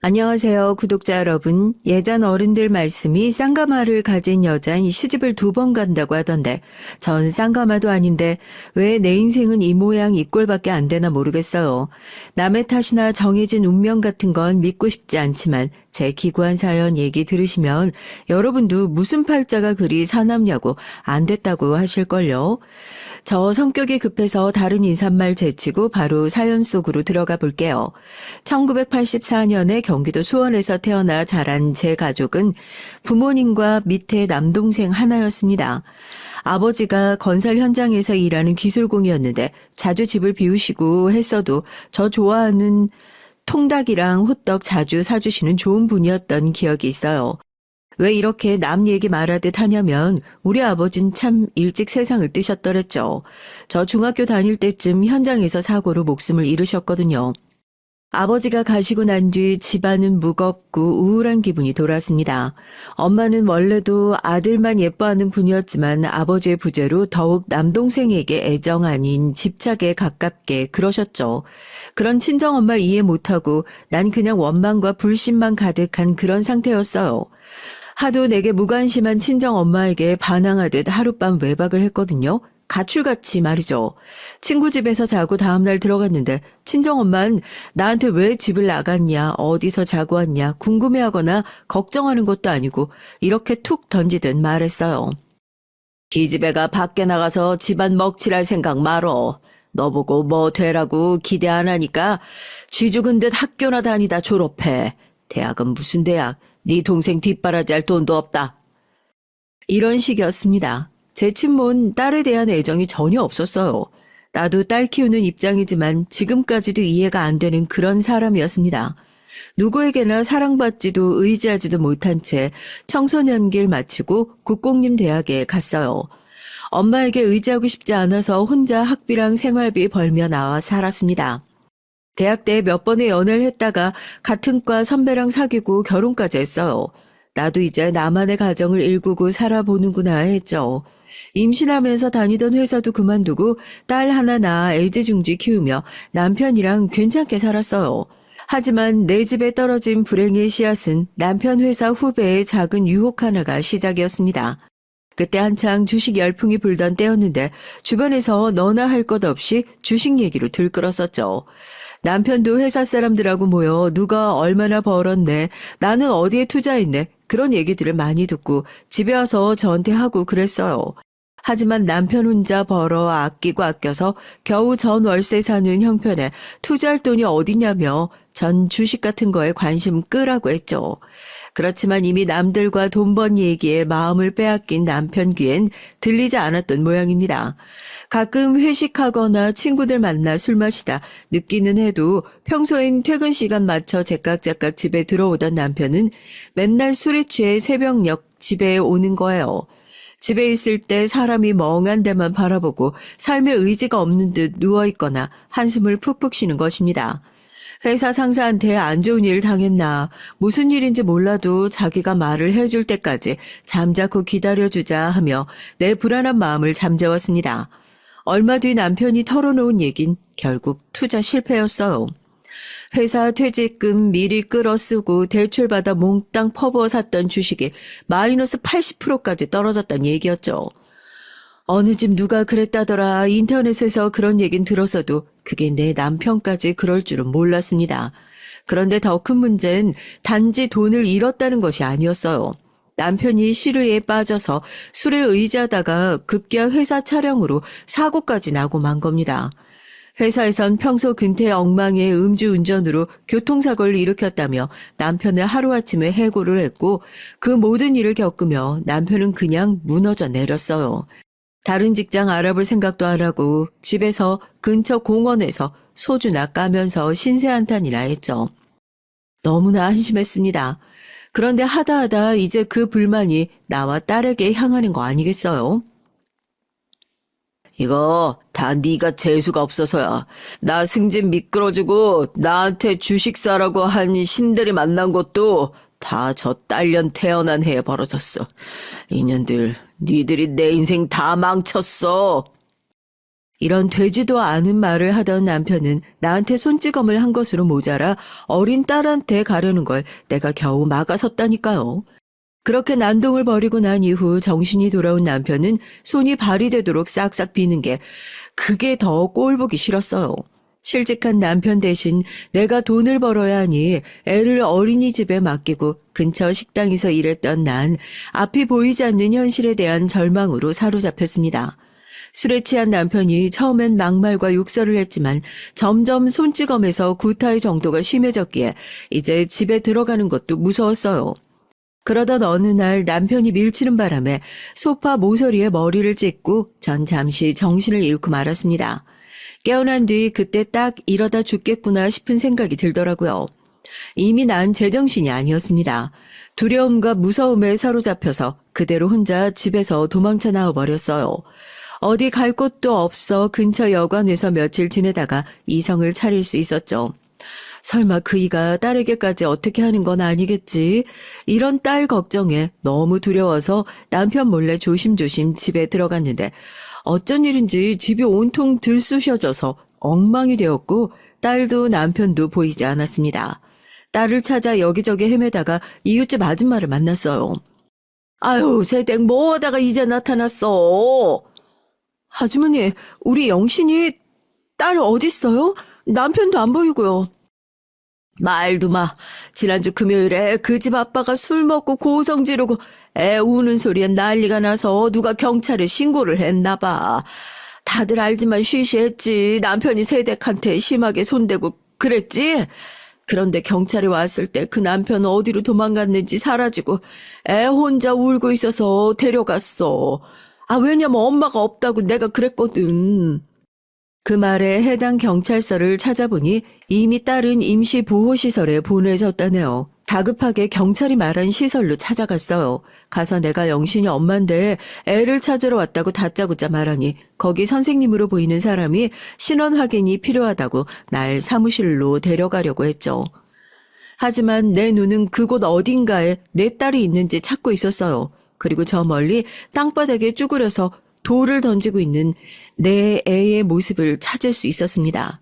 안녕하세요, 구독자 여러분. 예전 어른들 말씀이 쌍가마를 가진 여잔 시집을 2번 간다고 하던데 전 쌍가마도 아닌데 왜 내 인생은 이 모양 이 꼴밖에 안 되나 모르겠어요. 남의 탓이나 정해진 운명 같은 건 믿고 싶지 않지만 제 기구한 사연 얘기 들으시면 여러분도 무슨 팔자가 그리 사납냐고 안 됐다고 하실걸요. 저 성격이 급해서 다른 인사말 제치고 바로 사연 속으로 들어가 볼게요. 1984년에 경기도 수원에서 태어나 자란 제 가족은 부모님과 밑에 남동생 하나였습니다. 아버지가 건설 현장에서 일하는 기술공이었는데 자주 집을 비우시고 했어도 저 좋아하는 통닭이랑 호떡 자주 사주시는 좋은 분이었던 기억이 있어요. 왜 이렇게 남 얘기 말하듯 하냐면 우리 아버진 참 일찍 세상을 뜨셨더랬죠. 저 중학교 다닐 때쯤 현장에서 사고로 목숨을 잃으셨거든요. 아버지가 가시고 난 뒤 집안은 무겁고 우울한 기분이 돌았습니다. 엄마는 원래도 아들만 예뻐하는 분이었지만 아버지의 부재로 더욱 남동생에게 애정 아닌 집착에 가깝게 그러셨죠. 그런 친정엄마를 이해 못하고 난 그냥 원망과 불신만 가득한 그런 상태였어요. 하도 내게 무관심한 친정엄마에게 반항하듯 하룻밤 외박을 했거든요. 가출같이 말이죠. 친구 집에서 자고 다음날 들어갔는데 친정엄마는 나한테 왜 집을 나갔냐, 어디서 자고 왔냐 궁금해하거나 걱정하는 것도 아니고 이렇게 툭 던지듯 말했어요. 기집애가 밖에 나가서 집안 먹칠할 생각 말어. 너 보고 뭐 되라고 기대 안 하니까 쥐 죽은 듯 학교나 다니다 졸업해. 대학은 무슨 대학? 네 동생 뒷바라지할 돈도 없다. 이런 식이었습니다. 제 친모는 딸에 대한 애정이 전혀 없었어요. 나도 딸 키우는 입장이지만 지금까지도 이해가 안 되는 그런 사람이었습니다. 누구에게나 사랑받지도 의지하지도 못한 채 청소년기를 마치고 국공립대학에 갔어요. 엄마에게 의지하고 싶지 않아서 혼자 학비랑 생활비 벌며 나와 살았습니다. 대학 때 몇 번의 연애를 했다가 같은 과 선배랑 사귀고 결혼까지 했어요. 나도 이제 나만의 가정을 일구고 살아보는구나 했죠. 임신하면서 다니던 회사도 그만두고 딸 하나 낳아 애지중지 키우며 남편이랑 괜찮게 살았어요. 하지만 내 집에 떨어진 불행의 씨앗은 남편 회사 후배의 작은 유혹 하나가 시작이었습니다. 그때 한창 주식 열풍이 불던 때였는데 주변에서 너나 할 것 없이 주식 얘기로 들끓었었죠. 남편도 회사 사람들하고 모여 누가 얼마나 벌었네, 나는 어디에 투자했네 그런 얘기들을 많이 듣고 집에 와서 저한테 하고 그랬어요. 하지만 남편 혼자 벌어 아끼고 아껴서 겨우 전 월세 사는 형편에 투자할 돈이 어디냐며 전 주식 같은 거에 관심 끄라고 했죠. 그렇지만 이미 남들과 돈 번 얘기에 마음을 빼앗긴 남편 귀엔 들리지 않았던 모양입니다. 가끔 회식하거나 친구들 만나 술 마시다 늦기는 해도 평소엔 퇴근 시간 맞춰 제깍제깍 집에 들어오던 남편은 맨날 술에 취해 새벽녘 집에 오는 거예요. 집에 있을 때 사람이 멍한 데만 바라보고 삶의 의지가 없는 듯 누워있거나 한숨을 푹푹 쉬는 것입니다. 회사 상사한테 안 좋은 일 당했나, 무슨 일인지 몰라도 자기가 말을 해줄 때까지 잠자코 기다려주자 하며 내 불안한 마음을 잠재웠습니다. 얼마 뒤 남편이 털어놓은 얘긴 결국 투자 실패였어요. 회사 퇴직금 미리 끌어 쓰고 대출받아 몽땅 퍼부어 샀던 주식이 마이너스 80%까지 떨어졌단 얘기였죠. 어느 집 누가 그랬다더라 인터넷에서 그런 얘긴 들었어도 그게 내 남편까지 그럴 줄은 몰랐습니다. 그런데 더 큰 문제는 단지 돈을 잃었다는 것이 아니었어요. 남편이 시르에 빠져서 술에 의지하다가 급기야 회사 차량으로 사고까지 나고 만 겁니다. 회사에선 평소 근태 엉망의 음주운전으로 교통사고를 일으켰다며 남편을 하루아침에 해고를 했고 그 모든 일을 겪으며 남편은 그냥 무너져 내렸어요. 다른 직장 알아볼 생각도 안 하고 집에서 근처 공원에서 소주나 까면서 신세한탄이나 했죠. 너무나 한심했습니다. 그런데 하다 이제 그 불만이 나와 딸에게 향하는 거 아니겠어요? 이거 다 네가 재수가 없어서야. 나 승진 미끄러지고 나한테 주식 사라고 한 신들이 만난 것도 다 저 딸년 태어난 해에 벌어졌어. 이년들, 니들이 내 인생 다 망쳤어. 이런 되지도 않은 말을 하던 남편은 나한테 손찌검을 한 것으로 모자라 어린 딸한테 가려는 걸 내가 겨우 막아섰다니까요. 그렇게 난동을 벌이고 난 이후 정신이 돌아온 남편은 손이 발이 되도록 싹싹 비는 게 그게 더 꼴보기 싫었어요. 실직한 남편 대신 내가 돈을 벌어야 하니 애를 어린이집에 맡기고 근처 식당에서 일했던 난 앞이 보이지 않는 현실에 대한 절망으로 사로잡혔습니다. 술에 취한 남편이 처음엔 막말과 욕설을 했지만 점점 손찌검에서 구타의 정도가 심해졌기에 이제 집에 들어가는 것도 무서웠어요. 그러던 어느 날 남편이 밀치는 바람에 소파 모서리에 머리를 찍고 전 잠시 정신을 잃고 말았습니다. 깨어난 뒤 그때 딱 이러다 죽겠구나 싶은 생각이 들더라고요. 이미 난 제정신이 아니었습니다. 두려움과 무서움에 사로잡혀서 그대로 혼자 집에서 도망쳐 나와버렸어요. 어디 갈 곳도 없어 근처 여관에서 며칠 지내다가 이성을 차릴 수 있었죠. 설마 그이가 딸에게까지 어떻게 하는 건 아니겠지? 이런 딸 걱정에 너무 두려워서 남편 몰래 조심조심 집에 들어갔는데 어쩐 일인지 집이 온통 들쑤셔져서 엉망이 되었고 딸도 남편도 보이지 않았습니다. 딸을 찾아 여기저기 헤매다가 이웃집 아줌마를 만났어요. 아유, 새댁 뭐하다가 이제 나타났어? 아주머니, 우리 영신이 딸 어딨어요? 남편도 안 보이고요. 말도 마. 지난주 금요일에 그 집 아빠가 술 먹고 고성 지르고 애 우는 소리에 난리가 나서 누가 경찰에 신고를 했나 봐. 다들 알지만 쉬쉬했지. 남편이 새댁한테 심하게 손대고 그랬지. 그런데 경찰이 왔을 때 그 남편은 어디로 도망갔는지 사라지고 애 혼자 울고 있어서 데려갔어. 왜냐면 엄마가 없다고 내가 그랬거든. 그 말에 해당 경찰서를 찾아보니 이미 딸은 임시보호시설에 보내졌다네요. 다급하게 경찰이 말한 시설로 찾아갔어요. 가서 내가 영신이 엄만데 애를 찾으러 왔다고 다짜고짜 말하니 거기 선생님으로 보이는 사람이 신원 확인이 필요하다고 날 사무실로 데려가려고 했죠. 하지만 내 눈은 그곳 어딘가에 내 딸이 있는지 찾고 있었어요. 그리고 저 멀리 땅바닥에 쭈그려서 돌을 던지고 있는 내 애의 모습을 찾을 수 있었습니다.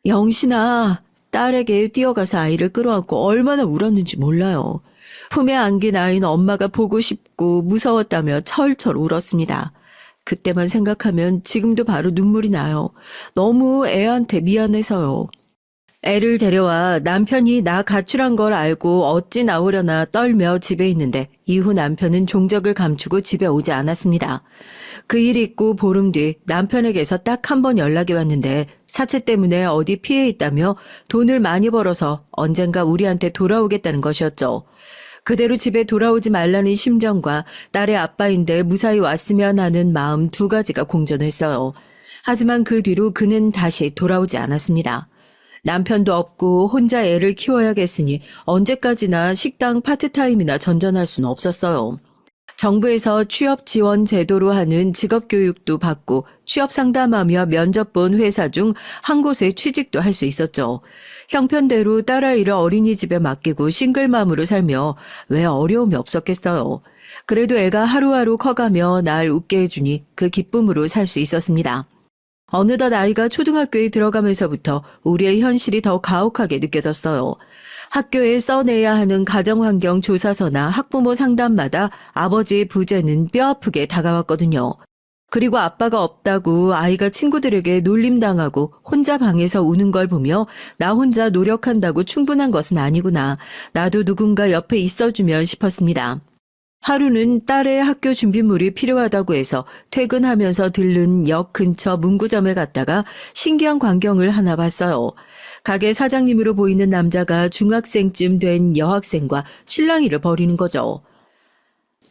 영신아, 딸에게 뛰어가서 아이를 끌어안고 얼마나 울었는지 몰라요. 품에 안긴 아이는 엄마가 보고 싶고 무서웠다며 철철 울었습니다. 그때만 생각하면 지금도 바로 눈물이 나요. 너무 애한테 미안해서요. 애를 데려와 남편이 나 가출한 걸 알고 어찌 나오려나 떨며 집에 있는데 이후 남편은 종적을 감추고 집에 오지 않았습니다. 그 일이 있고 보름 뒤 남편에게서 딱 한 번 연락이 왔는데 사채 때문에 어디 피해 있다며 돈을 많이 벌어서 언젠가 우리한테 돌아오겠다는 것이었죠. 그대로 집에 돌아오지 말라는 심정과 딸의 아빠인데 무사히 왔으면 하는 마음 두 가지가 공존했어요. 하지만 그 뒤로 그는 다시 돌아오지 않았습니다. 남편도 없고 혼자 애를 키워야겠으니 언제까지나 식당 파트타임이나 전전할 수는 없었어요. 정부에서 취업 지원 제도로 하는 직업교육도 받고 취업 상담하며 면접 본 회사 중 한 곳에 취직도 할 수 있었죠. 형편대로 딸아이를 어린이집에 맡기고 싱글맘으로 살며 왜 어려움이 없었겠어요. 그래도 애가 하루하루 커가며 날 웃게 해주니 그 기쁨으로 살 수 있었습니다. 어느덧 아이가 초등학교에 들어가면서부터 우리의 현실이 더 가혹하게 느껴졌어요. 학교에 써내야 하는 가정환경 조사서나 학부모 상담마다 아버지의 부재는 뼈아프게 다가왔거든요. 그리고 아빠가 없다고 아이가 친구들에게 놀림당하고 혼자 방에서 우는 걸 보며 나 혼자 노력한다고 충분한 것은 아니구나. 나도 누군가 옆에 있어주면 싶었습니다. 하루는 딸의 학교 준비물이 필요하다고 해서 퇴근하면서 들른 역 근처 문구점에 갔다가 신기한 광경을 하나 봤어요. 가게 사장님으로 보이는 남자가 중학생쯤 된 여학생과 실랑이를 벌이는 거죠.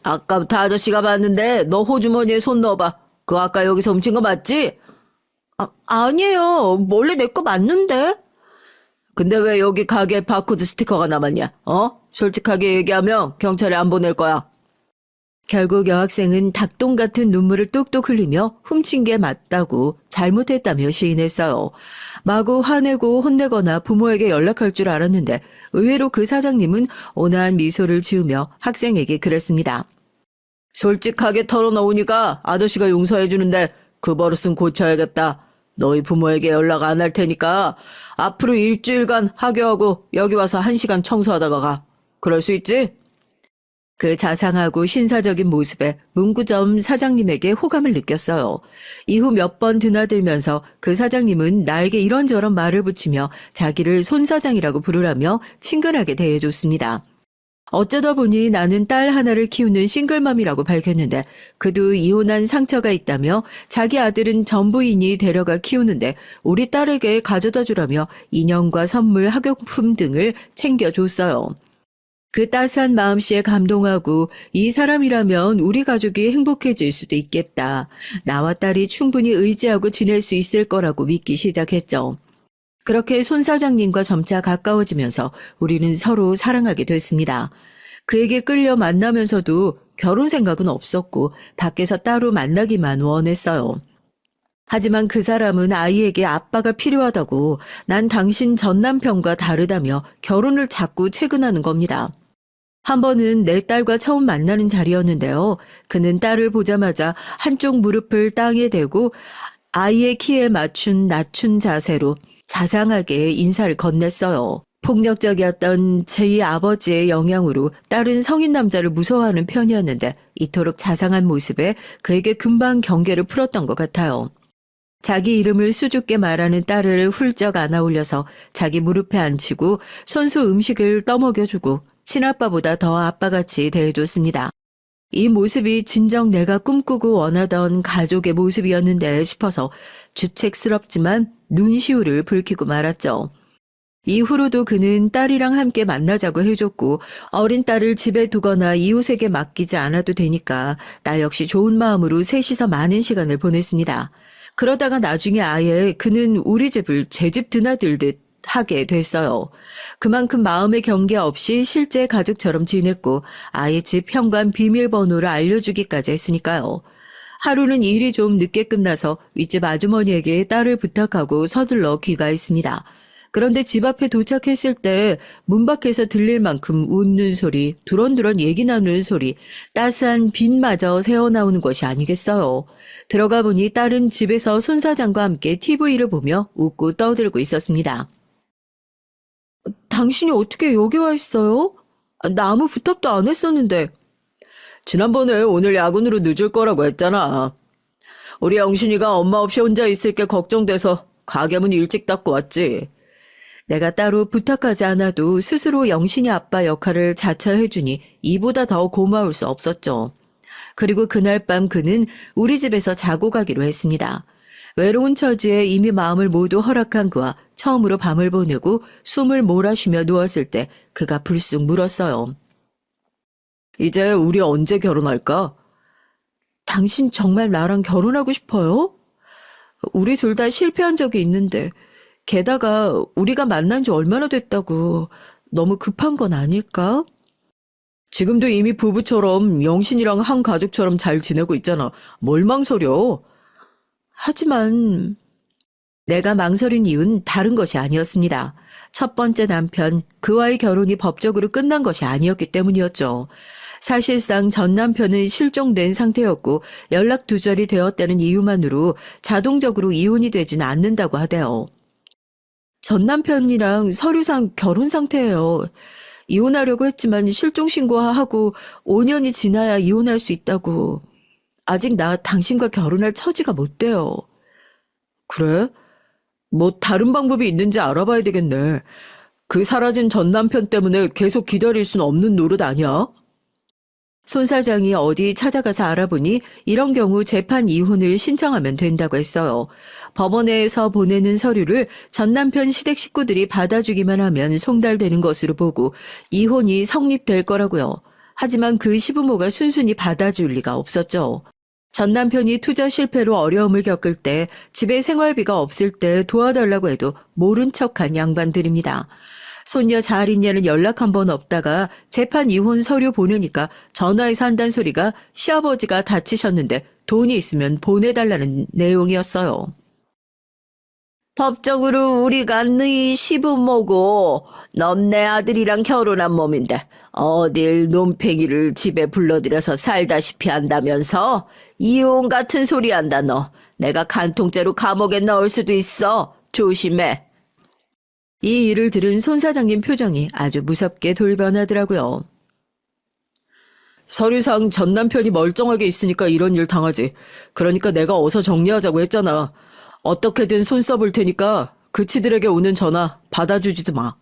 아까부터 아저씨가 봤는데 너 호주머니에 손 넣어봐. 그거 아까 여기서 훔친 거 맞지? 아니에요. 원래 내 거 맞는데. 근데 왜 여기 가게에 바코드 스티커가 남았냐? 솔직하게 얘기하면 경찰에 안 보낼 거야. 결국 여학생은 닭똥 같은 눈물을 뚝뚝 흘리며 훔친 게 맞다고 잘못했다며 시인했어요. 마구 화내고 혼내거나 부모에게 연락할 줄 알았는데 의외로 그 사장님은 온화한 미소를 지으며 학생에게 그랬습니다. 솔직하게 털어놓으니까 아저씨가 용서해 주는데 그 버릇은 고쳐야겠다. 너희 부모에게 연락 안 할 테니까 앞으로 일주일간 하교하고 여기 와서 1시간 청소하다가 가. 그럴 수 있지? 그 자상하고 신사적인 모습에 문구점 사장님에게 호감을 느꼈어요. 이후 몇 번 드나들면서 그 사장님은 나에게 이런저런 말을 붙이며 자기를 손 사장이라고 부르라며 친근하게 대해줬습니다. 어쩌다 보니 나는 딸 하나를 키우는 싱글맘이라고 밝혔는데 그도 이혼한 상처가 있다며 자기 아들은 전부인이 데려가 키우는데 우리 딸에게 가져다 주라며 인형과 선물, 학용품 등을 챙겨줬어요. 그 따스한 마음씨에 감동하고 이 사람이라면 우리 가족이 행복해질 수도 있겠다. 나와 딸이 충분히 의지하고 지낼 수 있을 거라고 믿기 시작했죠. 그렇게 손 사장님과 점차 가까워지면서 우리는 서로 사랑하게 됐습니다. 그에게 끌려 만나면서도 결혼 생각은 없었고 밖에서 따로 만나기만 원했어요. 하지만 그 사람은 아이에게 아빠가 필요하다고 난 당신 전 남편과 다르다며 결혼을 자꾸 채근하는 겁니다. 한 번은 내 딸과 처음 만나는 자리였는데요. 그는 딸을 보자마자 한쪽 무릎을 땅에 대고 아이의 키에 맞춘 낮춘 자세로 자상하게 인사를 건넸어요. 폭력적이었던 제 아버지의 영향으로 딸은 성인 남자를 무서워하는 편이었는데 이토록 자상한 모습에 그에게 금방 경계를 풀었던 것 같아요. 자기 이름을 수줍게 말하는 딸을 훌쩍 안아올려서 자기 무릎에 앉히고 손수 음식을 떠먹여주고 친아빠보다 더 아빠같이 대해줬습니다. 이 모습이 진정 내가 꿈꾸고 원하던 가족의 모습이었는데 싶어서 주책스럽지만 눈시울을 붉히고 말았죠. 이후로도 그는 딸이랑 함께 만나자고 해줬고 어린 딸을 집에 두거나 이웃에게 맡기지 않아도 되니까 나 역시 좋은 마음으로 셋이서 많은 시간을 보냈습니다. 그러다가 나중에 아예 그는 우리 집을 제 집 드나들듯 하게 됐어요. 그만큼 마음의 경계 없이 실제 가족처럼 지냈고 아예 집 현관 비밀번호를 알려주기까지 했으니까요. 하루는 일이 좀 늦게 끝나서 윗집 아주머니에게 딸을 부탁하고 서둘러 귀가했습니다. 그런데 집 앞에 도착했을 때 문 밖에서 들릴 만큼 웃는 소리, 두런두런 얘기 나누는 소리, 따스한 빛마저 새어나오는 것이 아니겠어요. 들어가 보니 딸은 집에서 손 사장과 함께 TV를 보며 웃고 떠들고 있었습니다. 당신이 어떻게 여기 와 있어요? 나 아무 부탁도 안 했었는데. 지난번에 오늘 야근으로 늦을 거라고 했잖아. 우리 영신이가 엄마 없이 혼자 있을 게 걱정돼서 가게 문 일찍 닫고 왔지. 내가 따로 부탁하지 않아도 스스로 영신이 아빠 역할을 자처해주니 이보다 더 고마울 수 없었죠. 그리고 그날 밤 그는 우리 집에서 자고 가기로 했습니다. 외로운 처지에 이미 마음을 모두 허락한 그와 처음으로 밤을 보내고 숨을 몰아쉬며 누웠을 때 그가 불쑥 물었어요. 이제 우리 언제 결혼할까? 당신 정말 나랑 결혼하고 싶어요? 우리 둘 다 실패한 적이 있는데 게다가 우리가 만난 지 얼마나 됐다고 너무 급한 건 아닐까? 지금도 이미 부부처럼 영신이랑 한 가족처럼 잘 지내고 있잖아. 뭘 망설여? 하지만 내가 망설인 이유는 다른 것이 아니었습니다. 첫 번째 남편, 그와의 결혼이 법적으로 끝난 것이 아니었기 때문이었죠. 사실상 전 남편은 실종된 상태였고 연락 두절이 되었다는 이유만으로 자동적으로 이혼이 되진 않는다고 하대요. 전 남편이랑 서류상 결혼 상태예요. 이혼하려고 했지만 실종 신고하고 5년이 지나야 이혼할 수 있다고. 아직 나 당신과 결혼할 처지가 못 돼요. 그래? 뭐 다른 방법이 있는지 알아봐야 되겠네. 그 사라진 전 남편 때문에 계속 기다릴 순 없는 노릇 아니야? 손 사장이 어디 찾아가서 알아보니 이런 경우 재판 이혼을 신청하면 된다고 했어요. 법원에서 보내는 서류를 전 남편 시댁 식구들이 받아주기만 하면 송달되는 것으로 보고 이혼이 성립될 거라고요. 하지만 그 시부모가 순순히 받아줄 리가 없었죠. 전 남편이 투자 실패로 어려움을 겪을 때 집에 생활비가 없을 때 도와달라고 해도 모른 척한 양반들입니다. 손녀 잘 있냐는 연락 한 번 없다가 재판 이혼 서류 보내니까 전화해서 한단 소리가 시아버지가 다치셨는데 돈이 있으면 보내달라는 내용이었어요. 법적으로 우리가 네 시부모고 넌 내 아들이랑 결혼한 몸인데 어딜 놈팽이를 집에 불러들여서 살다시피 한다면서 이혼 같은 소리 한다 너. 내가 간통죄로 감옥에 넣을 수도 있어. 조심해. 이 일을 들은 손 사장님 표정이 아주 무섭게 돌변하더라고요. 서류상 전 남편이 멀쩡하게 있으니까 이런 일 당하지. 그러니까 내가 어서 정리하자고 했잖아. 어떻게든 손 써볼 테니까 그치들에게 오는 전화 받아주지도 마.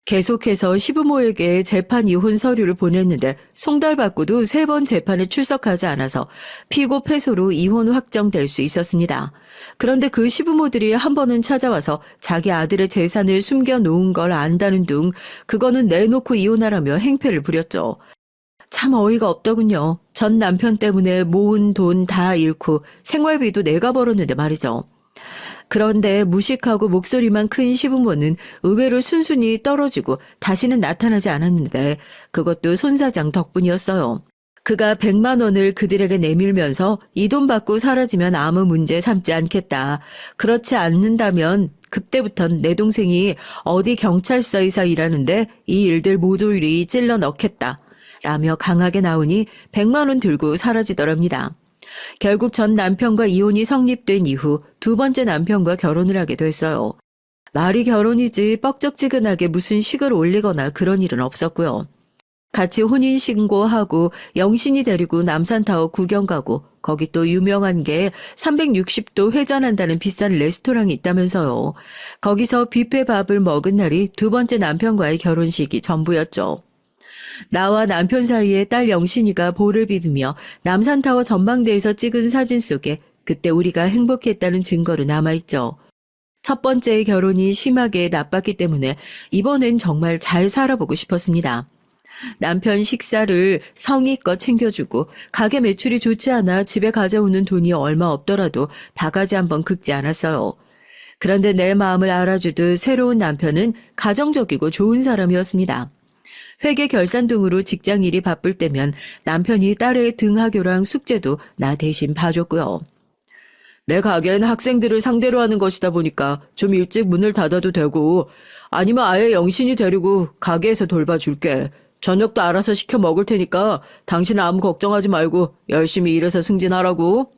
계속해서 시부모에게 재판 이혼 서류를 보냈는데 송달받고도 3번 재판에 출석하지 않아서 피고 패소로 이혼 확정될 수 있었습니다. 그런데 그 시부모들이 한 번은 찾아와서 자기 아들의 재산을 숨겨놓은 걸 안다는 둥 그거는 내놓고 이혼하라며 행패를 부렸죠. 참 어이가 없더군요. 전 남편 때문에 모은 돈 다 잃고 생활비도 내가 벌었는데 말이죠. 그런데 무식하고 목소리만 큰 시부모는 의외로 순순히 떨어지고 다시는 나타나지 않았는데 그것도 손 사장 덕분이었어요. 그가 100만 원을 그들에게 내밀면서 이 돈 받고 사라지면 아무 문제 삼지 않겠다. 그렇지 않는다면 그때부턴 내 동생이 어디 경찰서에서 일하는데 이 일들 모두 일이 찔러 넣겠다. 라며 강하게 나오니 100만 원 들고 사라지더랍니다. 결국 전 남편과 이혼이 성립된 이후 2번째 남편과 결혼을 하게 됐어요. 말이 결혼이지 뻑적지근하게 무슨 식을 올리거나 그런 일은 없었고요. 같이 혼인신고하고 영신이 데리고 남산타워 구경 가고 거기 또 유명한 게 360도 회전한다는 비싼 레스토랑이 있다면서요. 거기서 뷔페 밥을 먹은 날이 2번째 남편과의 결혼식이 전부였죠. 나와 남편 사이에 딸 영신이가 볼을 비비며 남산타워 전망대에서 찍은 사진 속에 그때 우리가 행복했다는 증거로 남아있죠. 첫 번째의 결혼이 심하게 나빴기 때문에 이번엔 정말 잘 살아보고 싶었습니다. 남편 식사를 성의껏 챙겨주고 가게 매출이 좋지 않아 집에 가져오는 돈이 얼마 없더라도 바가지 한번 긁지 않았어요. 그런데 내 마음을 알아주듯 새로운 남편은 가정적이고 좋은 사람이었습니다. 회계 결산 등으로 직장일이 바쁠 때면 남편이 딸의 등하교랑 숙제도 나 대신 봐줬고요. 내 가게는 학생들을 상대로 하는 것이다 보니까 좀 일찍 문을 닫아도 되고 아니면 아예 영신이 데리고 가게에서 돌봐줄게. 저녁도 알아서 시켜 먹을 테니까 당신은 아무 걱정하지 말고 열심히 일해서 승진하라고.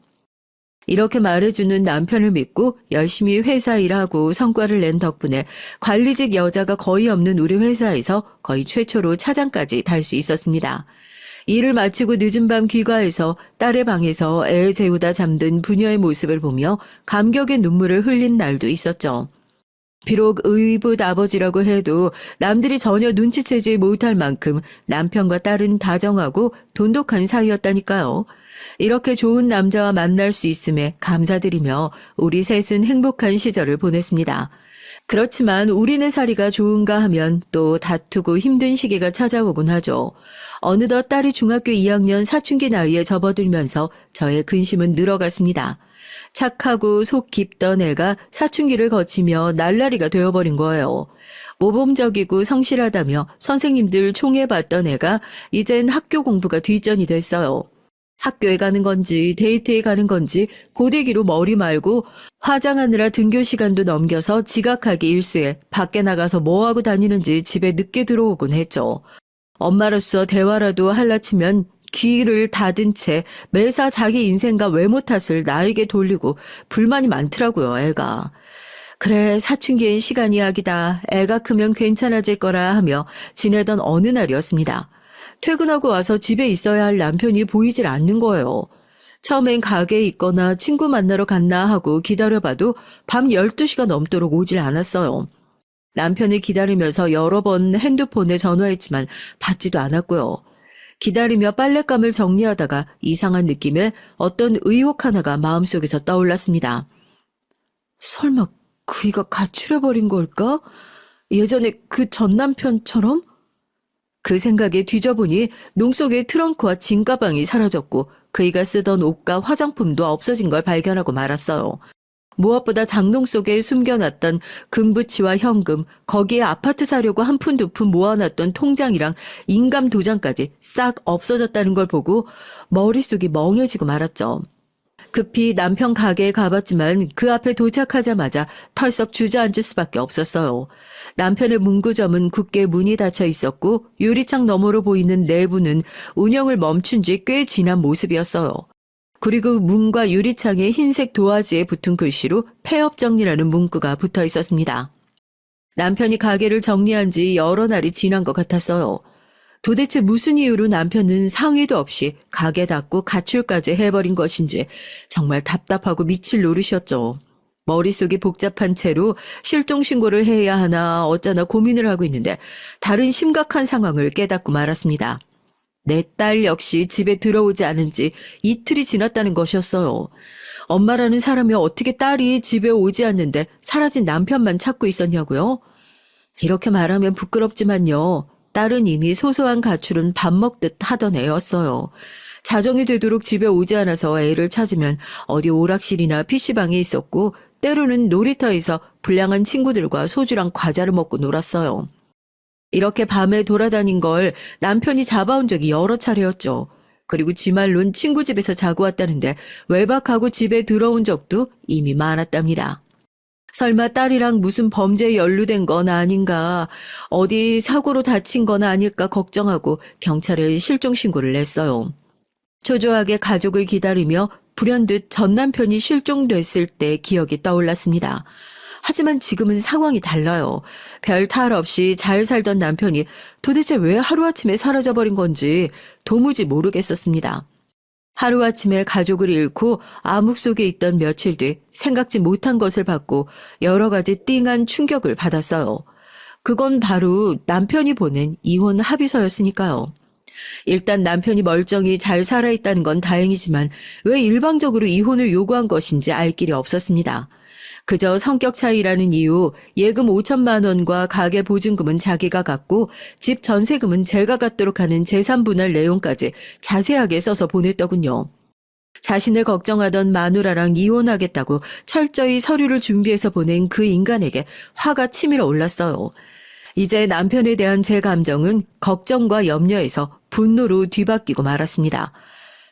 이렇게 말해주는 남편을 믿고 열심히 회사 일하고 성과를 낸 덕분에 관리직 여자가 거의 없는 우리 회사에서 거의 최초로 차장까지 달 수 있었습니다. 일을 마치고 늦은 밤 귀가해서 딸의 방에서 애 재우다 잠든 부녀의 모습을 보며 감격의 눈물을 흘린 날도 있었죠. 비록 의붓 아버지라고 해도 남들이 전혀 눈치채지 못할 만큼 남편과 딸은 다정하고 돈독한 사이였다니까요. 이렇게 좋은 남자와 만날 수 있음에 감사드리며 우리 셋은 행복한 시절을 보냈습니다. 그렇지만 우리네 사리가 좋은가 하면 또 다투고 힘든 시기가 찾아오곤 하죠. 어느덧 딸이 중학교 2학년 사춘기 나이에 접어들면서 저의 근심은 늘어갔습니다. 착하고 속 깊던 애가 사춘기를 거치며 날라리가 되어버린 거예요. 모범적이고 성실하다며 선생님들 총애받던 애가 이젠 학교 공부가 뒷전이 됐어요. 학교에 가는 건지 데이트에 가는 건지 고데기로 머리 말고 화장하느라 등교 시간도 넘겨서 지각하기 일쑤에 밖에 나가서 뭐하고 다니는지 집에 늦게 들어오곤 했죠. 엄마로서 대화라도 할라치면 귀를 닫은 채 매사 자기 인생과 외모 탓을 나에게 돌리고 불만이 많더라고요, 애가. 그래, 사춘기엔 시간이 약이다. 애가 크면 괜찮아질 거라 하며 지내던 어느 날이었습니다. 퇴근하고 와서 집에 있어야 할 남편이 보이질 않는 거예요. 처음엔 가게에 있거나 친구 만나러 갔나 하고 기다려봐도 밤 12시가 넘도록 오질 않았어요. 남편을 기다리면서 여러 번 핸드폰에 전화했지만 받지도 않았고요. 기다리며 빨랫감을 정리하다가 이상한 느낌에 어떤 의혹 하나가 마음속에서 떠올랐습니다. 설마 그이가 가출해버린 걸까? 예전에 그 전 남편처럼? 그 생각에 뒤져보니 농속의 트렁크와 짐가방이 사라졌고 그이가 쓰던 옷과 화장품도 없어진 걸 발견하고 말았어요. 무엇보다 장롱 속에 숨겨놨던 금부치와 현금, 거기에 아파트 사려고 한 푼 두 푼 모아놨던 통장이랑 인감 도장까지 싹 없어졌다는 걸 보고 머릿속이 멍해지고 말았죠. 급히 남편 가게에 가봤지만 그 앞에 도착하자마자 털썩 주저앉을 수밖에 없었어요. 남편의 문구점은 굳게 문이 닫혀 있었고 유리창 너머로 보이는 내부는 운영을 멈춘 지 꽤 지난 모습이었어요. 그리고 문과 유리창에 흰색 도화지에 붙은 글씨로 폐업 정리라는 문구가 붙어 있었습니다. 남편이 가게를 정리한 지 여러 날이 지난 것 같았어요. 도대체 무슨 이유로 남편은 상의도 없이 가게 닫고 가출까지 해버린 것인지 정말 답답하고 미칠 노릇이었죠. 머릿속이 복잡한 채로 실종신고를 해야 하나 어쩌나 고민을 하고 있는데 다른 심각한 상황을 깨닫고 말았습니다. 내 딸 역시 집에 들어오지 않은 지 이틀이 지났다는 것이었어요. 엄마라는 사람이 어떻게 딸이 집에 오지 않는데 사라진 남편만 찾고 있었냐고요? 이렇게 말하면 부끄럽지만요. 딸은 이미 소소한 가출은 밥 먹듯 하던 애였어요. 자정이 되도록 집에 오지 않아서 애를 찾으면 어디 오락실이나 PC방에 있었고 때로는 놀이터에서 불량한 친구들과 소주랑 과자를 먹고 놀았어요. 이렇게 밤에 돌아다닌 걸 남편이 잡아온 적이 여러 차례였죠. 그리고 지 말론 친구 집에서 자고 왔다는데 외박하고 집에 들어온 적도 이미 많았답니다. 설마 딸이랑 무슨 범죄에 연루된 건 아닌가, 어디 사고로 다친 건 아닐까 걱정하고 경찰에 실종신고를 냈어요. 초조하게 가족을 기다리며 불현듯 전 남편이 실종됐을 때 기억이 떠올랐습니다. 하지만 지금은 상황이 달라요. 별 탈 없이 잘 살던 남편이 도대체 왜 하루아침에 사라져버린 건지 도무지 모르겠었습니다. 하루아침에 가족을 잃고 암흑 속에 있던 며칠 뒤 생각지 못한 것을 받고 여러 가지 띵한 충격을 받았어요. 그건 바로 남편이 보낸 이혼 합의서였으니까요. 일단 남편이 멀쩡히 잘 살아있다는 건 다행이지만 왜 일방적으로 이혼을 요구한 것인지 알 길이 없었습니다. 그저 성격 차이라는 이유 예금 5천만 원과 가계 보증금은 자기가 갖고 집 전세금은 제가 갖도록 하는 재산 분할 내용까지 자세하게 써서 보냈더군요. 자신을 걱정하던 마누라랑 이혼하겠다고 철저히 서류를 준비해서 보낸 그 인간에게 화가 치밀어 올랐어요. 이제 남편에 대한 제 감정은 걱정과 염려에서 분노로 뒤바뀌고 말았습니다.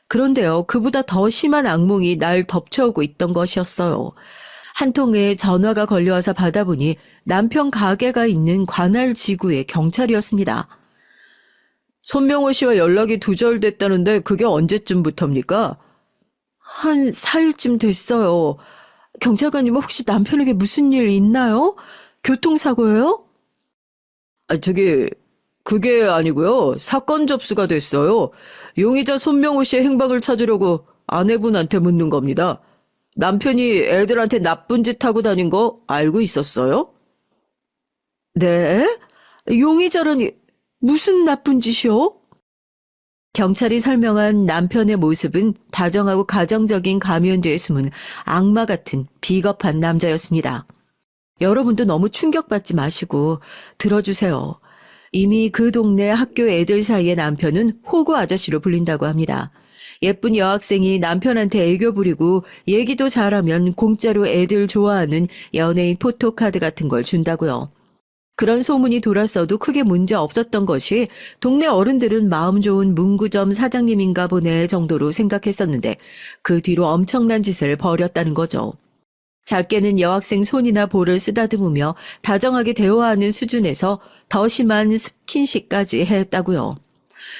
그런데요, 그보다 더 심한 악몽이 날 덮쳐오고 있던 것이었어요. 한 통에 전화가 걸려와서 받아보니 남편 가게가 있는 관할 지구의 경찰이었습니다. 손명호 씨와 연락이 두절됐다는데 그게 언제쯤부터입니까? 한 4일쯤 됐어요. 경찰관님 혹시 남편에게 무슨 일 있나요? 교통사고예요? 그게 아니고요. 사건 접수가 됐어요. 용의자 손명호 씨의 행방을 찾으려고 아내분한테 묻는 겁니다. 남편이 애들한테 나쁜 짓 하고 다닌 거 알고 있었어요? 네? 용의자라니 무슨 나쁜 짓이요? 경찰이 설명한 남편의 모습은 다정하고 가정적인 가면 뒤에 숨은 악마 같은 비겁한 남자였습니다. 여러분도 너무 충격받지 마시고 들어주세요. 이미 그 동네 학교 애들 사이의 남편은 호구 아저씨로 불린다고 합니다. 예쁜 여학생이 남편한테 애교 부리고 얘기도 잘하면 공짜로 애들 좋아하는 연예인 포토카드 같은 걸 준다고요. 그런 소문이 돌았어도 크게 문제 없었던 것이 동네 어른들은 마음 좋은 문구점 사장님인가 보네 정도로 생각했었는데 그 뒤로 엄청난 짓을 벌였다는 거죠. 작게는 여학생 손이나 볼을 쓰다듬으며 다정하게 대화하는 수준에서 더 심한 스킨십까지 했다고요.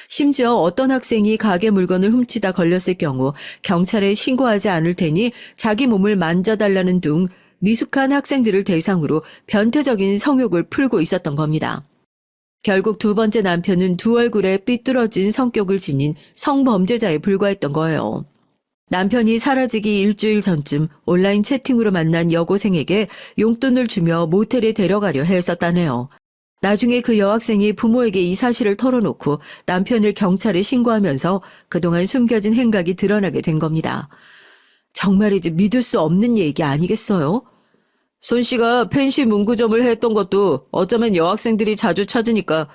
심지어 어떤 학생이 가게 물건을 훔치다 걸렸을 경우 경찰에 신고하지 않을 테니 자기 몸을 만져달라는 등 미숙한 학생들을 대상으로 변태적인 성욕을 풀고 있었던 겁니다. 결국 두 번째 남편은 두 얼굴에 삐뚤어진 성격을 지닌 성범죄자에 불과했던 거예요. 남편이 사라지기 일주일 전쯤 온라인 채팅으로 만난 여고생에게 용돈을 주며 모텔에 데려가려 했었다네요. 나중에 그 여학생이 부모에게 이 사실을 털어놓고 남편을 경찰에 신고하면서 그동안 숨겨진 행각이 드러나게 된 겁니다. 정말이지 믿을 수 없는 얘기 아니겠어요? 손 씨가 펜시 문구점을 했던 것도 어쩌면 여학생들이 자주 찾으니까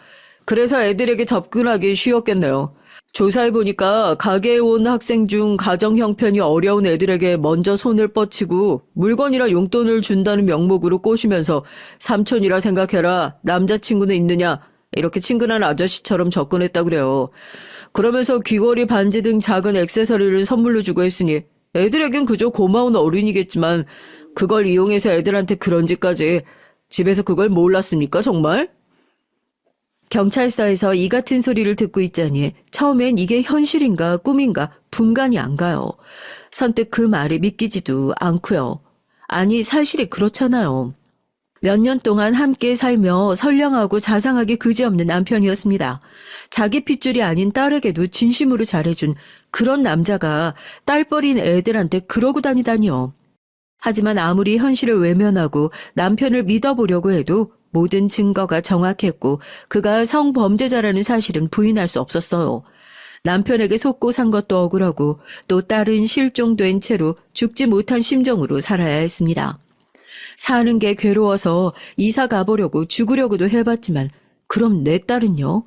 그래서 애들에게 접근하기 쉬웠겠네요. 조사해보니까 가게에 온 학생 중 가정 형편이 어려운 애들에게 먼저 손을 뻗치고 물건이나 용돈을 준다는 명목으로 꼬시면서 삼촌이라 생각해라, 남자친구는 있느냐, 이렇게 친근한 아저씨처럼 접근했다고 그래요. 그러면서 귀걸이, 반지 등 작은 액세서리를 선물로 주고 했으니 애들에겐 그저 고마운 어른이겠지만 그걸 이용해서 애들한테 그런 짓까지. 집에서 그걸 몰랐습니까, 정말? 경찰서에서 이 같은 소리를 듣고 있자니 처음엔 이게 현실인가 꿈인가 분간이 안 가요. 선뜻 그 말을 믿기지도 않고요. 아니 사실이 그렇잖아요. 몇 년 동안 함께 살며 선량하고 자상하게 그지없는 남편이었습니다. 자기 핏줄이 아닌 딸에게도 진심으로 잘해준 그런 남자가 딸버린 애들한테 그러고 다니다니요. 하지만 아무리 현실을 외면하고 남편을 믿어보려고 해도 모든 증거가 정확했고 그가 성범죄자라는 사실은 부인할 수 없었어요. 남편에게 속고 산 것도 억울하고 또 딸은 실종된 채로 죽지 못한 심정으로 살아야 했습니다. 사는 게 괴로워서 이사 가보려고 죽으려고도 해봤지만 그럼 내 딸은요?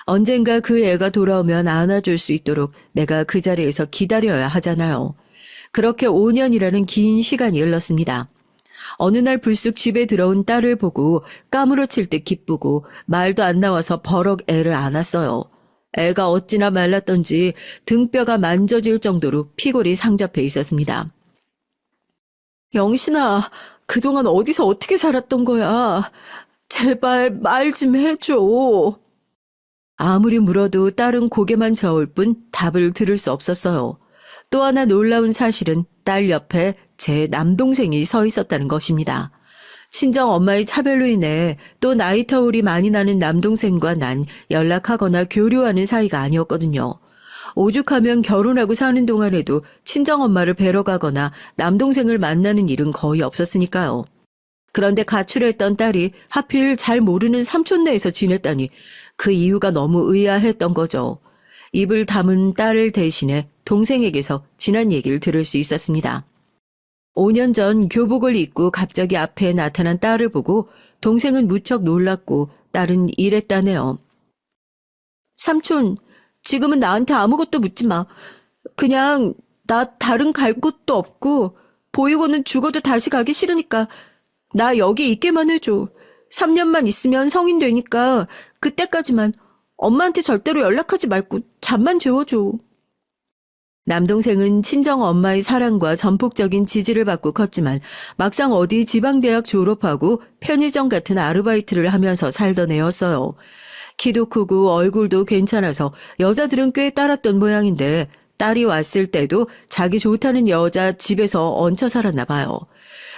언젠가 그 애가 돌아오면 안아줄 수 있도록 내가 그 자리에서 기다려야 하잖아요. 그렇게 5년이라는 긴 시간이 흘렀습니다. 어느 날 불쑥 집에 들어온 딸을 보고 까무러칠 듯 기쁘고 말도 안 나와서 버럭 애를 안았어요. 애가 어찌나 말랐던지 등뼈가 만져질 정도로 피골이 상접해 있었습니다. 영신아, 그동안 어디서 어떻게 살았던 거야? 제발 말 좀 해줘. 아무리 물어도 딸은 고개만 저을 뿐 답을 들을 수 없었어요. 또 하나 놀라운 사실은 딸 옆에 제 남동생이 서 있었다는 것입니다. 친정 엄마의 차별로 인해 또 나이 터울이 많이 나는 남동생과 난 연락하거나 교류하는 사이가 아니었거든요. 오죽하면 결혼하고 사는 동안에도 친정 엄마를 뵈러 가거나 남동생을 만나는 일은 거의 없었으니까요. 그런데 가출했던 딸이 하필 잘 모르는 삼촌네에서 지냈다니 그 이유가 너무 의아했던 거죠. 입을 다문 딸을 대신해 동생에게서 지난 얘기를 들을 수 있었습니다. 5년 전 교복을 입고 갑자기 앞에 나타난 딸을 보고 동생은 무척 놀랐고 딸은 이랬다네요. 삼촌, 지금은 나한테 아무것도 묻지 마. 그냥 나 다른 갈 곳도 없고 보이고는 죽어도 다시 가기 싫으니까 나 여기 있게만 해줘. 3년만 있으면 성인 되니까 그때까지만 엄마한테 절대로 연락하지 말고 잠만 재워줘. 남동생은 친정 엄마의 사랑과 전폭적인 지지를 받고 컸지만 막상 어디 지방대학 졸업하고 편의점 같은 아르바이트를 하면서 살던 애였어요. 키도 크고 얼굴도 괜찮아서 여자들은 꽤 따랐던 모양인데 딸이 왔을 때도 자기 좋다는 여자 집에서 얹혀 살았나 봐요.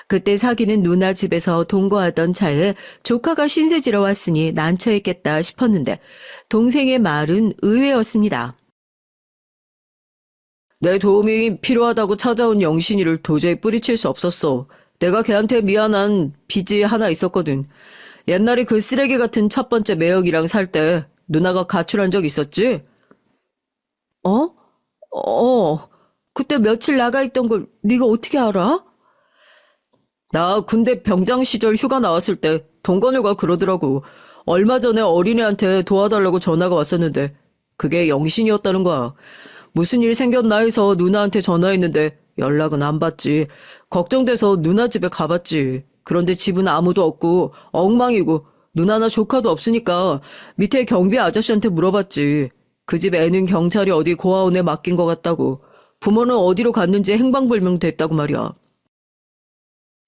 그때 사귀는 누나 집에서 동거하던 차에 조카가 신세지러 왔으니 난처했겠다 싶었는데 동생의 말은 의외였습니다. 내 도움이 필요하다고 찾아온 영신이를 도저히 뿌리칠 수 없었어. 내가 걔한테 미안한 빚이 하나 있었거든. 옛날에 그 쓰레기 같은 첫 번째 매형이랑 살 때 누나가 가출한 적 있었지? 어? 그때 며칠 나가 있던 걸 네가 어떻게 알아? 나 군대 병장 시절 휴가 나왔을 때 동거녀가 그러더라고. 얼마 전에 어린애한테 도와달라고 전화가 왔었는데 그게 영신이었다는 거야. 무슨 일 생겼나 해서 누나한테 전화했는데 연락은 안 받지. 걱정돼서 누나 집에 가봤지. 그런데 집은 아무도 없고 엉망이고 누나나 조카도 없으니까 밑에 경비 아저씨한테 물어봤지. 그 집 애는 경찰이 어디 고아원에 맡긴 것 같다고. 부모는 어디로 갔는지 행방불명 됐다고 말이야.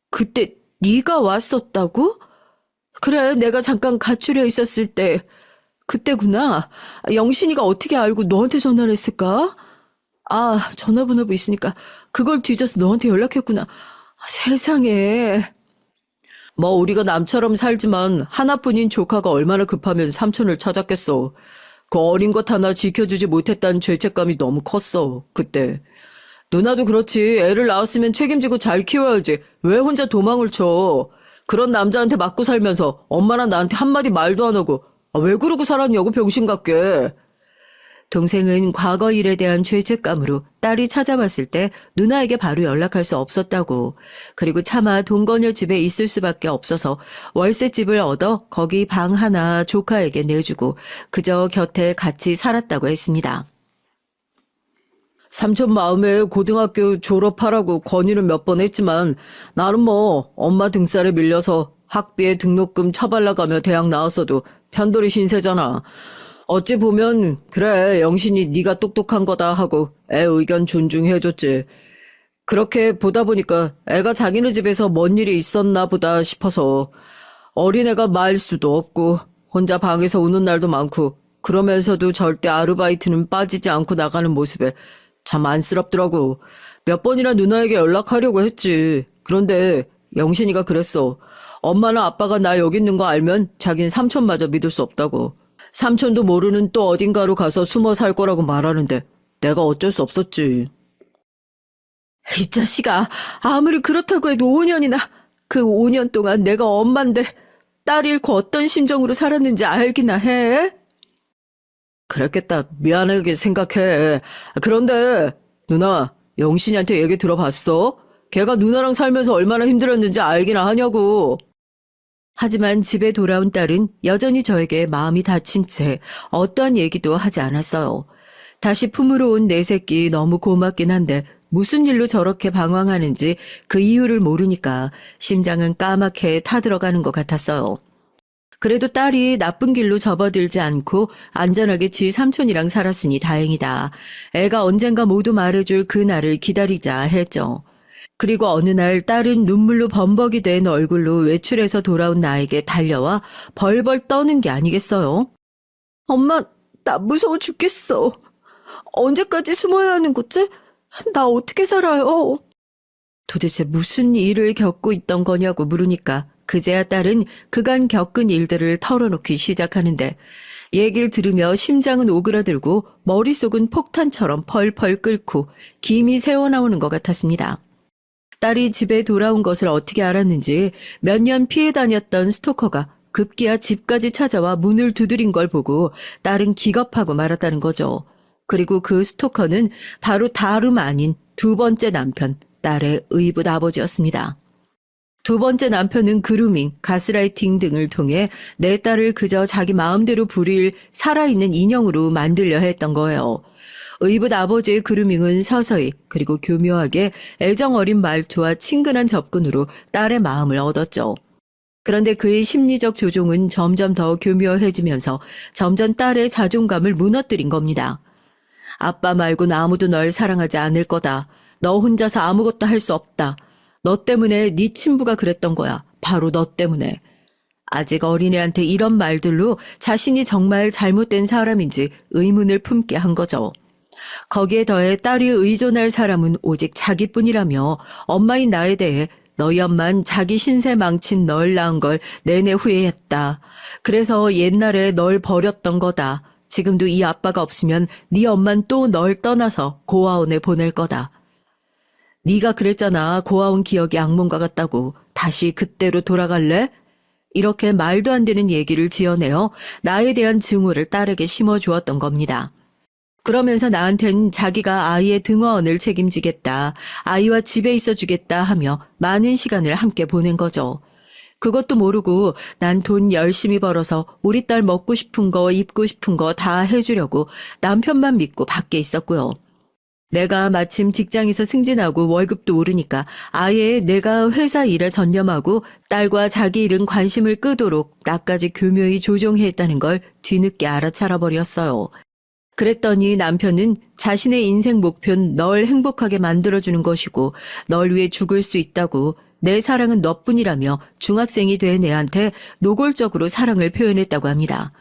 그때 네가 왔었다고? 그래, 내가 잠깐 가출해 있었을 때 그때구나. 영신이가 어떻게 알고 너한테 전화를 했을까? 아, 전화번호부 있으니까 그걸 뒤져서 너한테 연락했구나. 세상에. 뭐 우리가 남처럼 살지만 하나뿐인 조카가 얼마나 급하면 삼촌을 찾았겠어. 그 어린 것 하나 지켜주지 못했다는 죄책감이 너무 컸어, 그때. 누나도 그렇지. 애를 낳았으면 책임지고 잘 키워야지. 왜 혼자 도망을 쳐. 그런 남자한테 맞고 살면서 엄마랑 나한테 한마디 말도 안 하고 왜 그러고 살았냐고 병신 같게. 동생은 과거 일에 대한 죄책감으로 딸이 찾아왔을 때 누나에게 바로 연락할 수 없었다고. 그리고 차마 동거녀 집에 있을 수밖에 없어서 월세집을 얻어 거기 방 하나 조카에게 내주고 그저 곁에 같이 살았다고 했습니다. 삼촌 마음에 고등학교 졸업하라고 건의는 몇 번 했지만 나는 뭐 엄마 등살에 밀려서 학비에 등록금 처발라가며 대학 나왔어도 편돌이 신세잖아. 어찌 보면 그래 영신이 네가 똑똑한 거다 하고 애 의견 존중해줬지. 그렇게 보다 보니까 애가 자기네 집에서 뭔 일이 있었나 보다 싶어서 어린애가 말 수도 없고 혼자 방에서 우는 날도 많고 그러면서도 절대 아르바이트는 빠지지 않고 나가는 모습에 참 안쓰럽더라고. 몇 번이나 누나에게 연락하려고 했지. 그런데 영신이가 그랬어. 엄마나 아빠가 나 여기 있는 거 알면 자긴 삼촌마저 믿을 수 없다고. 삼촌도 모르는 또 어딘가로 가서 숨어 살 거라고 말하는데 내가 어쩔 수 없었지. 이 자식아, 아무리 그렇다고 해도 5년이나, 그 5년 동안 내가 엄만데 딸 잃고 어떤 심정으로 살았는지 알기나 해? 그랬겠다. 미안하게 생각해. 그런데 누나, 영신이한테 얘기 들어봤어? 걔가 누나랑 살면서 얼마나 힘들었는지 알기나 하냐고. 하지만 집에 돌아온 딸은 여전히 저에게 마음이 다친 채 어떠한 얘기도 하지 않았어요. 다시 품으로 온 내 새끼 너무 고맙긴 한데 무슨 일로 저렇게 방황하는지 그 이유를 모르니까 심장은 까맣게 타들어가는 것 같았어요. 그래도 딸이 나쁜 길로 접어들지 않고 안전하게 지 삼촌이랑 살았으니 다행이다. 애가 언젠가 모두 말해줄 그 날을 기다리자 했죠. 그리고 어느 날 딸은 눈물로 범벅이 된 얼굴로 외출해서 돌아온 나에게 달려와 벌벌 떠는 게 아니겠어요? 엄마, 나 무서워 죽겠어. 언제까지 숨어야 하는 거지? 나 어떻게 살아요? 도대체 무슨 일을 겪고 있던 거냐고 물으니까 그제야 딸은 그간 겪은 일들을 털어놓기 시작하는데 얘기를 들으며 심장은 오그라들고 머릿속은 폭탄처럼 펄펄 끓고 김이 새어나오는 것 같았습니다. 딸이 집에 돌아온 것을 어떻게 알았는지 몇 년 피해 다녔던 스토커가 급기야 집까지 찾아와 문을 두드린 걸 보고 딸은 기겁하고 말았다는 거죠. 그리고 그 스토커는 바로 다름 아닌 두 번째 남편, 딸의 의붓 아버지였습니다. 두 번째 남편은 그루밍, 가스라이팅 등을 통해 내 딸을 그저 자기 마음대로 부릴 살아있는 인형으로 만들려 했던 거예요. 의붓 아버지의 그루밍은 서서히 그리고 교묘하게 애정 어린 말투와 친근한 접근으로 딸의 마음을 얻었죠. 그런데 그의 심리적 조종은 점점 더 교묘해지면서 점점 딸의 자존감을 무너뜨린 겁니다. 아빠 말고는 아무도 널 사랑하지 않을 거다. 너 혼자서 아무것도 할 수 없다. 너 때문에 네 친부가 그랬던 거야. 바로 너 때문에. 아직 어린애한테 이런 말들로 자신이 정말 잘못된 사람인지 의문을 품게 한 거죠. 거기에 더해 딸이 의존할 사람은 오직 자기뿐이라며 엄마인 나에 대해 너희 엄만 자기 신세 망친 널 낳은 걸 내내 후회했다. 그래서 옛날에 널 버렸던 거다. 지금도 이 아빠가 없으면 네 엄만 또 널 떠나서 고아원에 보낼 거다. 네가 그랬잖아. 고아원 기억이 악몽과 같다고. 다시 그때로 돌아갈래? 이렇게 말도 안 되는 얘기를 지어내어 나에 대한 증오를 딸에게 심어주었던 겁니다. 그러면서 나한텐 자기가 아이의 등하원을 책임지겠다, 아이와 집에 있어주겠다 하며 많은 시간을 함께 보낸 거죠. 그것도 모르고 난 돈 열심히 벌어서 우리 딸 먹고 싶은 거 입고 싶은 거 다 해주려고 남편만 믿고 밖에 있었고요. 내가 마침 직장에서 승진하고 월급도 오르니까 아예 내가 회사 일에 전념하고 딸과 자기 일은 관심을 끄도록 나까지 교묘히 조종했다는 걸 뒤늦게 알아차려 버렸어요. 그랬더니 남편은 자신의 인생 목표는 널 행복하게 만들어주는 것이고 널 위해 죽을 수 있다고, 내 사랑은 너뿐이라며 중학생이 된 애한테 노골적으로 사랑을 표현했다고 합니다.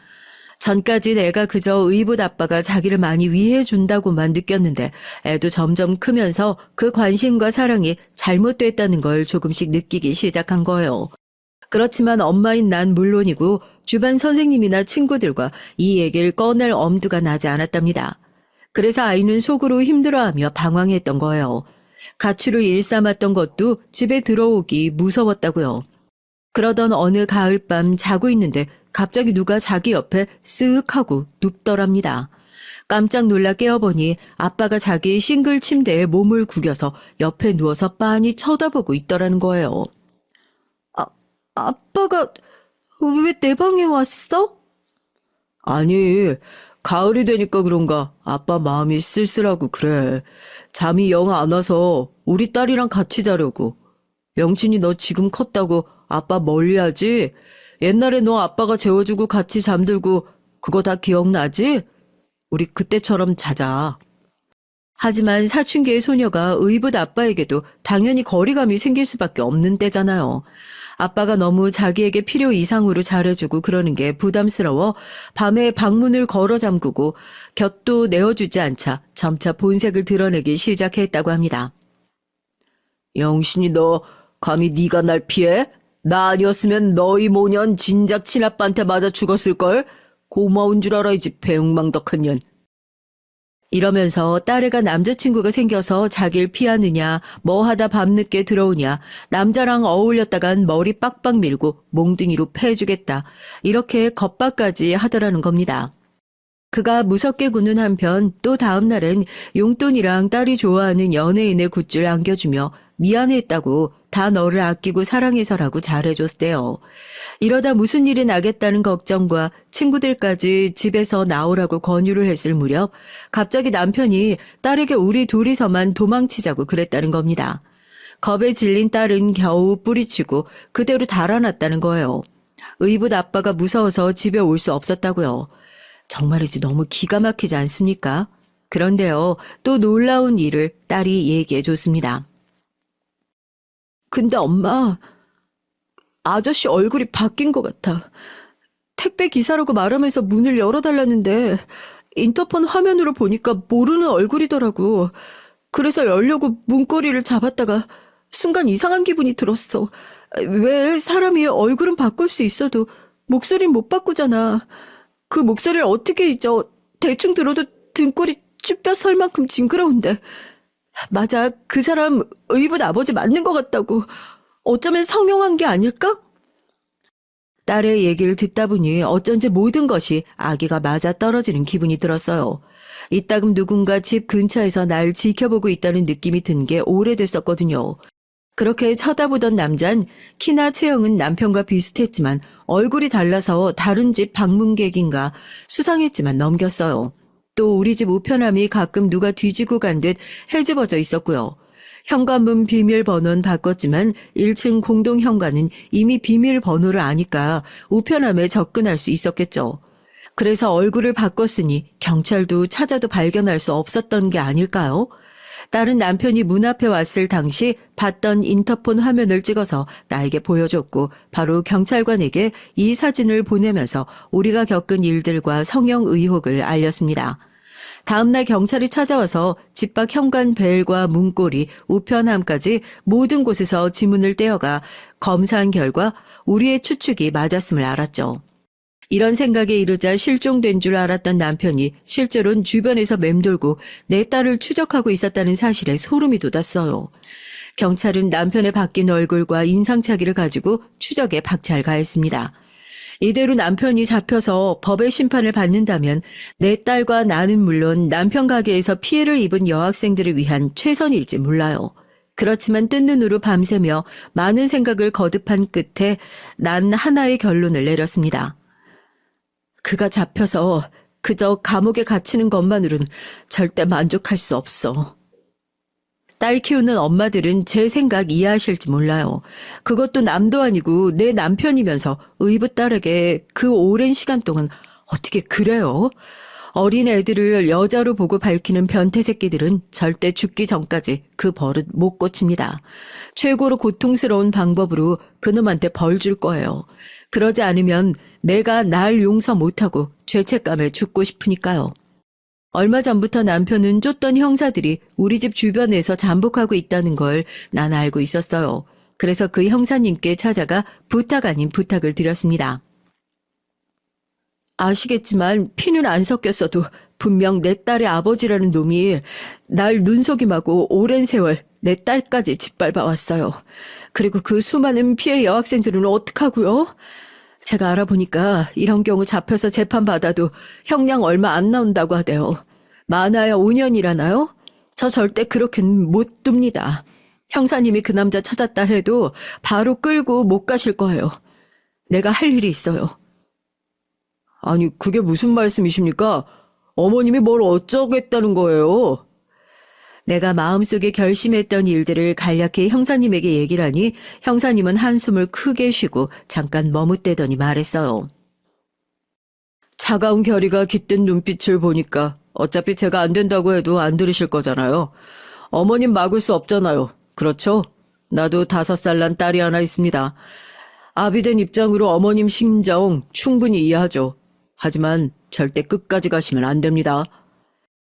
전까지 내가 그저 의붓 아빠가 자기를 많이 위해준다고만 느꼈는데 애도 점점 크면서 그 관심과 사랑이 잘못됐다는 걸 조금씩 느끼기 시작한 거예요. 그렇지만 엄마인 난 물론이고 주변 선생님이나 친구들과 이 얘기를 꺼낼 엄두가 나지 않았답니다. 그래서 아이는 속으로 힘들어하며 방황했던 거예요. 가출을 일삼았던 것도 집에 들어오기 무서웠다고요. 그러던 어느 가을밤 자고 있는데 갑자기 누가 자기 옆에 쓱 하고 눕더랍니다. 깜짝 놀라 깨어보니 아빠가 자기 싱글 침대에 몸을 구겨서 옆에 누워서 빤히 쳐다보고 있더라는 거예요. 아빠가 왜 내 방에 왔어? 아니, 가을이 되니까 그런가 아빠 마음이 쓸쓸하고 그래. 잠이 영 안 와서 우리 딸이랑 같이 자려고. 영진이 너 지금 컸다고 아빠 멀리하지? 옛날에 너 아빠가 재워주고 같이 잠들고 그거 다 기억나지? 우리 그때처럼 자자. 하지만 사춘기의 소녀가 의붓 아빠에게도 당연히 거리감이 생길 수밖에 없는 때잖아요. 아빠가 너무 자기에게 필요 이상으로 잘해주고 그러는 게 부담스러워 밤에 방문을 걸어 잠그고 곁도 내어주지 않자 점차 본색을 드러내기 시작했다고 합니다. 영신이 너 감히 네가 날 피해? 나 아니었으면 너희 모년 진작 친아빠한테 맞아 죽었을걸? 고마운 줄 알아 이 집 배웅망덕한 년. 이러면서 딸애가 남자친구가 생겨서 자길 피하느냐, 뭐 하다 밤늦게 들어오냐, 남자랑 어울렸다간 머리 빡빡 밀고 몽둥이로 패주겠다. 이렇게 겁박까지 하더라는 겁니다. 그가 무섭게 구는 한편 또 다음 날엔 용돈이랑 딸이 좋아하는 연예인의 굿즈를 안겨주며 미안했다고 다 너를 아끼고 사랑해서라고 잘해줬대요. 이러다 무슨 일이 나겠다는 걱정과 친구들까지 집에서 나오라고 권유를 했을 무렵 갑자기 남편이 딸에게 우리 둘이서만 도망치자고 그랬다는 겁니다. 겁에 질린 딸은 겨우 뿌리치고 그대로 달아났다는 거예요. 의붓 아빠가 무서워서 집에 올 수 없었다고요. 정말이지 너무 기가 막히지 않습니까? 그런데요, 또 놀라운 일을 딸이 얘기해 줬습니다. 근데 엄마, 아저씨 얼굴이 바뀐 것 같아. 택배 기사라고 말하면서 문을 열어달라는데 인터폰 화면으로 보니까 모르는 얼굴이더라고. 그래서 열려고 문고리를 잡았다가 순간 이상한 기분이 들었어. 왜 사람이 얼굴은 바꿀 수 있어도 목소리는 못 바꾸잖아. 그 목소리를 어떻게 잊어. 대충 들어도 등골이 쭈뼛 설 만큼 징그러운데. 맞아, 그 사람 의붓 아버지 맞는 것 같다고. 어쩌면 성형한 게 아닐까? 딸의 얘기를 듣다 보니 어쩐지 모든 것이 아기가 맞아 떨어지는 기분이 들었어요. 이따금 누군가 집 근처에서 날 지켜보고 있다는 느낌이 든 게 오래됐었거든요. 그렇게 쳐다보던 남잔 키나 체형은 남편과 비슷했지만 얼굴이 달라서 다른 집 방문객인가 수상했지만 넘겼어요. 또 우리 집 우편함이 가끔 누가 뒤지고 간 듯 헤집어져 있었고요. 현관문 비밀번호는 바꿨지만 1층 공동현관은 이미 비밀번호를 아니까 우편함에 접근할 수 있었겠죠. 그래서 얼굴을 바꿨으니 경찰도 찾아도 발견할 수 없었던 게 아닐까요? 딸은 남편이 문 앞에 왔을 당시 봤던 인터폰 화면을 찍어서 나에게 보여줬고 바로 경찰관에게 이 사진을 보내면서 우리가 겪은 일들과 성형 의혹을 알렸습니다. 다음날 경찰이 찾아와서 집 밖 현관 벨과 문고리, 우편함까지 모든 곳에서 지문을 떼어가 검사한 결과 우리의 추측이 맞았음을 알았죠. 이런 생각에 이르자 실종된 줄 알았던 남편이 실제로는 주변에서 맴돌고 내 딸을 추적하고 있었다는 사실에 소름이 돋았어요. 경찰은 남편의 바뀐 얼굴과 인상착의를 가지고 추적에 박차를 가했습니다. 이대로 남편이 잡혀서 법의 심판을 받는다면 내 딸과 나는 물론 남편 가게에서 피해를 입은 여학생들을 위한 최선일지 몰라요. 그렇지만 뜬 눈으로 밤새며 많은 생각을 거듭한 끝에 난 하나의 결론을 내렸습니다. 그가 잡혀서 그저 감옥에 갇히는 것만으로는 절대 만족할 수 없어. 딸 키우는 엄마들은 제 생각 이해하실지 몰라요. 그것도 남도 아니고 내 남편이면서 의붓 딸에게 그 오랜 시간 동안 어떻게 그래요? 어린 애들을 여자로 보고 밝히는 변태 새끼들은 절대 죽기 전까지 그 버릇 못 고칩니다. 최고로 고통스러운 방법으로 그놈한테 벌 줄 거예요. 그러지 않으면 내가 날 용서 못하고 죄책감에 죽고 싶으니까요. 얼마 전부터 남편은 쫓던 형사들이 우리 집 주변에서 잠복하고 있다는 걸 난 알고 있었어요. 그래서 그 형사님께 찾아가 부탁 아닌 부탁을 드렸습니다. 아시겠지만 피는 안 섞였어도 분명 내 딸의 아버지라는 놈이 날 눈속임하고 오랜 세월 내 딸까지 짓밟아왔어요. 그리고 그 수많은 피해 여학생들은 어떡하고요? 제가 알아보니까 이런 경우 잡혀서 재판받아도 형량 얼마 안 나온다고 하대요. 많아야 5년이라나요? 저 절대 그렇게는 못 둡니다. 형사님이 그 남자 찾았다 해도 바로 끌고 못 가실 거예요. 내가 할 일이 있어요. 아니, 그게 무슨 말씀이십니까? 어머님이 뭘 어쩌겠다는 거예요? 내가 마음속에 결심했던 일들을 간략히 형사님에게 얘기를 하니 형사님은 한숨을 크게 쉬고 잠깐 머뭇대더니 말했어요. 차가운 결의가 깃든 눈빛을 보니까 어차피 제가 안 된다고 해도 안 들으실 거잖아요. 어머님 막을 수 없잖아요. 그렇죠? 나도 5살 난 딸이 하나 있습니다. 아비된 입장으로 어머님 심정 충분히 이해하죠. 하지만 절대 끝까지 가시면 안 됩니다.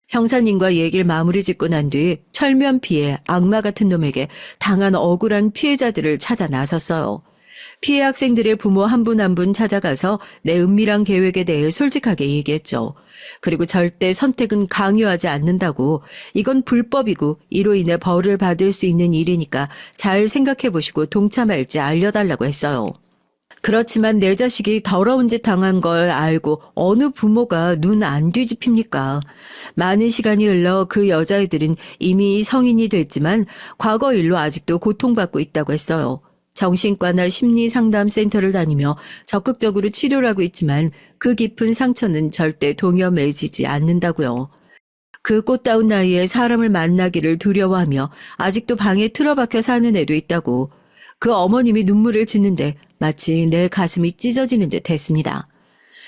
형사님과 얘기를 마무리 짓고 난 뒤 철면피해 악마 같은 놈에게 당한 억울한 피해자들을 찾아 나섰어요. 피해 학생들의 부모 한 분 한 분 찾아가서 내 은밀한 계획에 대해 솔직하게 얘기했죠. 그리고 절대 선택은 강요하지 않는다고, 이건 불법이고 이로 인해 벌을 받을 수 있는 일이니까 잘 생각해 보시고 동참할지 알려달라고 했어요. 그렇지만 내 자식이 더러운 짓 당한 걸 알고 어느 부모가 눈 안 뒤집힙니까? 많은 시간이 흘러 그 여자애들은 이미 성인이 됐지만 과거 일로 아직도 고통받고 있다고 했어요. 정신과나 심리상담센터를 다니며 적극적으로 치료를 하고 있지만 그 깊은 상처는 절대 동여매지지 않는다고요. 그 꽃다운 나이에 사람을 만나기를 두려워하며 아직도 방에 틀어박혀 사는 애도 있다고. 그 어머님이 눈물을 짓는데 마치 내 가슴이 찢어지는 듯 했습니다.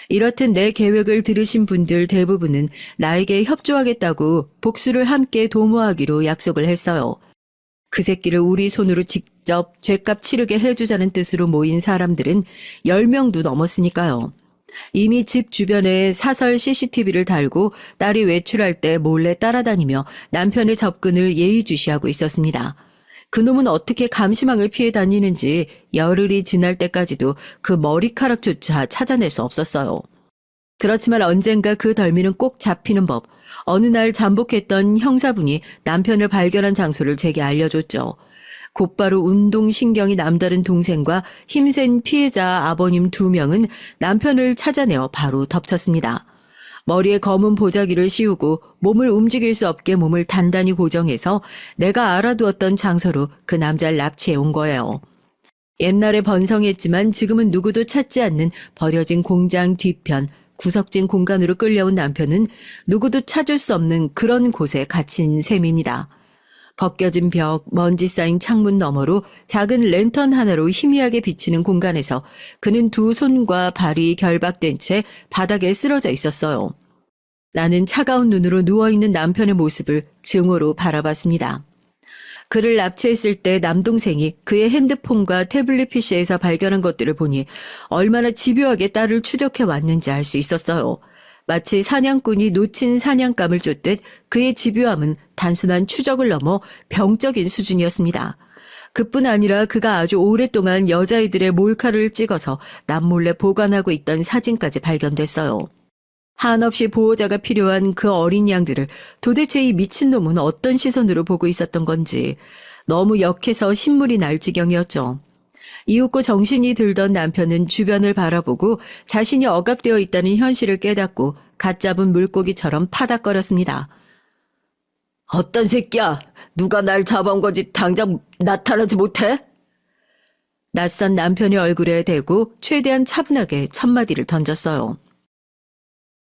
이렇듯 내 계획을 들으신 분들 대부분은 나에게 협조하겠다고 복수를 함께 도모하기로 약속을 했어요. 그 새끼를 우리 손으로 직접 죗값 치르게 해주자는 뜻으로 모인 사람들은 10명도 넘었으니까요. 이미 집 주변에 사설 CCTV를 달고 딸이 외출할 때 몰래 따라다니며 남편의 접근을 예의주시하고 있었습니다. 그놈은 어떻게 감시망을 피해 다니는지 열흘이 지날 때까지도 그 머리카락조차 찾아낼 수 없었어요. 그렇지만 언젠가 그 덜미는 꼭 잡히는 법. 어느 날 잠복했던 형사분이 남편을 발견한 장소를 제게 알려줬죠. 곧바로 운동신경이 남다른 동생과 힘센 피해자 아버님 2명은 남편을 찾아내어 바로 덮쳤습니다. 머리에 검은 보자기를 씌우고 몸을 움직일 수 없게 몸을 단단히 고정해서 내가 알아두었던 장소로 그 남자를 납치해 온 거예요. 옛날에 번성했지만 지금은 누구도 찾지 않는 버려진 공장 뒤편, 구석진 공간으로 끌려온 남편은 누구도 찾을 수 없는 그런 곳에 갇힌 셈입니다. 벗겨진 벽, 먼지 쌓인 창문 너머로 작은 랜턴 하나로 희미하게 비치는 공간에서 그는 2 손과 발이 결박된 채 바닥에 쓰러져 있었어요. 나는 차가운 눈으로 누워있는 남편의 모습을 증오로 바라봤습니다. 그를 납치했을 때 남동생이 그의 핸드폰과 태블릿 PC에서 발견한 것들을 보니 얼마나 집요하게 딸을 추적해 왔는지 알 수 있었어요. 마치 사냥꾼이 놓친 사냥감을 쫓듯 그의 집요함은 단순한 추적을 넘어 병적인 수준이었습니다. 그뿐 아니라 그가 아주 오랫동안 여자애들의 몰카를 찍어서 남몰래 보관하고 있던 사진까지 발견됐어요. 한없이 보호자가 필요한 그 어린 양들을 도대체 이 미친놈은 어떤 시선으로 보고 있었던 건지 너무 역해서 신물이 날 지경이었죠. 이윽고 정신이 들던 남편은 주변을 바라보고 자신이 억압되어 있다는 현실을 깨닫고 갓 잡은 물고기처럼 파닥거렸습니다. 어떤 새끼야? 누가 날 잡아온 거지 당장 나타나지 못해? 낯선 남편의 얼굴에 대고 최대한 차분하게 첫마디를 던졌어요.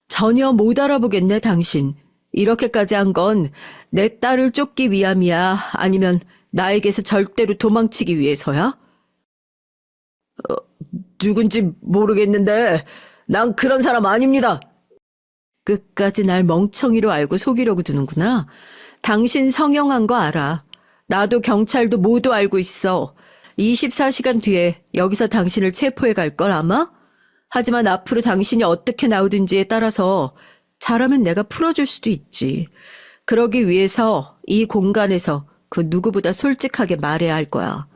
전혀 못 알아보겠네, 당신. 이렇게까지 한 건 내 딸을 쫓기 위함이야? 아니면 나에게서 절대로 도망치기 위해서야? 누군지 모르겠는데 난 그런 사람 아닙니다. 끝까지 날 멍청이로 알고 속이려고 두는구나. 당신 성형한 거 알아. 나도 경찰도 모두 알고 있어. 24시간 뒤에 여기서 당신을 체포해 갈 걸 아마? 하지만 앞으로 당신이 어떻게 나오든지에 따라서 잘하면 내가 풀어줄 수도 있지. 그러기 위해서 이 공간에서 그 누구보다 솔직하게 말해야 할 거야.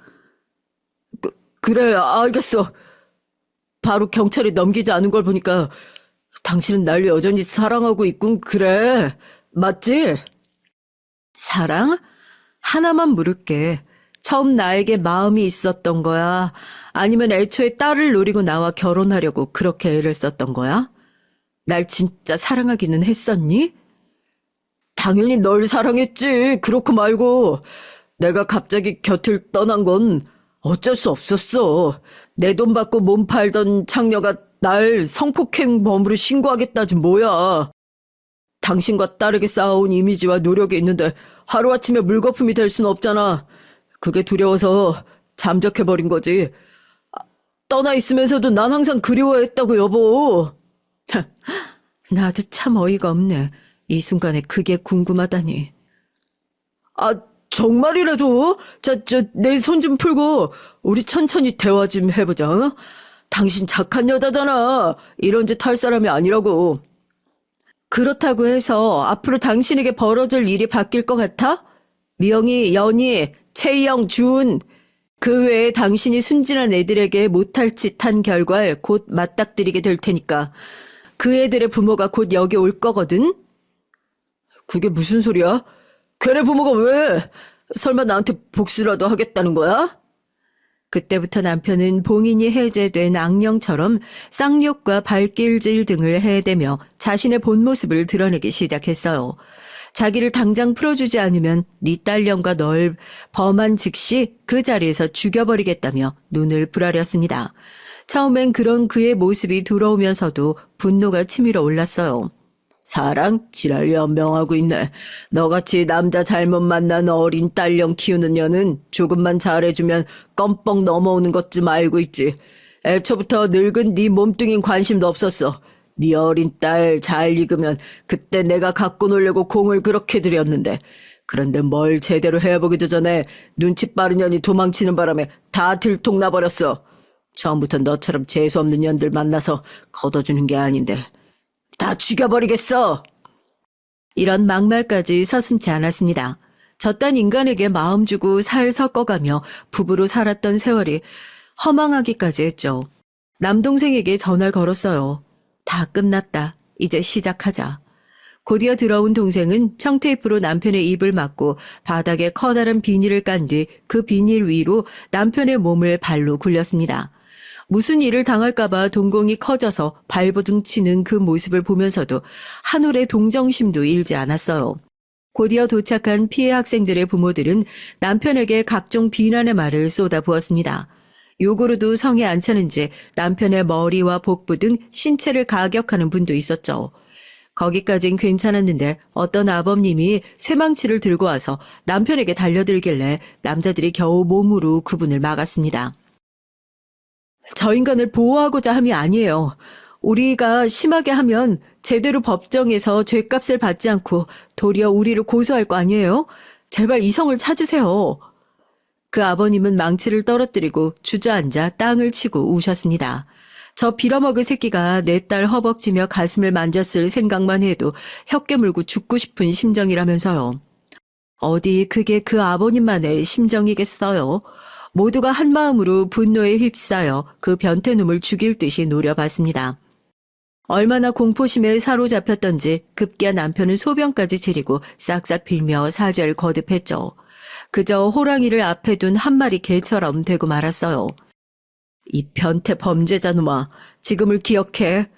그래, 알겠어. 바로 경찰에 넘기지 않은 걸 보니까 당신은 날 여전히 사랑하고 있군. 그래, 맞지? 사랑? 하나만 물을게. 처음 나에게 마음이 있었던 거야? 아니면 애초에 딸을 노리고 나와 결혼하려고 그렇게 애를 썼던 거야? 날 진짜 사랑하기는 했었니? 당연히 널 사랑했지. 그렇고 말고. 내가 갑자기 곁을 떠난 건 어쩔 수 없었어. 내 돈 받고 몸 팔던 창녀가 날 성폭행범으로 신고하겠다지 뭐야. 당신과 딸에게 쌓아온 이미지와 노력이 있는데 하루아침에 물거품이 될 순 없잖아. 그게 두려워서 잠적해버린 거지. 떠나 있으면서도 난 항상 그리워했다고, 여보. 나도 참 어이가 없네. 이 순간에 그게 궁금하다니. 아, 정말이라도? 내 손 좀 풀고, 우리 천천히 대화 좀 해보자. 어? 당신 착한 여자잖아. 이런 짓 할 사람이 아니라고. 그렇다고 해서 앞으로 당신에게 벌어질 일이 바뀔 것 같아? 미영이, 연희, 채영, 준. 그 외에 당신이 순진한 애들에게 못할 짓 한 결과를 곧 맞닥뜨리게 될 테니까. 그 애들의 부모가 곧 여기 올 거거든? 그게 무슨 소리야? 걔네 부모가 왜? 설마 나한테 복수라도 하겠다는 거야? 그때부터 남편은 봉인이 해제된 악령처럼 쌍욕과 발길질 등을 해대며 자신의 본 모습을 드러내기 시작했어요. 자기를 당장 풀어주지 않으면 네 딸년과 널 범한 즉시 그 자리에서 죽여버리겠다며 눈을 부라렸습니다. 처음엔 그런 그의 모습이 두려우면서도 분노가 치밀어 올랐어요. 사랑? 지랄 연명하고 있네. 너같이 남자 잘못 만난 어린 딸년 키우는 년은 조금만 잘해주면 껌뻑 넘어오는 것 좀 알고 있지. 애초부터 늙은 네 몸뚱인 관심도 없었어. 네 어린 딸 잘 익으면 그때 내가 갖고 놀려고 공을 그렇게 들였는데. 그런데 뭘 제대로 해보기도 전에 눈치 빠른 년이 도망치는 바람에 다 들통나버렸어. 처음부터 너처럼 재수없는 년들 만나서 걷어주는 게 아닌데. 다 죽여버리겠어! 이런 막말까지 서슴지 않았습니다. 저딴 인간에게 마음 주고 살 섞어가며 부부로 살았던 세월이 허망하기까지 했죠. 남동생에게 전화를 걸었어요. 다 끝났다. 이제 시작하자. 곧이어 들어온 동생은 청테이프로 남편의 입을 막고 바닥에 커다란 비닐을 깐 뒤 그 비닐 위로 남편의 몸을 발로 굴렸습니다. 무슨 일을 당할까봐 동공이 커져서 발버둥 치는 그 모습을 보면서도 한올의 동정심도 잃지 않았어요. 곧이어 도착한 피해 학생들의 부모들은 남편에게 각종 비난의 말을 쏟아부었습니다. 욕으로도 성에 안 차는지 남편의 머리와 복부 등 신체를 가격하는 분도 있었죠. 거기까진 괜찮았는데 어떤 아버님이 쇠망치를 들고 와서 남편에게 달려들길래 남자들이 겨우 몸으로 그분을 막았습니다. 저 인간을 보호하고자 함이 아니에요. 우리가 심하게 하면 제대로 법정에서 죗값을 받지 않고 도리어 우리를 고소할 거 아니에요? 제발 이성을 찾으세요. 그 아버님은 망치를 떨어뜨리고 주저앉아 땅을 치고 우셨습니다. 저 빌어먹을 새끼가 내 딸 허벅지며 가슴을 만졌을 생각만 해도 혀 깨물고 죽고 싶은 심정이라면서요. 어디 그게 그 아버님만의 심정이겠어요? 모두가 한마음으로 분노에 휩싸여 그 변태놈을 죽일 듯이 노려봤습니다. 얼마나 공포심에 사로잡혔던지 급기야 남편은 소변까지 지리고 싹싹 빌며 사죄를 거듭했죠. 그저 호랑이를 앞에 둔 한 마리 개처럼 되고 말았어요. 이 변태 범죄자 놈아, 지금을 기억해.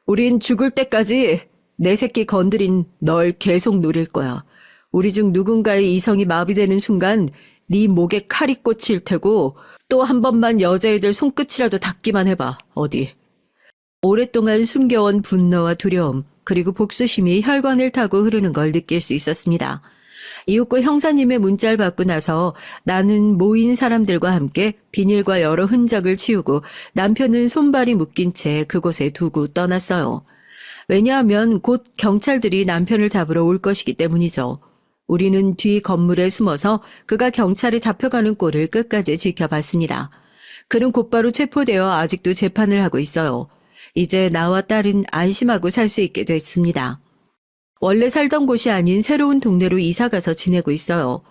우린 죽을 때까지 내 새끼 건드린 널 계속 노릴 거야. 우리 중 누군가의 이성이 마비되는 순간 네 목에 칼이 꽂힐 테고 또 한 번만 여자애들 손끝이라도 닿기만 해봐. 어디. 오랫동안 숨겨온 분노와 두려움 그리고 복수심이 혈관을 타고 흐르는 걸 느낄 수 있었습니다. 이윽고 형사님의 문자를 받고 나서 나는 모인 사람들과 함께 비닐과 여러 흔적을 치우고 남편은 손발이 묶인 채 그곳에 두고 떠났어요. 왜냐하면 곧 경찰들이 남편을 잡으러 올 것이기 때문이죠. 우리는 뒤 건물에 숨어서 그가 경찰에 잡혀가는 꼴을 끝까지 지켜봤습니다. 그는 곧바로 체포되어 아직도 재판을 하고 있어요. 이제 나와 딸은 안심하고 살 수 있게 됐습니다. 원래 살던 곳이 아닌 새로운 동네로 이사가서 지내고 있어요.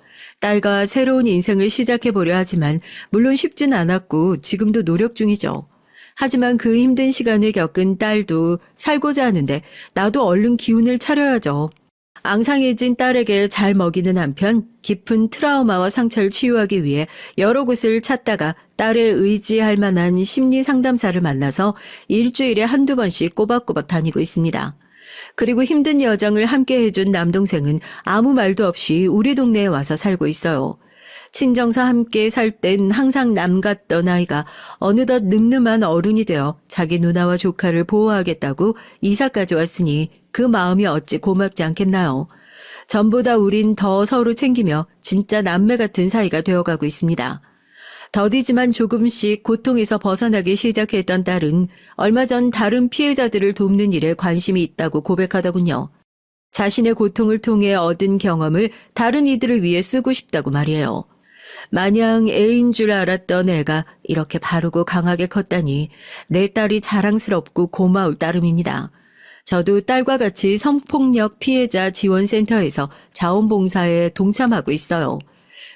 딸과 새로운 인생을 시작해보려 하지만 물론 쉽진 않았고 지금도 노력 중이죠. 하지만 그 힘든 시간을 겪은 딸도 살고자 하는데 나도 얼른 기운을 차려야죠. 앙상해진 딸에게 잘 먹이는 한편 깊은 트라우마와 상처를 치유하기 위해 여러 곳을 찾다가 딸을 의지할 만한 심리 상담사를 만나서 일주일에 한두 번씩 꼬박꼬박 다니고 있습니다. 그리고 힘든 여정을 함께 해준 남동생은 아무 말도 없이 우리 동네에 와서 살고 있어요. 친정사 함께 살 땐 항상 남 같던 아이가 어느덧 늠름한 어른이 되어 자기 누나와 조카를 보호하겠다고 이사까지 왔으니 그 마음이 어찌 고맙지 않겠나요? 전보다 우린 더 서로 챙기며 진짜 남매 같은 사이가 되어가고 있습니다. 더디지만 조금씩 고통에서 벗어나기 시작했던 딸은 얼마 전 다른 피해자들을 돕는 일에 관심이 있다고 고백하더군요. 자신의 고통을 통해 얻은 경험을 다른 이들을 위해 쓰고 싶다고 말이에요. 마냥 애인 줄 알았던 애가 이렇게 바르고 강하게 컸다니 내 딸이 자랑스럽고 고마울 따름입니다. 저도 딸과 같이 성폭력 피해자 지원센터에서 자원봉사에 동참하고 있어요.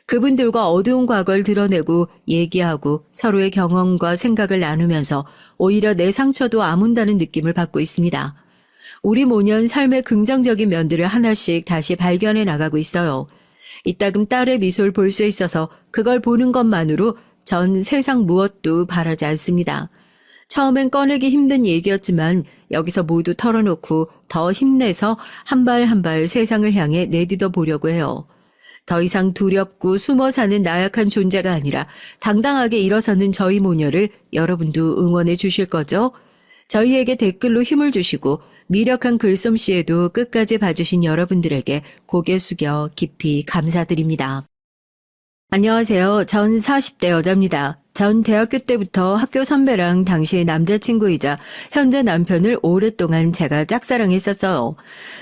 그분들과 어두운 과거를 드러내고 얘기하고 서로의 경험과 생각을 나누면서 오히려 내 상처도 아문다는 느낌을 받고 있습니다. 우리 모년 삶의 긍정적인 면들을 하나씩 다시 발견해 나가고 있어요. 이따금 딸의 미소를 볼 수 있어서 그걸 보는 것만으로 전 세상 무엇도 바라지 않습니다. 처음엔 꺼내기 힘든 얘기였지만 여기서 모두 털어놓고 더 힘내서 한 발 한 발 세상을 향해 내딛어 보려고 해요. 더 이상 두렵고 숨어 사는 나약한 존재가 아니라 당당하게 일어서는 저희 모녀를 여러분도 응원해 주실 거죠? 저희에게 댓글로 힘을 주시고 미력한 글솜씨에도 끝까지 봐주신 여러분들에게 고개 숙여 깊이 감사드립니다. 안녕하세요. 전 40대 여자입니다. 전 대학교 때부터 학교 선배랑 당시의 남자친구이자 현재 남편을 오랫동안 제가 짝사랑했었어요.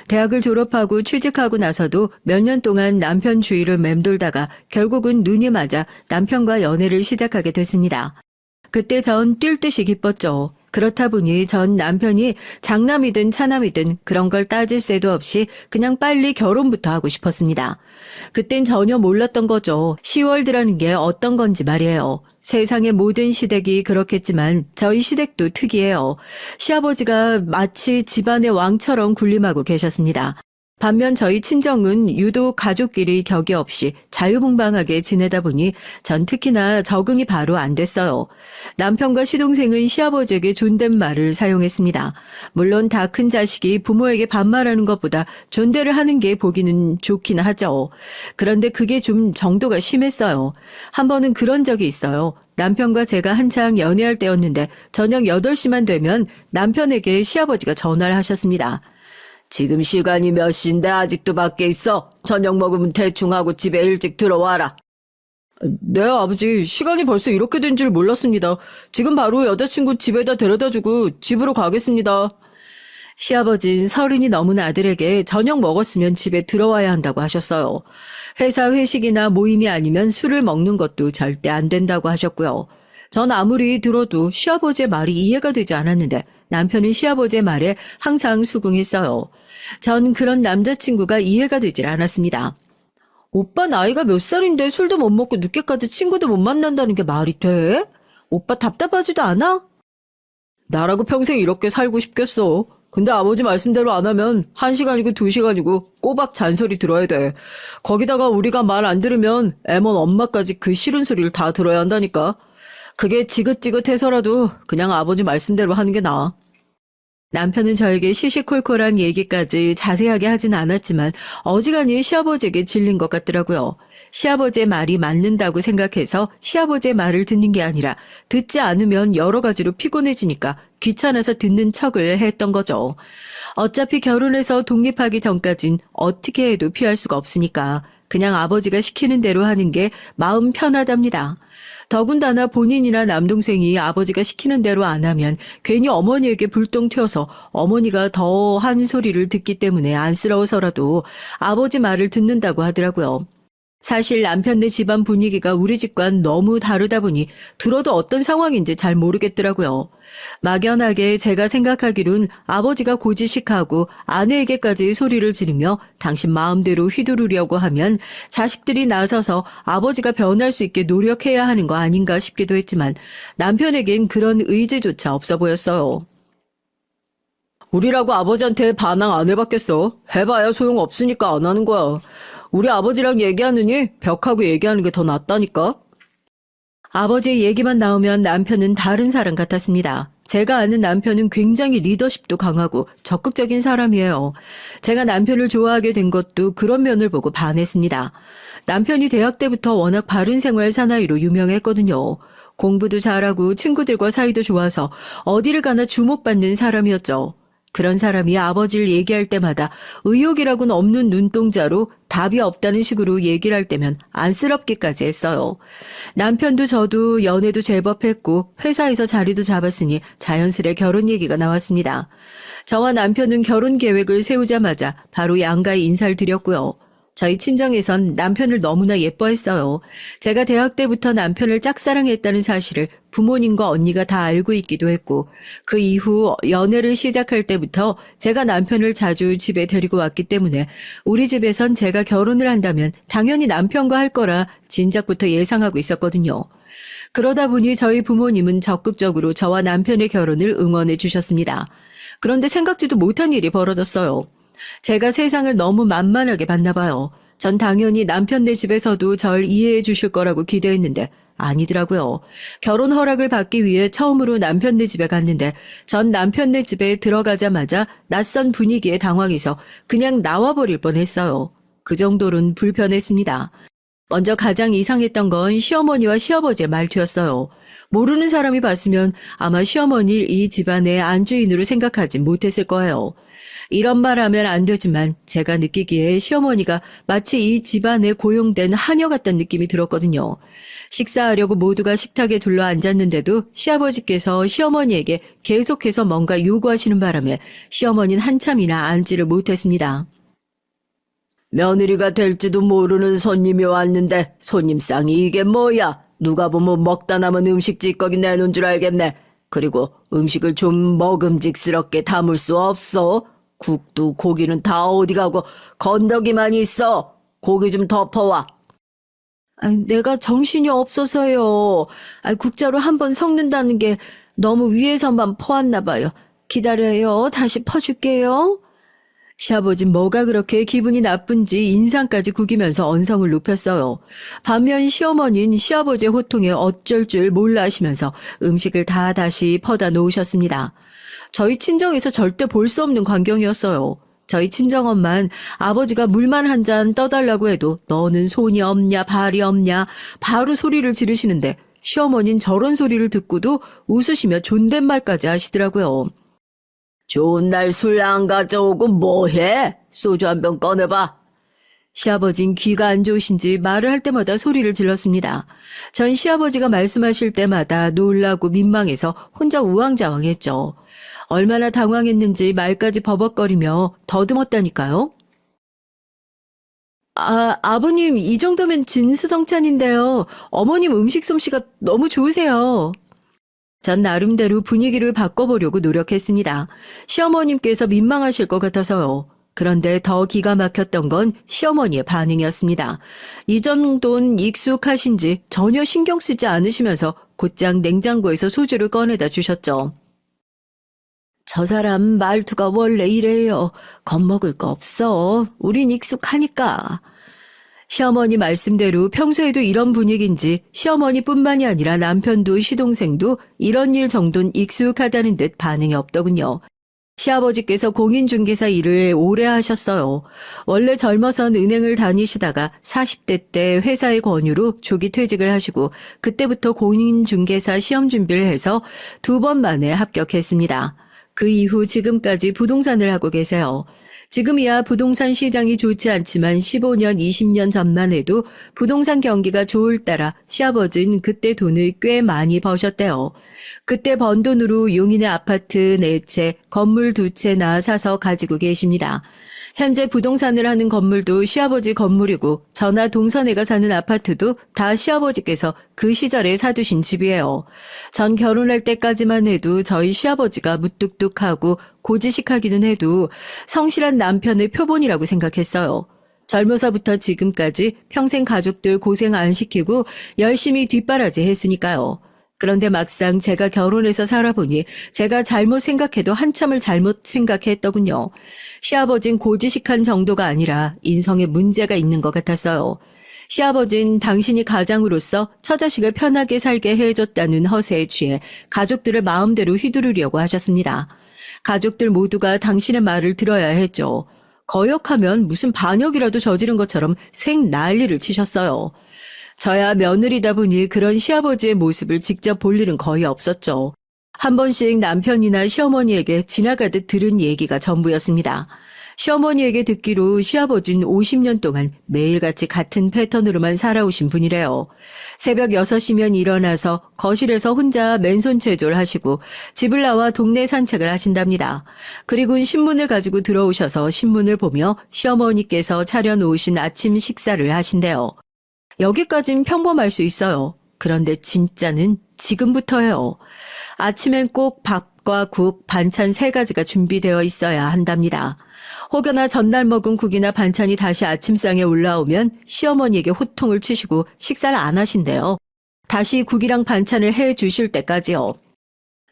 대학을 졸업하고 취직하고 나서도 몇 년 동안 남편 주위를 맴돌다가 결국은 눈이 맞아 남편과 연애를 시작하게 됐습니다. 그때 전 뛸 듯이 기뻤죠. 그렇다 보니 전 남편이 장남이든 차남이든 그런 걸 따질 새도 없이 그냥 빨리 결혼부터 하고 싶었습니다. 그땐 전혀 몰랐던 거죠. 시월드라는 게 어떤 건지 말이에요. 세상의 모든 시댁이 그렇겠지만 저희 시댁도 특이해요. 시아버지가 마치 집안의 왕처럼 군림하고 계셨습니다. 반면 저희 친정은 유독 가족끼리 격이 없이 자유분방하게 지내다 보니 전 특히나 적응이 바로 안 됐어요. 남편과 시동생은 시아버지에게 존댓말을 사용했습니다. 물론 다 큰 자식이 부모에게 반말하는 것보다 존대를 하는 게 보기는 좋긴 하죠. 그런데 그게 좀 정도가 심했어요. 한 번은 그런 적이 있어요. 남편과 제가 한창 연애할 때였는데 저녁 8시만 되면 남편에게 시아버지가 전화를 하셨습니다. 지금 시간이 몇 시인데 아직도 밖에 있어? 저녁 먹으면 대충 하고 집에 일찍 들어와라. 네, 아버지. 시간이 벌써 이렇게 된 줄 몰랐습니다. 지금 바로 여자친구 집에다 데려다주고 집으로 가겠습니다. 시아버진 30이 넘은 아들에게 저녁 먹었으면 집에 들어와야 한다고 하셨어요. 회사 회식이나 모임이 아니면 술을 먹는 것도 절대 안 된다고 하셨고요. 전 아무리 들어도 시아버지의 말이 이해가 되지 않았는데 남편은 시아버지의 말에 항상 수긍했어요. 전 그런 남자친구가 이해가 되질 않았습니다. 오빠 나이가 몇 살인데 술도 못 먹고 늦게까지 친구도 못 만난다는 게 말이 돼? 오빠 답답하지도 않아? 나라고 평생 이렇게 살고 싶겠어. 근데 아버지 말씀대로 안 하면 1시간이고 2시간이고 꼬박 잔소리 들어야 돼. 거기다가 우리가 말 안 들으면 애먼 엄마까지 그 싫은 소리를 다 들어야 한다니까. 그게 지긋지긋해서라도 그냥 아버지 말씀대로 하는 게 나아. 남편은 저에게 시시콜콜한 얘기까지 자세하게 하진 않았지만 어지간히 시아버지에게 질린 것 같더라고요. 시아버지의 말이 맞는다고 생각해서 시아버지의 말을 듣는 게 아니라 듣지 않으면 여러 가지로 피곤해지니까 귀찮아서 듣는 척을 했던 거죠. 어차피 결혼해서 독립하기 전까진 어떻게 해도 피할 수가 없으니까 그냥 아버지가 시키는 대로 하는 게 마음 편하답니다. 더군다나 본인이나 남동생이 아버지가 시키는 대로 안 하면 괜히 어머니에게 불똥 튀어서 어머니가 더 한 소리를 듣기 때문에 안쓰러워서라도 아버지 말을 듣는다고 하더라고요. 사실 남편네 집안 분위기가 우리 집과는 너무 다르다 보니 들어도 어떤 상황인지 잘 모르겠더라고요. 막연하게 제가 생각하기론 아버지가 고지식하고 아내에게까지 소리를 지르며 당신 마음대로 휘두르려고 하면 자식들이 나서서 아버지가 변할 수 있게 노력해야 하는 거 아닌가 싶기도 했지만 남편에겐 그런 의지조차 없어 보였어요. 우리라고 아버지한테 반항 안 해봤겠어. 해봐야 소용없으니까 안 하는 거야. 우리 아버지랑 얘기하느니 벽하고 얘기하는 게 더 낫다니까. 아버지의 얘기만 나오면 남편은 다른 사람 같았습니다. 제가 아는 남편은 굉장히 리더십도 강하고 적극적인 사람이에요. 제가 남편을 좋아하게 된 것도 그런 면을 보고 반했습니다. 남편이 대학 때부터 워낙 바른 생활 사나이로 유명했거든요. 공부도 잘하고 친구들과 사이도 좋아서 어디를 가나 주목받는 사람이었죠. 그런 사람이 아버지를 얘기할 때마다 의욕이라고는 없는 눈동자로 답이 없다는 식으로 얘기를 할 때면 안쓰럽기까지 했어요. 남편도 저도 연애도 제법 했고 회사에서 자리도 잡았으니 자연스레 결혼 얘기가 나왔습니다. 저와 남편은 결혼 계획을 세우자마자 바로 양가에 인사를 드렸고요. 저희 친정에선 남편을 너무나 예뻐했어요. 제가 대학 때부터 남편을 짝사랑했다는 사실을 부모님과 언니가 다 알고 있기도 했고, 그 이후 연애를 시작할 때부터 제가 남편을 자주 집에 데리고 왔기 때문에 우리 집에선 제가 결혼을 한다면 당연히 남편과 할 거라 진작부터 예상하고 있었거든요. 그러다 보니 저희 부모님은 적극적으로 저와 남편의 결혼을 응원해 주셨습니다. 그런데 생각지도 못한 일이 벌어졌어요. 제가 세상을 너무 만만하게 봤나 봐요. 전 당연히 남편네 집에서도 절 이해해 주실 거라고 기대했는데 아니더라고요. 결혼 허락을 받기 위해 처음으로 남편네 집에 갔는데 전 남편네 집에 들어가자마자 낯선 분위기에 당황해서 그냥 나와버릴 뻔했어요. 그 정도로는 불편했습니다. 먼저 가장 이상했던 건 시어머니와 시아버지의 말투였어요. 모르는 사람이 봤으면 아마 시어머니를 이 집안의 안주인으로 생각하지 못했을 거예요. 이런 말 하면 안 되지만 제가 느끼기에 시어머니가 마치 이 집안에 고용된 하녀 같다는 느낌이 들었거든요. 식사하려고 모두가 식탁에 둘러 앉았는데도 시아버지께서 시어머니에게 계속해서 뭔가 요구하시는 바람에 시어머니는 한참이나 앉지를 못했습니다. 며느리가 될지도 모르는 손님이 왔는데 손님상이 이게 뭐야? 누가 보면 먹다 남은 음식 찌꺼기 내놓은 줄 알겠네. 그리고 음식을 좀 먹음직스럽게 담을 수 없어? 국도 고기는 다 어디 가고 건더기만 있어. 고기 좀 덮어와. 내가 정신이 없어서요. 국자로 한번 섞는다는 게 너무 위에서만 퍼왔나 봐요. 기다려요. 다시 퍼줄게요. 시아버진 뭐가 그렇게 기분이 나쁜지 인상까지 구기면서 언성을 높였어요. 반면 시어머니는 시아버지의 호통에 어쩔 줄 몰라 하시면서 음식을 다 다시 퍼다 놓으셨습니다. 저희 친정에서 절대 볼 수 없는 광경이었어요. 저희 친정엄만 아버지가 물만 한 잔 떠달라고 해도 너는 손이 없냐 발이 없냐 바로 소리를 지르시는데 시어머니는 저런 소리를 듣고도 웃으시며 존댓말까지 하시더라고요. 좋은 날 술 안 가져오고 뭐해? 소주 한 병 꺼내봐. 시아버진 귀가 안 좋으신지 말을 할 때마다 소리를 질렀습니다. 전 시아버지가 말씀하실 때마다 놀라고 민망해서 혼자 우왕좌왕했죠. 얼마나 당황했는지 말까지 버벅거리며 더듬었다니까요. 아버님 이 정도면 진수성찬인데요. 어머님 음식 솜씨가 너무 좋으세요. 전 나름대로 분위기를 바꿔보려고 노력했습니다. 시어머님께서 민망하실 것 같아서요. 그런데 더 기가 막혔던 건 시어머니의 반응이었습니다. 이 정도는 익숙하신지 전혀 신경 쓰지 않으시면서 곧장 냉장고에서 소주를 꺼내다 주셨죠. 저 사람 말투가 원래 이래요. 겁먹을 거 없어. 우린 익숙하니까. 시어머니 말씀대로 평소에도 이런 분위기인지 시어머니뿐만이 아니라 남편도 시동생도 이런 일 정도는 익숙하다는 듯 반응이 없더군요. 시아버지께서 공인중개사 일을 오래 하셨어요. 원래 젊어선 은행을 다니시다가 40대 때 회사의 권유로 조기 퇴직을 하시고 그때부터 공인중개사 시험 준비를 해서 2번 만에 합격했습니다. 그 이후 지금까지 부동산을 하고 계세요. 지금이야 부동산 시장이 좋지 않지만 15년, 20년 전만 해도 부동산 경기가 좋을 따라 시아버지는 그때 돈을 꽤 많이 버셨대요. 그때 번 돈으로 용인의 아파트 4채, 건물 2채나 사서 가지고 계십니다. 현재 부동산을 하는 건물도 시아버지 건물이고 저나 동서네가 사는 아파트도 다 시아버지께서 그 시절에 사두신 집이에요. 전 결혼할 때까지만 해도 저희 시아버지가 무뚝뚝하고 고지식하기는 해도 성실한 남편의 표본이라고 생각했어요. 젊어서부터 지금까지 평생 가족들 고생 안 시키고 열심히 뒷바라지 했으니까요. 그런데 막상 제가 결혼해서 살아보니 제가 잘못 생각해도 한참을 잘못 생각했더군요. 시아버진 고지식한 정도가 아니라 인성에 문제가 있는 것 같았어요. 시아버진 당신이 가장으로서 처자식을 편하게 살게 해줬다는 허세에 취해 가족들을 마음대로 휘두르려고 하셨습니다. 가족들 모두가 당신의 말을 들어야 했죠. 거역하면 무슨 반역이라도 저지른 것처럼 생 난리를 치셨어요. 저야 며느리다 보니 그런 시아버지의 모습을 직접 볼 일은 거의 없었죠. 한 번씩 남편이나 시어머니에게 지나가듯 들은 얘기가 전부였습니다. 시어머니에게 듣기로 시아버지는 50년 동안 매일같이 같은 패턴으로만 살아오신 분이래요. 새벽 6시면 일어나서 거실에서 혼자 맨손 체조하시고 집을 나와 동네 산책을 하신답니다. 그리고는 신문을 가지고 들어오셔서 신문을 보며 시어머니께서 차려놓으신 아침 식사를 하신대요. 여기까진 평범할 수 있어요. 그런데 진짜는 지금부터예요. 아침엔 꼭 밥과 국, 반찬 3가지가 준비되어 있어야 한답니다. 혹여나 전날 먹은 국이나 반찬이 다시 아침상에 올라오면 시어머니에게 호통을 치시고 식사를 안 하신대요. 다시 국이랑 반찬을 해 주실 때까지요.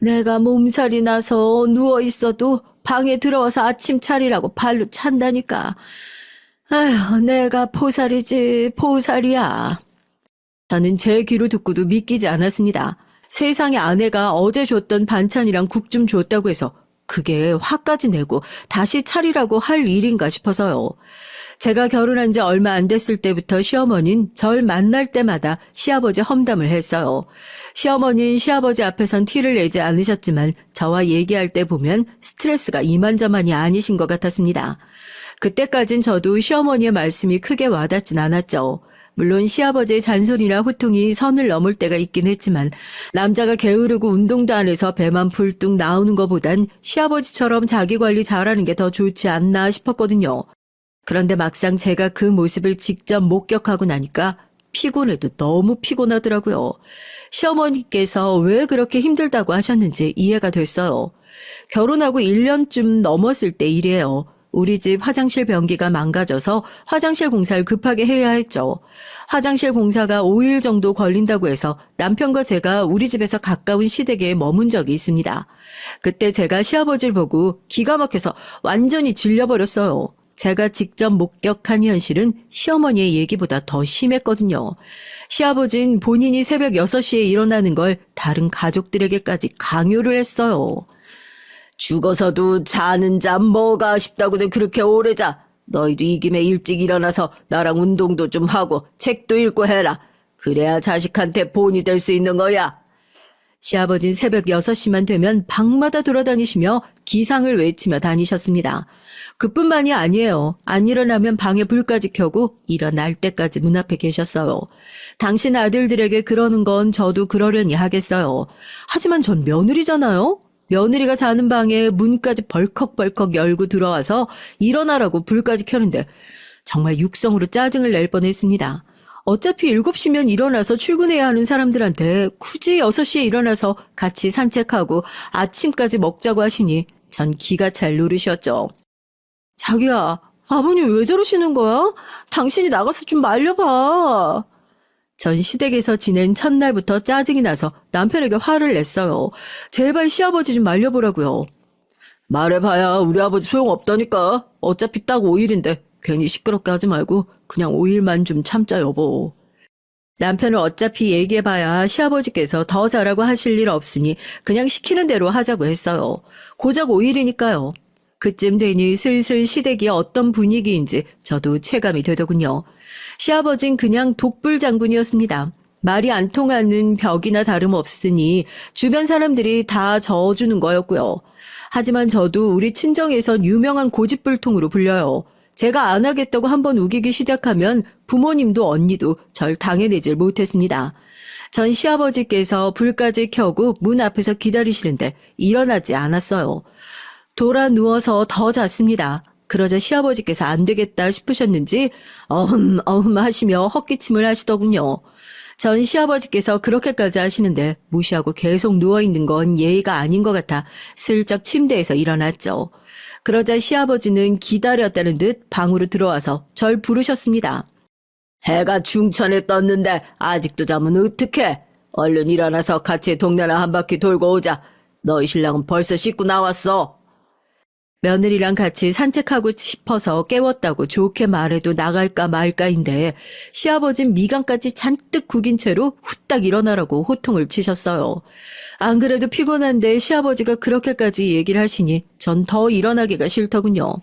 내가 몸살이 나서 누워 있어도 방에 들어와서 아침 차리라고 발로 찬다니까. 아휴, 내가 포살이지 포살이야. 저는 제 귀로 듣고도 믿기지 않았습니다. 세상에 아내가 어제 줬던 반찬이랑 국 좀 줬다고 해서 그게 화까지 내고 다시 차리라고 할 일인가 싶어서요. 제가 결혼한 지 얼마 안 됐을 때부터 시어머니는 절 만날 때마다 시아버지 험담을 했어요. 시어머니는 시아버지 앞에선 티를 내지 않으셨지만 저와 얘기할 때 보면 스트레스가 이만저만이 아니신 것 같았습니다. 그때까진 저도 시어머니의 말씀이 크게 와닿진 않았죠. 물론 시아버지의 잔소리나 호통이 선을 넘을 때가 있긴 했지만 남자가 게으르고 운동도 안 해서 배만 불뚝 나오는 것보단 시아버지처럼 자기 관리 잘하는 게 더 좋지 않나 싶었거든요. 그런데 막상 제가 그 모습을 직접 목격하고 나니까 피곤해도 너무 피곤하더라고요. 시어머니께서 왜 그렇게 힘들다고 하셨는지 이해가 됐어요. 결혼하고 1년쯤 넘었을 때 일이에요. 우리 집 화장실 변기가 망가져서 화장실 공사를 급하게 해야 했죠. 화장실 공사가 5일 정도 걸린다고 해서 남편과 제가 우리 집에서 가까운 시댁에 머문 적이 있습니다. 그때 제가 시아버지를 보고 기가 막혀서 완전히 질려버렸어요. 제가 직접 목격한 현실은 시어머니의 얘기보다 더 심했거든요. 시아버지는 본인이 새벽 6시에 일어나는 걸 다른 가족들에게까지 강요를 했어요. 죽어서도 자는 잠 뭐가 아쉽다고들 그렇게 오래 자. 너희도 이 김에 일찍 일어나서 나랑 운동도 좀 하고 책도 읽고 해라. 그래야 자식한테 본이 될 수 있는 거야. 시아버진 새벽 6시만 되면 방마다 돌아다니시며 기상을 외치며 다니셨습니다. 그뿐만이 아니에요. 안 일어나면 방에 불까지 켜고 일어날 때까지 문 앞에 계셨어요. 당신 아들들에게 그러는 건 저도 그러려니 하겠어요. 하지만 전 며느리잖아요. 며느리가 자는 방에 문까지 벌컥벌컥 열고 들어와서 일어나라고 불까지 켜는데 정말 육성으로 짜증을 낼 뻔했습니다. 어차피 7시면 일어나서 출근해야 하는 사람들한테 굳이 6시에 일어나서 같이 산책하고 아침까지 먹자고 하시니 전 기가 찰 노릇이었죠. 자기야, 아버님 왜 저러시는 거야? 당신이 나가서 좀 말려봐. 전 시댁에서 지낸 첫날부터 짜증이 나서 남편에게 화를 냈어요. 제발 시아버지 좀 말려보라고요. 말해봐야 우리 아버지 소용없다니까. 어차피 딱 5일인데 괜히 시끄럽게 하지 말고 그냥 5일만 좀 참자 여보. 남편은 어차피 얘기해봐야 시아버지께서 더 잘하고 하실 일 없으니 그냥 시키는 대로 하자고 했어요. 고작 5일이니까요. 그쯤 되니 슬슬 시댁이 어떤 분위기인지 저도 체감이 되더군요. 시아버진 그냥 독불 장군이었습니다. 말이 안 통하는 벽이나 다름없으니 주변 사람들이 다 저어주는 거였고요. 하지만 저도 우리 친정에선 유명한 고집불통으로 불려요. 제가 안 하겠다고 한번 우기기 시작하면 부모님도 언니도 절 당해내질 못했습니다. 전 시아버지께서 불까지 켜고 문 앞에서 기다리시는데 일어나지 않았어요. 돌아 누워서 더 잤습니다. 그러자 시아버지께서 안 되겠다 싶으셨는지 어흠 하시며 헛기침을 하시더군요. 전 시아버지께서 그렇게까지 하시는데 무시하고 계속 누워있는 건 예의가 아닌 것 같아 슬쩍 침대에서 일어났죠. 그러자 시아버지는 기다렸다는 듯 방으로 들어와서 절 부르셨습니다. 해가 중천에 떴는데 아직도 잠은 어떡해? 얼른 일어나서 같이 동네나 한 바퀴 돌고 오자. 너희 신랑은 벌써 씻고 나왔어. 며느리랑 같이 산책하고 싶어서 깨웠다고 좋게 말해도 나갈까 말까인데 시아버진 미간까지 잔뜩 구긴 채로 후딱 일어나라고 호통을 치셨어요. 안 그래도 피곤한데 시아버지가 그렇게까지 얘기를 하시니 전 더 일어나기가 싫더군요.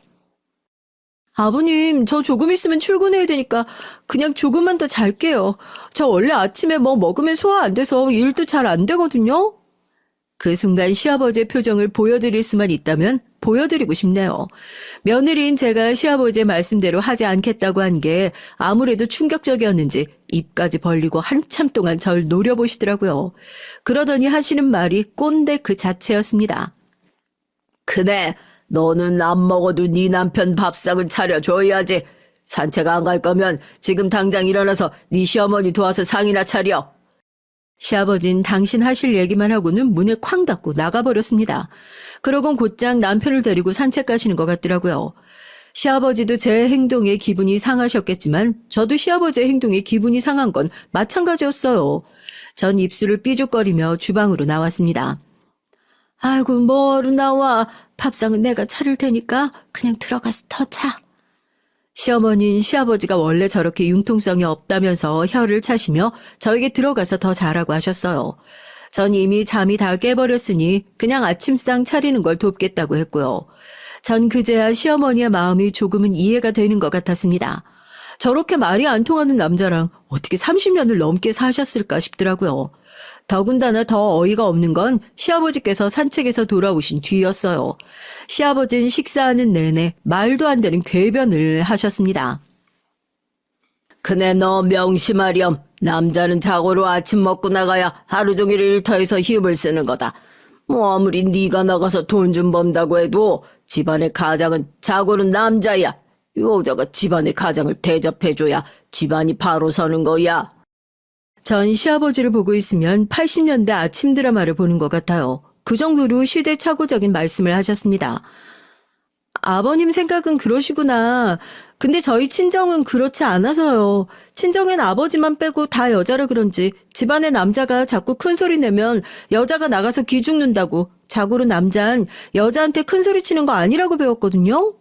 아버님, 저 조금 있으면 출근해야 되니까 그냥 조금만 더 잘게요. 저 원래 아침에 뭐 먹으면 소화 안 돼서 일도 잘 안 되거든요. 그 순간 시아버지의 표정을 보여드릴 수만 있다면 보여드리고 싶네요. 며느리인 제가 시아버지의 말씀대로 하지 않겠다고 한 게 아무래도 충격적이었는지 입까지 벌리고 한참 동안 절 노려보시더라고요. 그러더니 하시는 말이 꼰대 그 자체였습니다. 그네, 너는 안 먹어도 네 남편 밥상은 차려줘야지. 산책 안 갈 거면 지금 당장 일어나서 네 시어머니 도와서 상이나 차려. 시아버진 당신 하실 얘기만 하고는 문을 쾅 닫고 나가버렸습니다. 그러곤 곧장 남편을 데리고 산책 가시는 것 같더라고요. 시아버지도 제 행동에 기분이 상하셨겠지만 저도 시아버지의 행동에 기분이 상한 건 마찬가지였어요. 전 입술을 삐죽거리며 주방으로 나왔습니다. 아이고 뭐로 나와. 밥상은 내가 차릴 테니까 그냥 들어가서 더 차. 시어머니는 시아버지가 원래 저렇게 융통성이 없다면서 혀를 차시며 저에게 들어가서 더 자라고 하셨어요. 전 이미 잠이 다 깨버렸으니 그냥 아침상 차리는 걸 돕겠다고 했고요. 전 그제야 시어머니의 마음이 조금은 이해가 되는 것 같았습니다. 저렇게 말이 안 통하는 남자랑 어떻게 30년을 넘게 사셨을까 싶더라고요. 더군다나 더 어이가 없는 건 시아버지께서 산책에서 돌아오신 뒤였어요. 시아버지는 식사하는 내내 말도 안 되는 궤변을 하셨습니다. 그네 너 명심하렴. 남자는 자고로 아침 먹고 나가야 하루 종일 일터에서 힘을 쓰는 거다. 뭐 아무리 네가 나가서 돈 좀 번다고 해도 집안의 가장은 자고는 남자야. 여자가 집안의 가장을 대접해줘야 집안이 바로 서는 거야. 전 시아버지를 보고 있으면 80년대 아침 드라마를 보는 것 같아요. 그 정도로 시대착오적인 말씀을 하셨습니다. 아버님 생각은 그러시구나. 근데 저희 친정은 그렇지 않아서요. 친정엔 아버지만 빼고 다 여자라 그런지 집안의 남자가 자꾸 큰 소리 내면 여자가 나가서 기죽는다고. 자고로 남잔 여자한테 큰 소리 치는 거 아니라고 배웠거든요.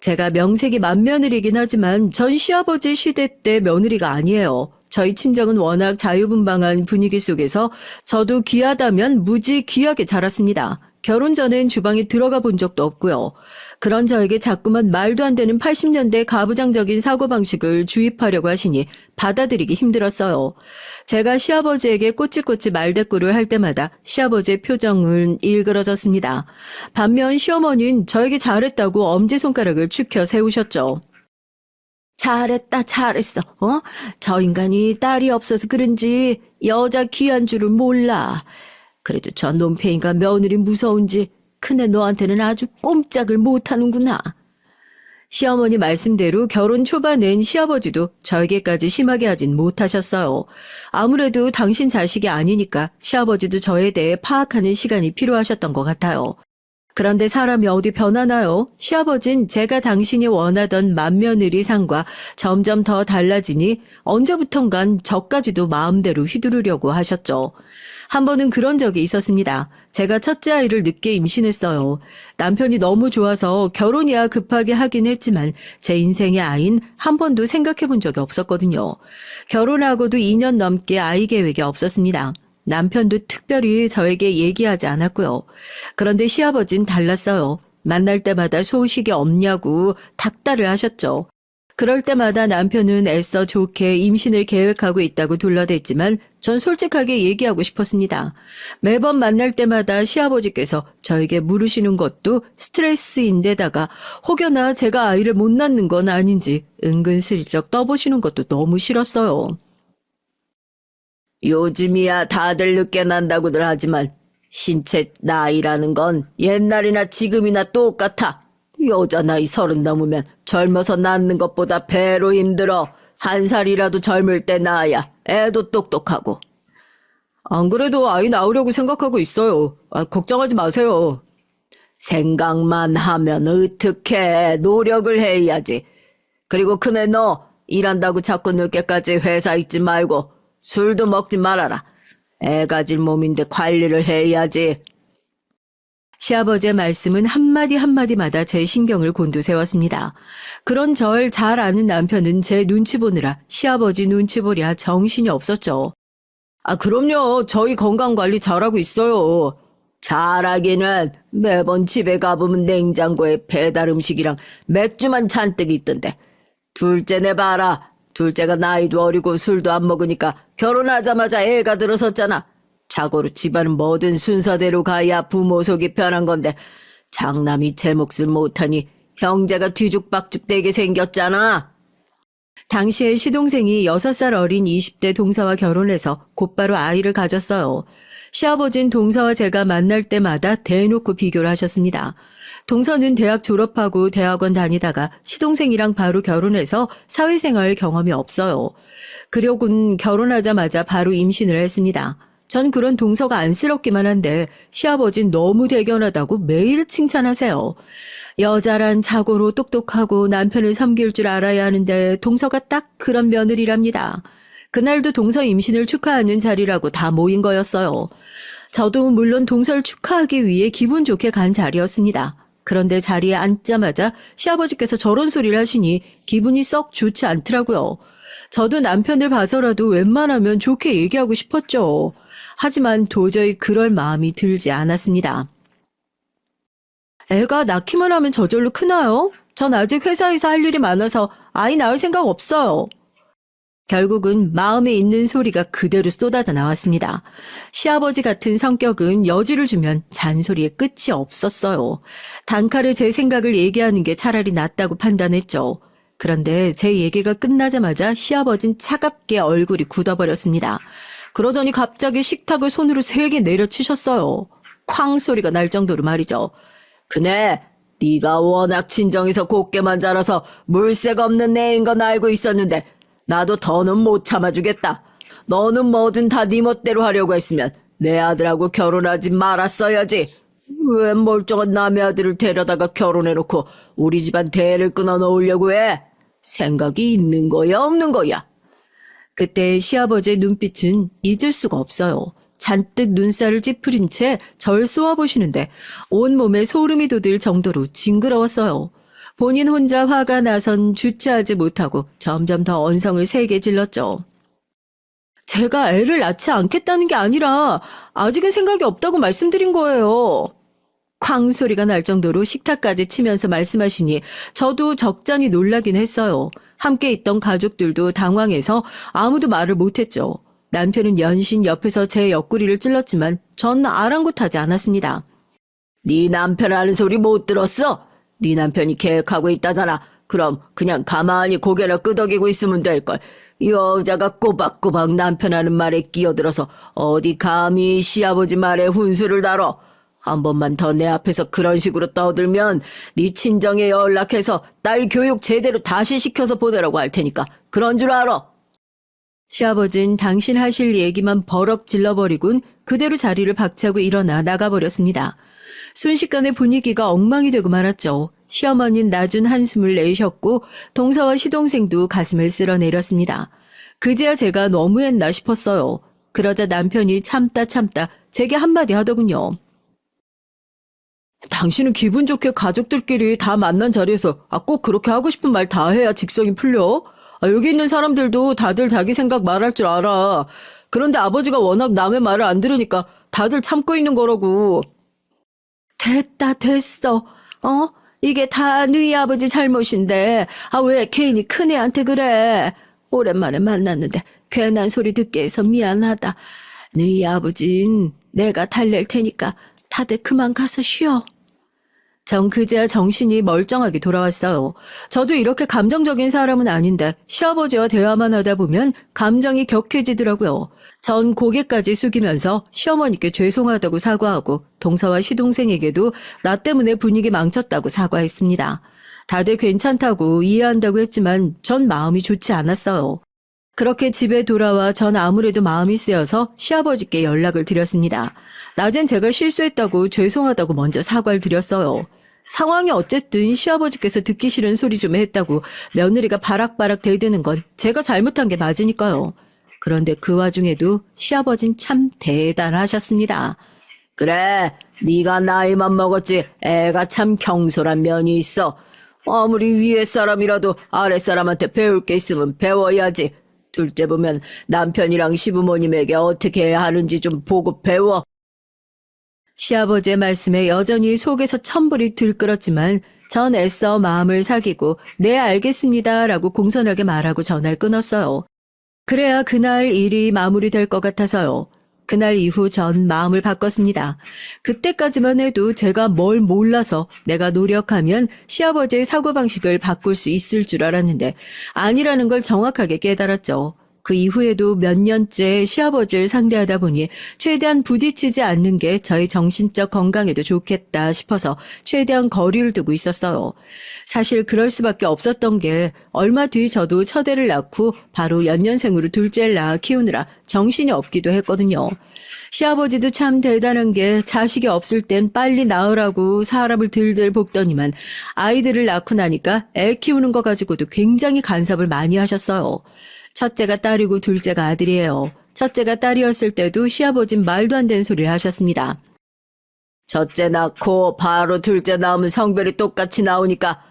제가 명색이 맏며느리긴 하지만 전 시아버지 시대 때 며느리가 아니에요. 저희 친정은 워낙 자유분방한 분위기 속에서 저도 귀하다면 무지 귀하게 자랐습니다. 결혼 전엔 주방에 들어가 본 적도 없고요. 그런 저에게 자꾸만 말도 안 되는 80년대 가부장적인 사고방식을 주입하려고 하시니 받아들이기 힘들었어요. 제가 시아버지에게 꼬치꼬치 말대꾸를 할 때마다 시아버지의 표정은 일그러졌습니다. 반면 시어머니는 저에게 잘했다고 엄지손가락을 축혀 세우셨죠. 잘했다, 잘했어. 저 인간이 딸이 없어서 그런지 여자 귀한 줄을 몰라. 그래도 저 놈팽이가 며느리 무서운지 큰애 너한테는 아주 꼼짝을 못하는구나. 시어머니 말씀대로 결혼 초반엔 시아버지도 저에게까지 심하게 하진 못하셨어요. 아무래도 당신 자식이 아니니까 시아버지도 저에 대해 파악하는 시간이 필요하셨던 것 같아요. 그런데 사람이 어디 변하나요? 시아버진 제가 당신이 원하던 맏며느리 상과 점점 더 달라지니 언제부턴간 저까지도 마음대로 휘두르려고 하셨죠. 한 번은 그런 적이 있었습니다. 제가 첫째 아이를 늦게 임신했어요. 남편이 너무 좋아서 결혼이야 급하게 하긴 했지만 제 인생의 아이는 한 번도 생각해 본 적이 없었거든요. 결혼하고도 2년 넘게 아이 계획이 없었습니다. 남편도 특별히 저에게 얘기하지 않았고요. 그런데 시아버진 달랐어요. 만날 때마다 소식이 없냐고 닥달을 하셨죠. 그럴 때마다 남편은 애써 좋게 임신을 계획하고 있다고 둘러댔지만 전 솔직하게 얘기하고 싶었습니다. 매번 만날 때마다 시아버지께서 저에게 물으시는 것도 스트레스인데다가 혹여나 제가 아이를 못 낳는 건 아닌지 은근슬쩍 떠보시는 것도 너무 싫었어요. 요즘이야 다들 늦게 난다고들 하지만 신체 나이라는 건 옛날이나 지금이나 똑같아. 여자 나이 30 넘으면 젊어서 낳는 것보다 배로 힘들어. 1살이라도 젊을 때 낳아야 애도 똑똑하고. 안 그래도 아이 낳으려고 생각하고 있어요. 걱정하지 마세요. 생각만 하면 어떡해. 노력을 해야지. 그리고 큰애 너 일한다고 자꾸 늦게까지 회사 있지 말고 술도 먹지 말아라. 애 가질 몸인데 관리를 해야지. 시아버지의 말씀은 한마디 한마디마다 제 신경을 곤두세웠습니다. 그런 절 잘 아는 남편은 제 눈치 보느라 시아버지 눈치 보랴 정신이 없었죠. 그럼요. 저희 건강관리 잘하고 있어요. 잘하기는 매번 집에 가보면 냉장고에 배달 음식이랑 맥주만 잔뜩 있던데. 둘째네 봐라. 둘째가 나이도 어리고 술도 안 먹으니까 결혼하자마자 애가 들어섰잖아. 자고로 집안은 뭐든 순서대로 가야 부모 속이 편한 건데 장남이 제 몫을 못하니 형제가 뒤죽박죽 되게 생겼잖아. 당시에 시동생이 6살 어린 20대 동서와 결혼해서 곧바로 아이를 가졌어요. 시아버진 동서와 제가 만날 때마다 대놓고 비교를 하셨습니다. 동서는 대학 졸업하고 대학원 다니다가 시동생이랑 바로 결혼해서 사회생활 경험이 없어요. 그려군 결혼하자마자 바로 임신을 했습니다. 전 그런 동서가 안쓰럽기만 한데 시아버진 너무 대견하다고 매일 칭찬하세요. 여자란 자고로 똑똑하고 남편을 섬길 줄 알아야 하는데 동서가 딱 그런 며느리랍니다. 그날도 동서 임신을 축하하는 자리라고 다 모인 거였어요. 저도 물론 동서를 축하하기 위해 기분 좋게 간 자리였습니다. 그런데 자리에 앉자마자 시아버지께서 저런 소리를 하시니 기분이 썩 좋지 않더라고요. 저도 남편을 봐서라도 웬만하면 좋게 얘기하고 싶었죠. 하지만 도저히 그럴 마음이 들지 않았습니다. 애가 낳기만 하면 저절로 크나요? 전 아직 회사에서 할 일이 많아서 아이 낳을 생각 없어요. 결국은 마음에 있는 소리가 그대로 쏟아져 나왔습니다. 시아버지 같은 성격은 여지를 주면 잔소리에 끝이 없었어요. 단칼에 제 생각을 얘기하는 게 차라리 낫다고 판단했죠. 그런데 제 얘기가 끝나자마자 시아버진 차갑게 얼굴이 굳어버렸습니다. 그러더니 갑자기 식탁을 손으로 3개 내려치셨어요. 쾅 소리가 날 정도로 말이죠. 그네, 네가 워낙 친정에서 곱게만 자라서 물색 없는 애인 건 알고 있었는데 나도 더는 못 참아주겠다. 너는 뭐든 다 네 멋대로 하려고 했으면 내 아들하고 결혼하지 말았어야지. 왜 멀쩡한 남의 아들을 데려다가 결혼해놓고 우리 집안 대를 끊어놓으려고 해? 생각이 있는 거야 없는 거야? 그때 시아버지의 눈빛은 잊을 수가 없어요. 잔뜩 눈살을 찌푸린 채 절 쏘아보시는데 온몸에 소름이 돋을 정도로 징그러웠어요. 본인 혼자 화가 나선 주체하지 못하고 점점 더 언성을 세게 질렀죠. 제가 애를 낳지 않겠다는 게 아니라 아직은 생각이 없다고 말씀드린 거예요. 쾅 소리가 날 정도로 식탁까지 치면서 말씀하시니 저도 적잖이 놀라긴 했어요. 함께 있던 가족들도 당황해서 아무도 말을 못했죠. 남편은 연신 옆에서 제 옆구리를 찔렀지만 전 아랑곳하지 않았습니다. 네 남편 하는 소리 못 들었어? 네 남편이 계획하고 있다잖아. 그럼 그냥 가만히 고개를 끄덕이고 있으면 될걸. 여자가 꼬박꼬박 남편 하는 말에 끼어들어서 어디 감히 시아버지 말에 훈수를 달어. 한 번만 더 내 앞에서 그런 식으로 떠들면 네 친정에 연락해서 딸 교육 제대로 다시 시켜서 보내라고 할 테니까 그런 줄 알아. 시아버진 당신 하실 얘기만 버럭 질러버리곤 그대로 자리를 박차고 일어나 나가버렸습니다. 순식간에 분위기가 엉망이 되고 말았죠. 시어머니는 낮은 한숨을 내쉬었고 동서와 시동생도 가슴을 쓸어내렸습니다. 그제야 제가 너무했나 싶었어요. 그러자 남편이 참다 제게 한마디 하더군요. 당신은 기분 좋게 가족들끼리 다 만난 자리에서 꼭 그렇게 하고 싶은 말 다 해야 직성이 풀려? 여기 있는 사람들도 다들 자기 생각 말할 줄 알아. 그런데 아버지가 워낙 남의 말을 안 들으니까 다들 참고 있는 거라고. 됐어. 이게 다 너희 아버지 잘못인데 왜 괜히 큰애한테 그래. 오랜만에 만났는데 괜한 소리 듣게 해서 미안하다. 너희 아버진 내가 달랠 테니까 다들 그만 가서 쉬어. 전 그제야 정신이 멀쩡하게 돌아왔어요. 저도 이렇게 감정적인 사람은 아닌데 시아버지와 대화만 하다 보면 감정이 격해지더라고요. 전 고개까지 숙이면서 시어머니께 죄송하다고 사과하고 동서와 시동생에게도 나 때문에 분위기 망쳤다고 사과했습니다. 다들 괜찮다고 이해한다고 했지만 전 마음이 좋지 않았어요. 그렇게 집에 돌아와 전 아무래도 마음이 쓰여서 시아버지께 연락을 드렸습니다. 낮엔 제가 실수했다고 죄송하다고 먼저 사과를 드렸어요. 상황이 어쨌든 시아버지께서 듣기 싫은 소리 좀 했다고 며느리가 바락바락 대드는 건 제가 잘못한 게 맞으니까요. 그런데 그 와중에도 시아버진 참 대단하셨습니다. 그래, 네가 나이만 먹었지 애가 참 경솔한 면이 있어. 아무리 위에 사람이라도 아래 사람한테 배울 게 있으면 배워야지. 둘째 보면 남편이랑 시부모님에게 어떻게 해야 하는지 좀 보고 배워. 시아버지의 말씀에 여전히 속에서 천불이 들끓었지만 전 애써 마음을 사귀고 네 알겠습니다 라고 공손하게 말하고 전화를 끊었어요. 그래야 그날 일이 마무리될 것 같아서요. 그날 이후 전 마음을 바꿨습니다. 그때까지만 해도 제가 뭘 몰라서 내가 노력하면 시아버지의 사고방식을 바꿀 수 있을 줄 알았는데 아니라는 걸 정확하게 깨달았죠. 그 이후에도 몇 년째 시아버지를 상대하다 보니 최대한 부딪히지 않는 게 저희 정신적 건강에도 좋겠다 싶어서 최대한 거리를 두고 있었어요. 사실 그럴 수밖에 없었던 게 얼마 뒤 저도 첫애를 낳고 바로 연년생으로 둘째를 낳아 키우느라 정신이 없기도 했거든요. 시아버지도 참 대단한 게 자식이 없을 땐 빨리 낳으라고 사람을 들들 볶더니만 아이들을 낳고 나니까 애 키우는 거 가지고도 굉장히 간섭을 많이 하셨어요. 첫째가 딸이고 둘째가 아들이에요. 첫째가 딸이었을 때도 시아버진 말도 안 되는 소리를 하셨습니다. 첫째 낳고 바로 둘째 낳으면 성별이 똑같이 나오니까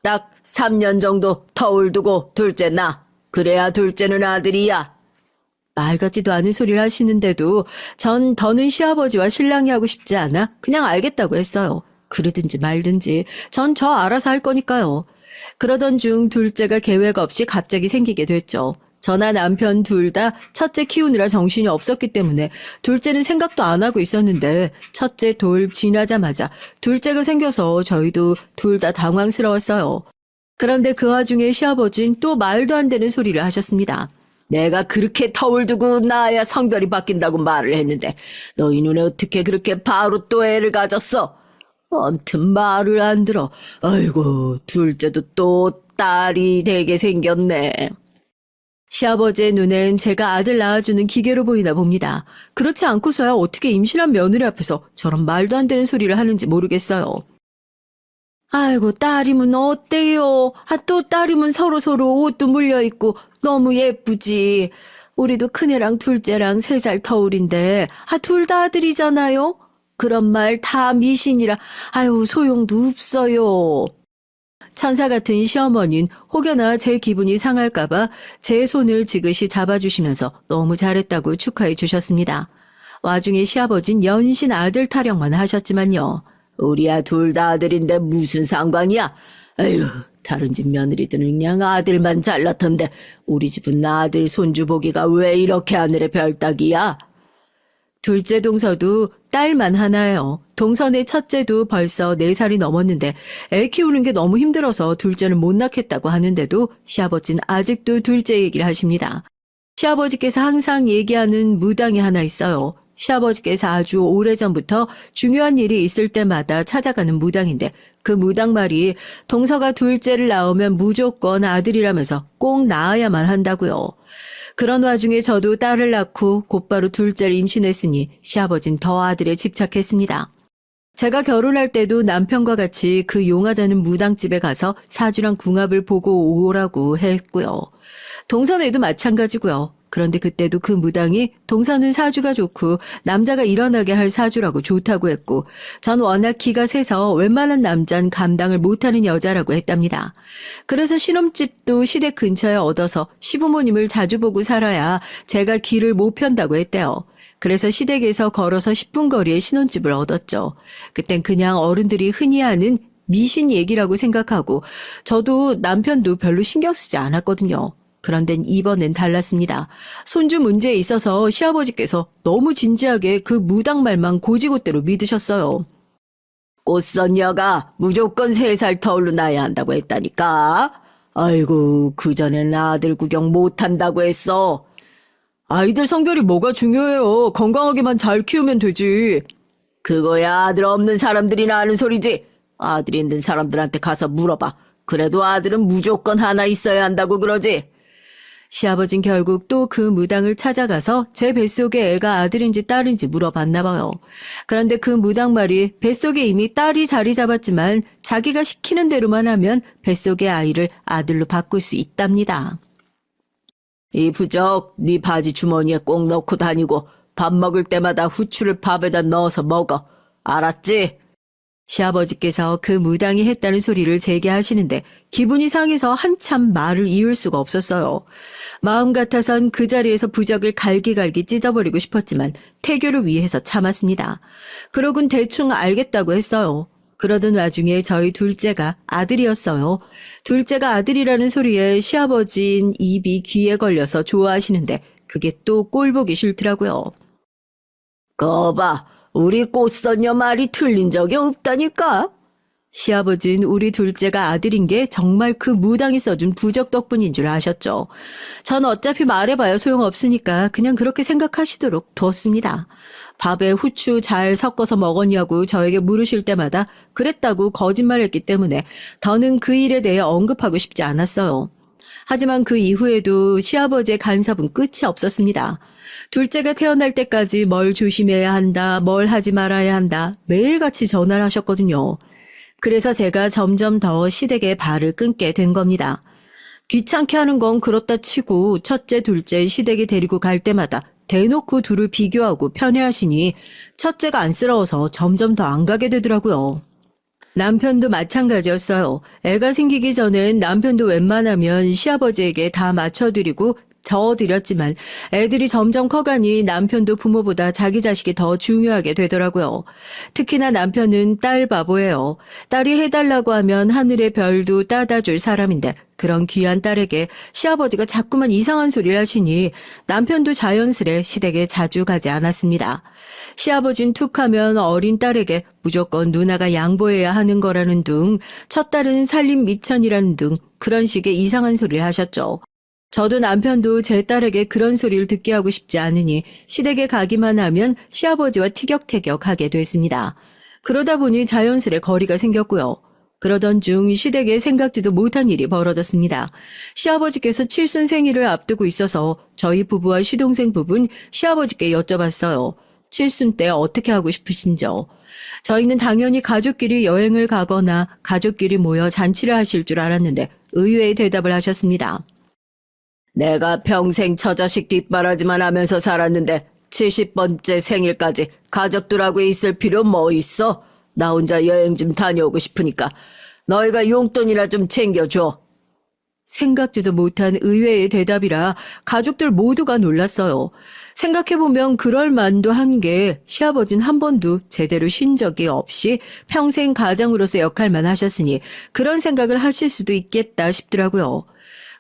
딱 3년 정도 터울 두고 둘째 낳아. 그래야 둘째는 아들이야. 말 같지도 않은 소리를 하시는데도 전 더는 시아버지와 신랑이 하고 싶지 않아 그냥 알겠다고 했어요. 그러든지 말든지 전 저 알아서 할 거니까요. 그러던 중 둘째가 계획 없이 갑자기 생기게 됐죠. 저나 남편 둘 다 첫째 키우느라 정신이 없었기 때문에 둘째는 생각도 안 하고 있었는데 첫째 돌 지나자마자 둘째가 생겨서 저희도 둘 다 당황스러웠어요. 그런데 그 와중에 시아버진 또 말도 안 되는 소리를 하셨습니다. 내가 그렇게 터울 두고 낳아야 성별이 바뀐다고 말을 했는데 너희 눈에 어떻게 그렇게 바로 또 애를 가졌어? 아무튼 말을 안 들어. 아이고 둘째도 또 딸이 되게 생겼네. 시아버지의 눈엔 제가 아들 낳아주는 기계로 보이나 봅니다. 그렇지 않고서야 어떻게 임신한 며느리 앞에서 저런 말도 안 되는 소리를 하는지 모르겠어요. 아이고 딸이면 어때요? 또 딸이면 서로서로 옷도 물려있고 너무 예쁘지. 우리도 큰애랑 둘째랑 3살 터울인데 둘 다 아들이잖아요. 그런 말 다 미신이라 아유 소용도 없어요. 천사 같은 시어머니는 혹여나 제 기분이 상할까봐 제 손을 지그시 잡아주시면서 너무 잘했다고 축하해 주셨습니다. 와중에 시아버진 연신 아들 타령만 하셨지만요. 우리야 둘 다 아들인데 무슨 상관이야? 에휴 다른 집 며느리들은 그냥 아들만 잘났던데 우리 집은 아들 손주 보기가 왜 이렇게 하늘의 별따기야? 둘째 동서도 딸만 하나예요. 동선의 첫째도 벌써 4살이 넘었는데 애 키우는 게 너무 힘들어서 둘째는 못 낳겠다고 하는데도 시아버지는 아직도 둘째 얘기를 하십니다. 시아버지께서 항상 얘기하는 무당이 하나 있어요. 시아버지께서 아주 오래전부터 중요한 일이 있을 때마다 찾아가는 무당인데 그 무당 말이 동서가 둘째를 낳으면 무조건 아들이라면서 꼭 낳아야만 한다고요. 그런 와중에 저도 딸을 낳고 곧바로 둘째를 임신했으니 시아버진 더 아들에 집착했습니다. 제가 결혼할 때도 남편과 같이 그 용하다는 무당집에 가서 사주랑 궁합을 보고 오라고 했고요. 동선에도 마찬가지고요. 그런데 그때도 그 무당이 동선은 사주가 좋고 남자가 일어나게 할 사주라고 좋다고 했고 전 워낙 기가 세서 웬만한 남잔 감당을 못하는 여자라고 했답니다. 그래서 신혼집도 시댁 근처에 얻어서 시부모님을 자주 보고 살아야 제가 길을 못 편다고 했대요. 그래서 시댁에서 걸어서 10분 거리에 신혼집을 얻었죠. 그땐 그냥 어른들이 흔히 하는 미신 얘기라고 생각하고 저도 남편도 별로 신경 쓰지 않았거든요. 그런데 이번엔 달랐습니다. 손주 문제에 있어서 시아버지께서 너무 진지하게 그 무당 말만 고지고대로 믿으셨어요. 꽃선녀가 무조건 3살 터울로 낳아야 한다고 했다니까. 아이고 그전엔 아들 구경 못한다고 했어. 아이들 성별이 뭐가 중요해요. 건강하게만 잘 키우면 되지. 그거야 아들 없는 사람들이나 아는 소리지. 아들 있는 사람들한테 가서 물어봐. 그래도 아들은 무조건 하나 있어야 한다고 그러지. 시아버진 결국 또 그 무당을 찾아가서 제 뱃속에 애가 아들인지 딸인지 물어봤나 봐요. 그런데 그 무당 말이 뱃속에 이미 딸이 자리 잡았지만 자기가 시키는 대로만 하면 뱃속의 아이를 아들로 바꿀 수 있답니다. 이 부적 네 바지 주머니에 꼭 넣고 다니고 밥 먹을 때마다 후추를 밥에다 넣어서 먹어. 알았지? 시아버지께서 그 무당이 했다는 소리를 제게 하시는데 기분이 상해서 한참 말을 이을 수가 없었어요. 마음 같아선 그 자리에서 부적을 갈기갈기 찢어버리고 싶었지만 태교를 위해서 참았습니다. 그러곤 대충 알겠다고 했어요. 그러던 와중에 저희 둘째가 아들이었어요. 둘째가 아들이라는 소리에 시아버지인 입이 귀에 걸려서 좋아하시는데 그게 또 꼴보기 싫더라고요. 거봐, 우리 꽃선녀 말이 틀린 적이 없다니까. 시아버진 우리 둘째가 아들인 게 정말 그 무당이 써준 부적 덕분인 줄 아셨죠. 전 어차피 말해봐야 소용없으니까 그냥 그렇게 생각하시도록 두었습니다. 밥에 후추 잘 섞어서 먹었냐고 저에게 물으실 때마다 그랬다고 거짓말했기 때문에 더는 그 일에 대해 언급하고 싶지 않았어요. 하지만 그 이후에도 시아버지의 간섭은 끝이 없었습니다. 둘째가 태어날 때까지 뭘 조심해야 한다, 뭘 하지 말아야 한다, 매일같이 전화를 하셨거든요. 그래서 제가 점점 더 시댁의 발을 끊게 된 겁니다. 귀찮게 하는 건 그렇다 치고 첫째, 둘째 시댁에 데리고 갈 때마다 대놓고 둘을 비교하고 편애하시니 첫째가 안쓰러워서 점점 더 안 가게 되더라고요. 남편도 마찬가지였어요. 애가 생기기 전엔 남편도 웬만하면 시아버지에게 다 맞춰드리고 저어드렸지만 애들이 점점 커가니 남편도 부모보다 자기 자식이 더 중요하게 되더라고요. 특히나 남편은 딸 바보예요. 딸이 해달라고 하면 하늘의 별도 따다줄 사람인데 그런 귀한 딸에게 시아버지가 자꾸만 이상한 소리를 하시니 남편도 자연스레 시댁에 자주 가지 않았습니다. 시아버진 툭하면 어린 딸에게 무조건 누나가 양보해야 하는 거라는 둥, 첫 딸은 살림 미천이라는 둥 그런 식의 이상한 소리를 하셨죠. 저도 남편도 제 딸에게 그런 소리를 듣게 하고 싶지 않으니 시댁에 가기만 하면 시아버지와 티격태격하게 됐습니다. 그러다 보니 자연스레 거리가 생겼고요. 그러던 중 시댁에 생각지도 못한 일이 벌어졌습니다. 시아버지께서 칠순 생일을 앞두고 있어서 저희 부부와 시동생 부부는 시아버지께 여쭤봤어요. 칠순 때 어떻게 하고 싶으신지요? 저희는 당연히 가족끼리 여행을 가거나 가족끼리 모여 잔치를 하실 줄 알았는데 의외의 대답을 하셨습니다. 내가 평생 처자식 뒷바라지만 하면서 살았는데 70번째 생일까지 가족들하고 있을 필요 뭐 있어? 나 혼자 여행 좀 다녀오고 싶으니까 너희가 용돈이나 좀 챙겨줘. 생각지도 못한 의외의 대답이라 가족들 모두가 놀랐어요. 생각해보면 그럴 만도 한 게 시아버지는 한 번도 제대로 쉰 적이 없이 평생 가장으로서 역할만 하셨으니 그런 생각을 하실 수도 있겠다 싶더라고요.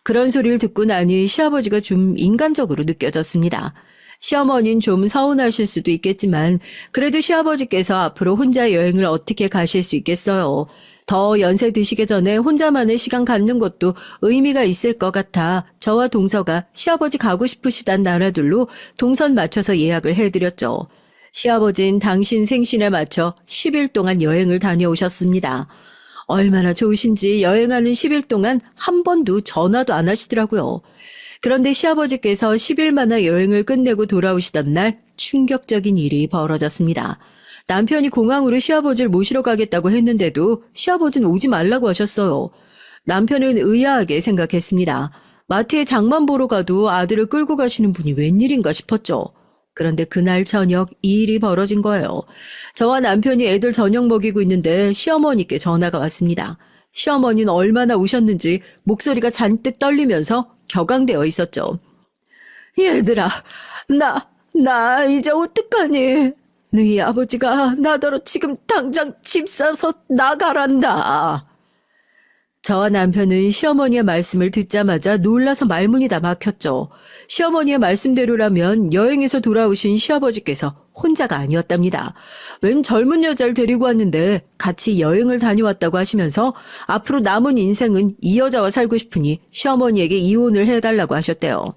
그런 소리를 듣고 나니 시아버지가 좀 인간적으로 느껴졌습니다. 시어머니는 좀 서운하실 수도 있겠지만 그래도 시아버지께서 앞으로 혼자 여행을 어떻게 가실 수 있겠어요. 더 연세 드시기 전에 혼자만의 시간 갖는 것도 의미가 있을 것 같아 저와 동서가 시아버지 가고 싶으시단 나라들로 동선 맞춰서 예약을 해드렸죠. 시아버진 당신 생신에 맞춰 10일 동안 여행을 다녀오셨습니다. 얼마나 좋으신지 여행하는 10일 동안 한 번도 전화도 안 하시더라고요. 그런데 시아버지께서 10일 만에 여행을 끝내고 돌아오시던 날 충격적인 일이 벌어졌습니다. 남편이 공항으로 시아버지를 모시러 가겠다고 했는데도 시아버지는 오지 말라고 하셨어요. 남편은 의아하게 생각했습니다. 마트에 장만 보러 가도 아들을 끌고 가시는 분이 웬일인가 싶었죠. 그런데 그날 저녁 이 일이 벌어진 거예요. 저와 남편이 애들 저녁 먹이고 있는데 시어머니께 전화가 왔습니다. 시어머니는 얼마나 우셨는지 목소리가 잔뜩 떨리면서 격앙되어 있었죠. 얘들아, 나 이제 어떡하니? 너희 아버지가 나더러 지금 당장 집 사서 나가란다. 저와 남편은 시어머니의 말씀을 듣자마자 놀라서 말문이 다 막혔죠. 시어머니의 말씀대로라면 여행에서 돌아오신 시아버지께서 혼자가 아니었답니다. 웬 젊은 여자를 데리고 왔는데 같이 여행을 다녀왔다고 하시면서 앞으로 남은 인생은 이 여자와 살고 싶으니 시어머니에게 이혼을 해달라고 하셨대요.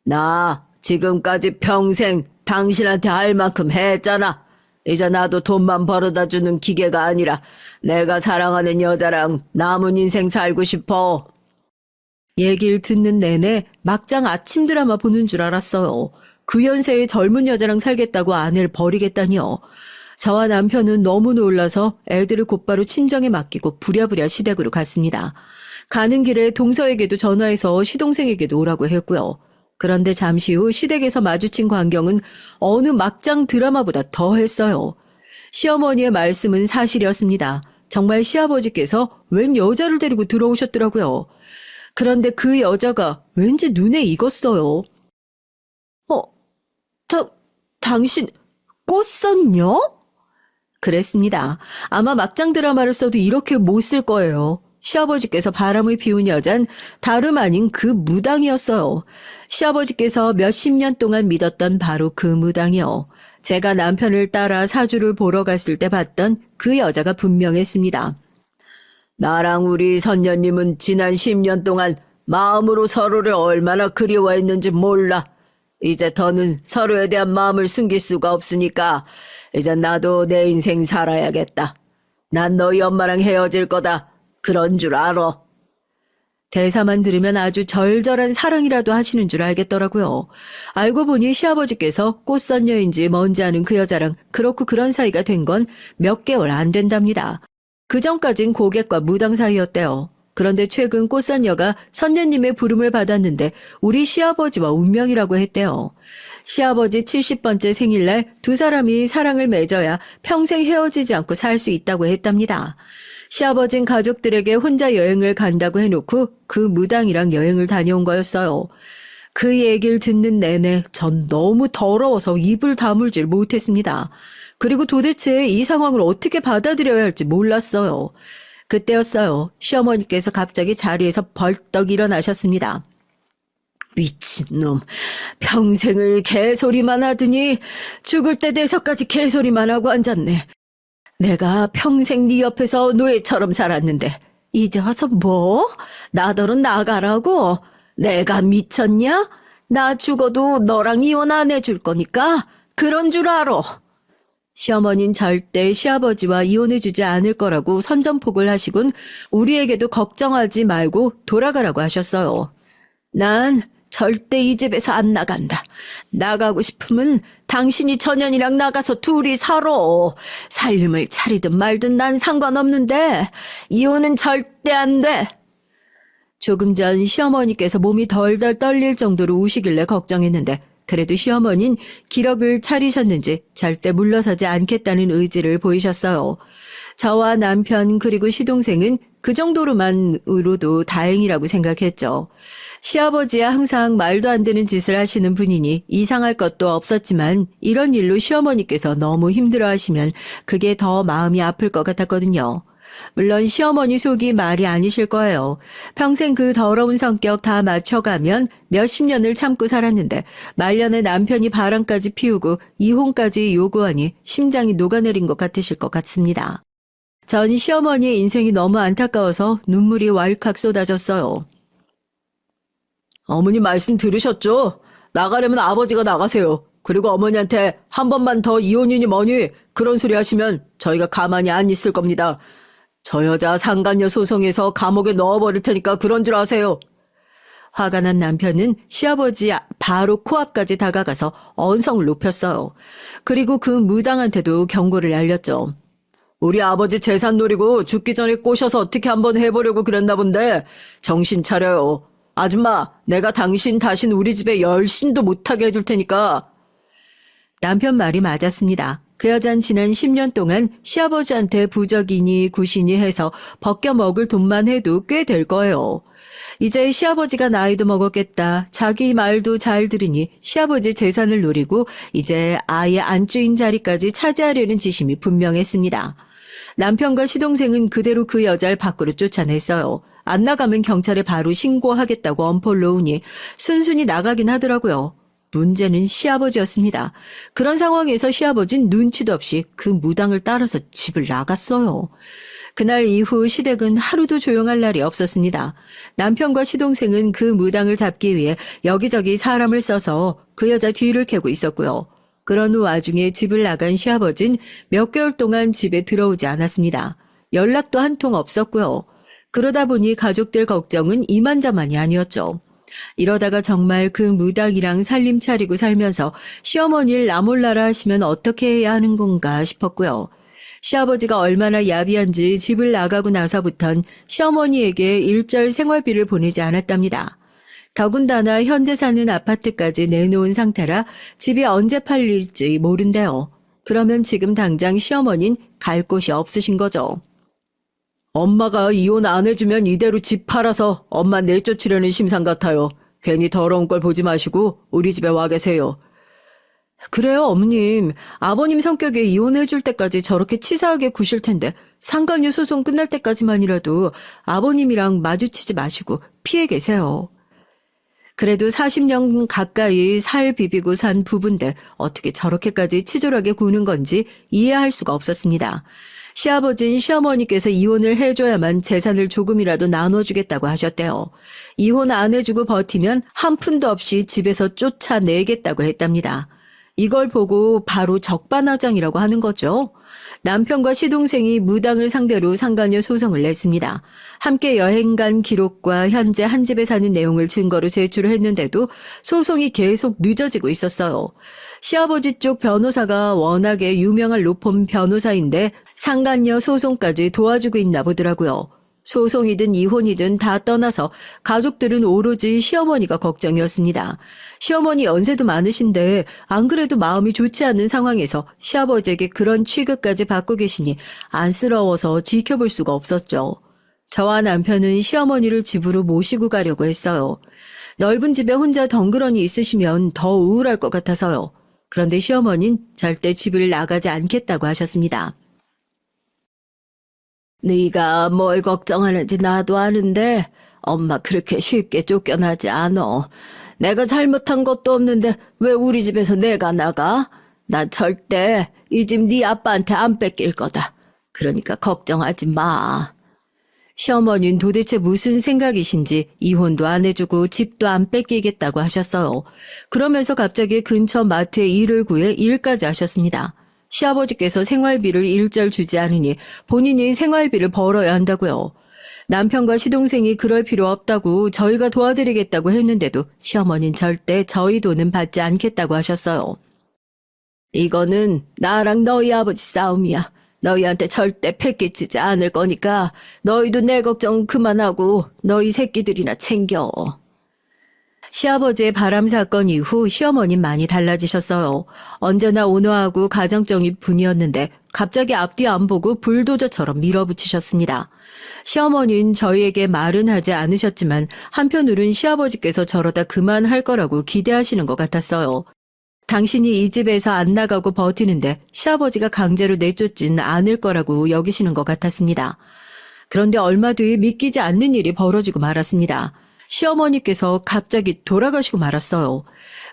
나 지금까지 평생 당신한테 할 만큼 했잖아. 이제 나도 돈만 벌어다 주는 기계가 아니라 내가 사랑하는 여자랑 남은 인생 살고 싶어. 얘기를 듣는 내내 막장 아침 드라마 보는 줄 알았어요. 그 연세의 젊은 여자랑 살겠다고 아내를 버리겠다니요. 저와 남편은 너무 놀라서 애들을 곧바로 친정에 맡기고 부랴부랴 시댁으로 갔습니다. 가는 길에 동서에게도 전화해서 시동생에게도 오라고 했고요. 그런데 잠시 후 시댁에서 마주친 광경은 어느 막장 드라마보다 더했어요. 시어머니의 말씀은 사실이었습니다. 정말 시아버지께서 웬 여자를 데리고 들어오셨더라고요. 그런데 그 여자가 왠지 눈에 익었어요. 당신 꽃선녀? 그랬습니다. 아마 막장 드라마를 써도 이렇게 못 쓸 거예요. 시아버지께서 바람을 피운 여잔 다름 아닌 그 무당이었어요. 시아버지께서 몇십 년 동안 믿었던 바로 그 무당이요. 제가 남편을 따라 사주를 보러 갔을 때 봤던 그 여자가 분명했습니다. 나랑 우리 선녀님은 지난 10년 동안 마음으로 서로를 얼마나 그리워했는지 몰라. 이제 더는 서로에 대한 마음을 숨길 수가 없으니까 이제 나도 내 인생 살아야겠다. 난 너희 엄마랑 헤어질 거다. 그런 줄 알아. 대사만 들으면 아주 절절한 사랑이라도 하시는 줄 알겠더라고요. 알고 보니 시아버지께서 꽃선녀인지 뭔지 아는 그 여자랑 그렇고 그런 사이가 된 건 몇 개월 안 된답니다. 그 전까진 고객과 무당 사이였대요. 그런데 최근 꽃선녀가 선녀님의 부름을 받았는데 우리 시아버지와 운명이라고 했대요. 시아버지 70번째 생일날 두 사람이 사랑을 맺어야 평생 헤어지지 않고 살 수 있다고 했답니다. 시아버진 가족들에게 혼자 여행을 간다고 해놓고 그 무당이랑 여행을 다녀온 거였어요. 그 얘기를 듣는 내내 전 너무 더러워서 입을 다물질 못했습니다. 그리고 도대체 이 상황을 어떻게 받아들여야 할지 몰랐어요. 그때였어요. 시어머니께서 갑자기 자리에서 벌떡 일어나셨습니다. 미친놈, 평생을 개소리만 하더니 죽을 때 돼서까지 개소리만 하고 앉았네. 내가 평생 네 옆에서 노예처럼 살았는데 이제 와서 뭐? 나더러 나가라고? 내가 미쳤냐? 나 죽어도 너랑 이혼 안 해줄 거니까 그런 줄 알아. 시어머니는 절대 시아버지와 이혼해주지 않을 거라고 선전포고를 하시곤 우리에게도 걱정하지 말고 돌아가라고 하셨어요. 난 절대 이 집에서 안 나간다. 나가고 싶으면 당신이 전현이랑 나가서 둘이 살아. 살림을 차리든 말든 난 상관없는데 이혼은 절대 안 돼. 조금 전 시어머니께서 몸이 덜덜 떨릴 정도로 우시길래 걱정했는데 그래도 시어머니는 기력을 차리셨는지 절대 물러서지 않겠다는 의지를 보이셨어요. 저와 남편 그리고 시동생은 그 정도로만으로도 다행이라고 생각했죠. 시아버지야 항상 말도 안 되는 짓을 하시는 분이니 이상할 것도 없었지만 이런 일로 시어머니께서 너무 힘들어하시면 그게 더 마음이 아플 것 같았거든요. 물론 시어머니 속이 말이 아니실 거예요. 평생 그 더러운 성격 다 맞춰가면 몇십 년을 참고 살았는데 말년에 남편이 바람까지 피우고 이혼까지 요구하니 심장이 녹아내린 것 같으실 것 같습니다. 전 시어머니의 인생이 너무 안타까워서 눈물이 왈칵 쏟아졌어요. 어머니 말씀 들으셨죠? 나가려면 아버지가 나가세요. 그리고 어머니한테 한 번만 더 이혼이니 뭐니 그런 소리 하시면 저희가 가만히 안 있을 겁니다. 저 여자 상간녀 소송해서 감옥에 넣어버릴 테니까 그런 줄 아세요. 화가 난 남편은 시아버지 바로 코앞까지 다가가서 언성을 높였어요. 그리고 그 무당한테도 경고를 날렸죠. 우리 아버지 재산 노리고 죽기 전에 꼬셔서 어떻게 한번 해보려고 그랬나 본데 정신 차려요. 아줌마, 내가 당신 다신 우리 집에 열신도 못하게 해줄 테니까. 남편 말이 맞았습니다. 그 여잔 지난 10년 동안 시아버지한테 부적이니 구신이 해서 벗겨 먹을 돈만 해도 꽤 될 거예요. 이제 시아버지가 나이도 먹었겠다. 자기 말도 잘 들으니 시아버지 재산을 노리고 이제 아예 안주인 자리까지 차지하려는 지심이 분명했습니다. 남편과 시동생은 그대로 그 여자를 밖으로 쫓아냈어요. 안 나가면 경찰에 바로 신고하겠다고 엄포를 놓으니 순순히 나가긴 하더라고요. 문제는 시아버지였습니다. 그런 상황에서 시아버지는 눈치도 없이 그 무당을 따라서 집을 나갔어요. 그날 이후 시댁은 하루도 조용할 날이 없었습니다. 남편과 시동생은 그 무당을 잡기 위해 여기저기 사람을 써서 그 여자 뒤를 캐고 있었고요. 그런 와중에 집을 나간 시아버지는 몇 개월 동안 집에 들어오지 않았습니다. 연락도 한 통 없었고요. 그러다 보니 가족들 걱정은 이만저만이 아니었죠. 이러다가 정말 그 무당이랑 살림 차리고 살면서 시어머니를 나몰라라 하시면 어떻게 해야 하는 건가 싶었고요. 시아버지가 얼마나 야비한지 집을 나가고 나서부턴 시어머니에게 일절 생활비를 보내지 않았답니다. 더군다나 현재 사는 아파트까지 내놓은 상태라 집이 언제 팔릴지 모른대요. 그러면 지금 당장 시어머니는 갈 곳이 없으신 거죠. 엄마가 이혼 안 해주면 이대로 집 팔아서 엄마 내쫓으려는 심상 같아요. 괜히 더러운 걸 보지 마시고 우리 집에 와 계세요. 그래요, 어머님. 아버님 성격에 이혼해줄 때까지 저렇게 치사하게 구실 텐데 상간녀 소송 끝날 때까지만이라도 아버님이랑 마주치지 마시고 피해 계세요. 그래도 40년 가까이 살 비비고 산 부부인데 어떻게 저렇게까지 치졸하게 구는 건지 이해할 수가 없었습니다. 시아버지인 시어머니께서 이혼을 해줘야만 재산을 조금이라도 나눠주겠다고 하셨대요. 이혼 안 해주고 버티면 한 푼도 없이 집에서 쫓아내겠다고 했답니다. 이걸 보고 바로 적반하장이라고 하는 거죠. 남편과 시동생이 무당을 상대로 상간녀 소송을 냈습니다. 함께 여행 간 기록과 현재 한 집에 사는 내용을 증거로 제출을 했는데도 소송이 계속 늦어지고 있었어요. 시아버지 쪽 변호사가 워낙에 유명한 로펌 변호사인데 상간녀 소송까지 도와주고 있나 보더라고요. 소송이든 이혼이든 다 떠나서 가족들은 오로지 시어머니가 걱정이었습니다. 시어머니 연세도 많으신데 안 그래도 마음이 좋지 않은 상황에서 시아버지에게 그런 취급까지 받고 계시니 안쓰러워서 지켜볼 수가 없었죠. 저와 남편은 시어머니를 집으로 모시고 가려고 했어요. 넓은 집에 혼자 덩그러니 있으시면 더 우울할 것 같아서요. 그런데 시어머니는 절대 집을 나가지 않겠다고 하셨습니다. 네가 뭘 걱정하는지 나도 아는데 엄마 그렇게 쉽게 쫓겨나지 않어. 내가 잘못한 것도 없는데 왜 우리 집에서 내가 나가? 난 절대 이 집 네 아빠한테 안 뺏길 거다. 그러니까 걱정하지 마. 시어머니는 도대체 무슨 생각이신지 이혼도 안 해주고 집도 안 뺏기겠다고 하셨어요. 그러면서 갑자기 근처 마트에 일을 구해 일까지 하셨습니다. 시아버지께서 생활비를 일절 주지 않으니 본인이 생활비를 벌어야 한다고요. 남편과 시동생이 그럴 필요 없다고 저희가 도와드리겠다고 했는데도 시어머니는 절대 저희 돈은 받지 않겠다고 하셨어요. 이거는 나랑 너희 아버지 싸움이야. 너희한테 절대 패기치지 않을 거니까 너희도 내 걱정 그만하고 너희 새끼들이나 챙겨. 시아버지의 바람 사건 이후 시어머니는 많이 달라지셨어요. 언제나 온화하고 가정적인 분이었는데 갑자기 앞뒤 안 보고 불도저처럼 밀어붙이셨습니다. 시어머니는 저희에게 말은 하지 않으셨지만 한편으론 시아버지께서 저러다 그만할 거라고 기대하시는 것 같았어요. 당신이 이 집에서 안 나가고 버티는데 시아버지가 강제로 내쫓진 않을 거라고 여기시는 것 같았습니다. 그런데 얼마 뒤에 믿기지 않는 일이 벌어지고 말았습니다. 시어머니께서 갑자기 돌아가시고 말았어요.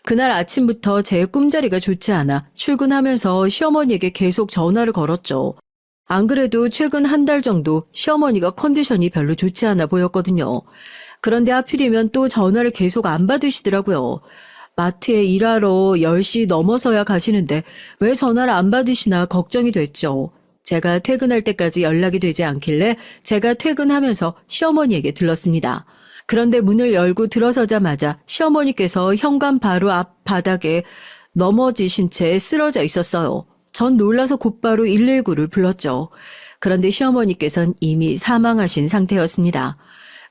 그날 아침부터 제 꿈자리가 좋지 않아 출근하면서 시어머니에게 계속 전화를 걸었죠. 안 그래도 최근 한 달 정도 시어머니가 컨디션이 별로 좋지 않아 보였거든요. 그런데 하필이면 또 전화를 계속 안 받으시더라고요. 마트에 일하러 10시 넘어서야 가시는데 왜 전화를 안 받으시나 걱정이 됐죠. 제가 퇴근할 때까지 연락이 되지 않길래 제가 퇴근하면서 시어머니에게 들렀습니다. 그런데 문을 열고 들어서자마자 시어머니께서 현관 바로 앞 바닥에 넘어지신 채 쓰러져 있었어요. 전 놀라서 곧바로 119를 불렀죠. 그런데 시어머니께서는 이미 사망하신 상태였습니다.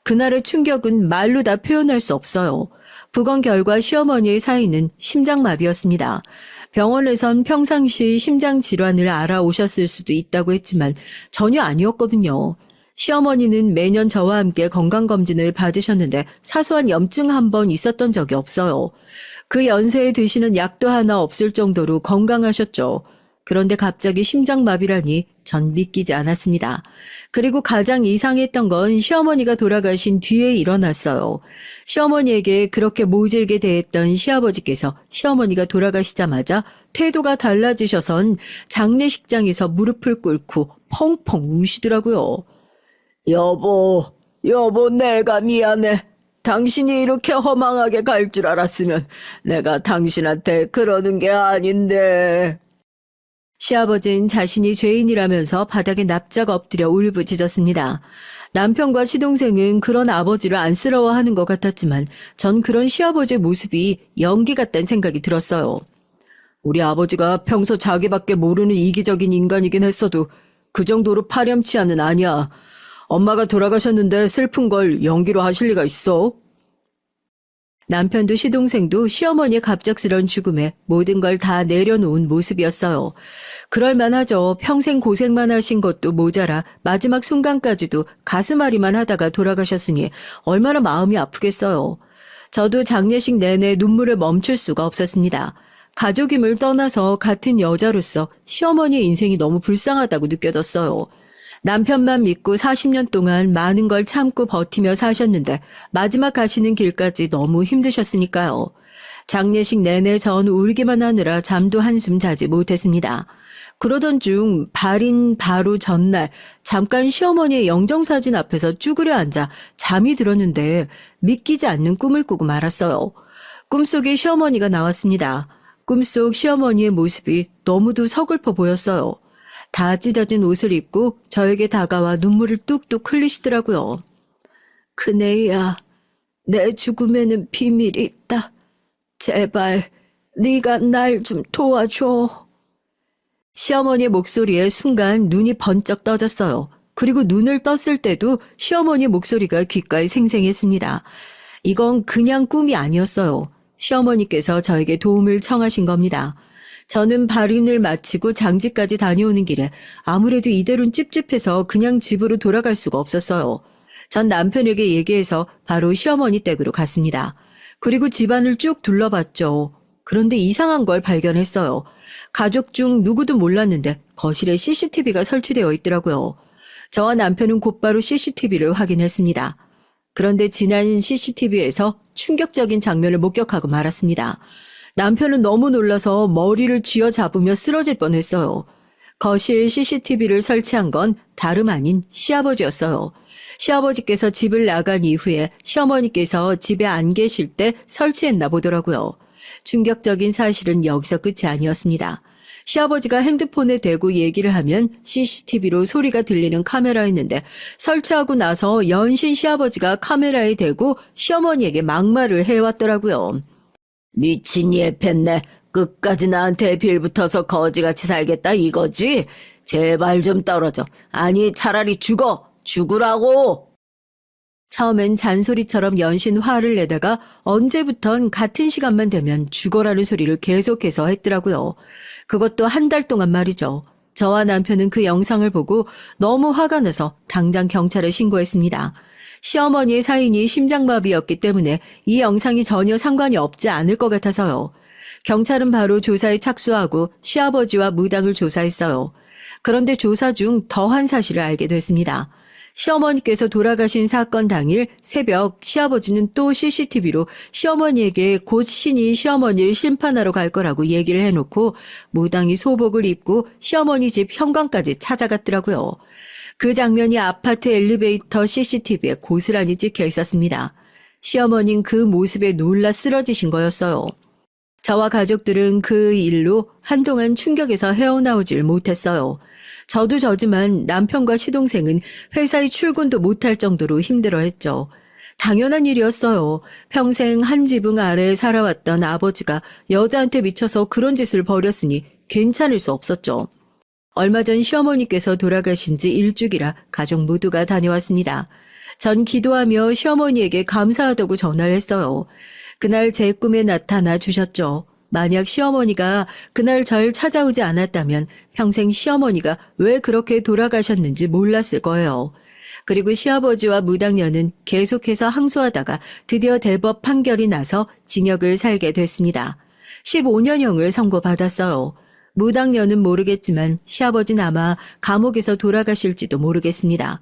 그날의 충격은 말로 다 표현할 수 없어요. 부검 결과 시어머니의 사인은 심장마비였습니다. 병원에선 평상시 심장질환을 알아오셨을 수도 있다고 했지만 전혀 아니었거든요. 시어머니는 매년 저와 함께 건강검진을 받으셨는데 사소한 염증 한 번 있었던 적이 없어요. 그 연세에 드시는 약도 하나 없을 정도로 건강하셨죠. 그런데 갑자기 심장마비라니 전 믿기지 않았습니다. 그리고 가장 이상했던 건 시어머니가 돌아가신 뒤에 일어났어요. 시어머니에게 그렇게 모질게 대했던 시아버지께서 시어머니가 돌아가시자마자 태도가 달라지셔선 장례식장에서 무릎을 꿇고 펑펑 우시더라고요. 여보, 내가 미안해. 당신이 이렇게 허망하게 갈 줄 알았으면 내가 당신한테 그러는 게 아닌데. 시아버지는 자신이 죄인이라면서 바닥에 납작 엎드려 울부짖었습니다. 남편과 시동생은 그런 아버지를 안쓰러워하는 것 같았지만 전 그런 시아버지의 모습이 연기 같다는 생각이 들었어요. 우리 아버지가 평소 자기밖에 모르는 이기적인 인간이긴 했어도 그 정도로 파렴치한은 아니야. 엄마가 돌아가셨는데 슬픈 걸 연기로 하실 리가 있어? 남편도 시동생도 시어머니의 갑작스런 죽음에 모든 걸 다 내려놓은 모습이었어요. 그럴만하죠. 평생 고생만 하신 것도 모자라 마지막 순간까지도 가슴앓이만 하다가 돌아가셨으니 얼마나 마음이 아프겠어요. 저도 장례식 내내 눈물을 멈출 수가 없었습니다. 가족임을 떠나서 같은 여자로서 시어머니의 인생이 너무 불쌍하다고 느껴졌어요. 남편만 믿고 40년 동안 많은 걸 참고 버티며 사셨는데 마지막 가시는 길까지 너무 힘드셨으니까요. 장례식 내내 전 울기만 하느라 잠도 한숨 자지 못했습니다. 그러던 중 발인 바로 전날 잠깐 시어머니의 영정사진 앞에서 쭈그려 앉아 잠이 들었는데 믿기지 않는 꿈을 꾸고 말았어요. 꿈속에 시어머니가 나왔습니다. 꿈속 시어머니의 모습이 너무도 서글퍼 보였어요. 다 찢어진 옷을 입고 저에게 다가와 눈물을 뚝뚝 흘리시더라고요. 큰애야, 내 죽음에는 비밀이 있다. 제발 네가 날 좀 도와줘. 시어머니의 목소리에 순간 눈이 번쩍 떠졌어요. 그리고 눈을 떴을 때도 시어머니 목소리가 귓가에 생생했습니다. 이건 그냥 꿈이 아니었어요. 시어머니께서 저에게 도움을 청하신 겁니다. 저는 발인을 마치고 장지까지 다녀오는 길에 아무래도 이대로는 찝찝해서 그냥 집으로 돌아갈 수가 없었어요. 전 남편에게 얘기해서 바로 시어머니 댁으로 갔습니다. 그리고 집안을 쭉 둘러봤죠. 그런데 이상한 걸 발견했어요. 가족 중 누구도 몰랐는데 거실에 CCTV가 설치되어 있더라고요. 저와 남편은 곧바로 CCTV를 확인했습니다. 그런데 지난 CCTV에서 충격적인 장면을 목격하고 말았습니다. 남편은 너무 놀라서 머리를 쥐어잡으며 쓰러질 뻔했어요. 거실 CCTV를 설치한 건 다름 아닌 시아버지였어요. 시아버지께서 집을 나간 이후에 시어머니께서 집에 안 계실 때 설치했나 보더라고요. 충격적인 사실은 여기서 끝이 아니었습니다. 시아버지가 핸드폰에 대고 얘기를 하면 CCTV로 소리가 들리는 카메라였는데 설치하고 나서 연신 시아버지가 카메라에 대고 시어머니에게 막말을 해왔더라고요. 미친 예편네. 끝까지 나한테 빌붙어서 거지같이 살겠다 이거지? 제발 좀 떨어져. 아니 차라리 죽어. 죽으라고. 처음엔 잔소리처럼 연신 화를 내다가 언제부턴 같은 시간만 되면 죽어라는 소리를 계속해서 했더라고요. 그것도 한 달 동안 말이죠. 저와 남편은 그 영상을 보고 너무 화가 나서 당장 경찰에 신고했습니다. 시어머니의 사인이 심장마비였기 때문에 이 영상이 전혀 상관이 없지 않을 것 같아서요. 경찰은 바로 조사에 착수하고 시아버지와 무당을 조사했어요. 그런데 조사 중 더한 사실을 알게 됐습니다. 시어머니께서 돌아가신 사건 당일 새벽 시아버지는 또 CCTV로 시어머니에게 곧 신이 시어머니를 심판하러 갈 거라고 얘기를 해놓고 무당이 소복을 입고 시어머니 집 현관까지 찾아갔더라고요. 그 장면이 아파트 엘리베이터 CCTV에 고스란히 찍혀 있었습니다. 시어머니는 그 모습에 놀라 쓰러지신 거였어요. 저와 가족들은 그 일로 한동안 충격에서 헤어나오질 못했어요. 저도 저지만 남편과 시동생은 회사에 출근도 못할 정도로 힘들어했죠. 당연한 일이었어요. 평생 한 지붕 아래에 살아왔던 아버지가 여자한테 미쳐서 그런 짓을 벌였으니 괜찮을 수 없었죠. 얼마 전 시어머니께서 돌아가신 지 일주기라 가족 모두가 다녀왔습니다. 전 기도하며 시어머니에게 감사하다고 전화를 했어요. 그날 제 꿈에 나타나 주셨죠. 만약 시어머니가 그날 절 찾아오지 않았다면 평생 시어머니가 왜 그렇게 돌아가셨는지 몰랐을 거예요. 그리고 시아버지와 무당녀는 계속해서 항소하다가 드디어 대법 판결이 나서 징역을 살게 됐습니다. 15년형을 선고받았어요. 무당녀는 모르겠지만 시아버지는 아마 감옥에서 돌아가실지도 모르겠습니다.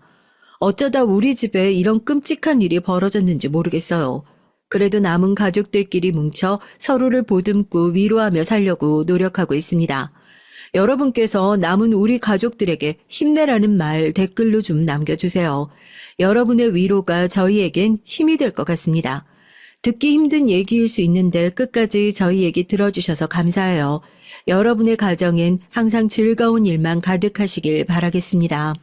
어쩌다 우리 집에 이런 끔찍한 일이 벌어졌는지 모르겠어요. 그래도 남은 가족들끼리 뭉쳐 서로를 보듬고 위로하며 살려고 노력하고 있습니다. 여러분께서 남은 우리 가족들에게 힘내라는 말 댓글로 좀 남겨주세요. 여러분의 위로가 저희에겐 힘이 될 것 같습니다. 듣기 힘든 얘기일 수 있는데 끝까지 저희 얘기 들어주셔서 감사해요. 여러분의 가정엔 항상 즐거운 일만 가득하시길 바라겠습니다.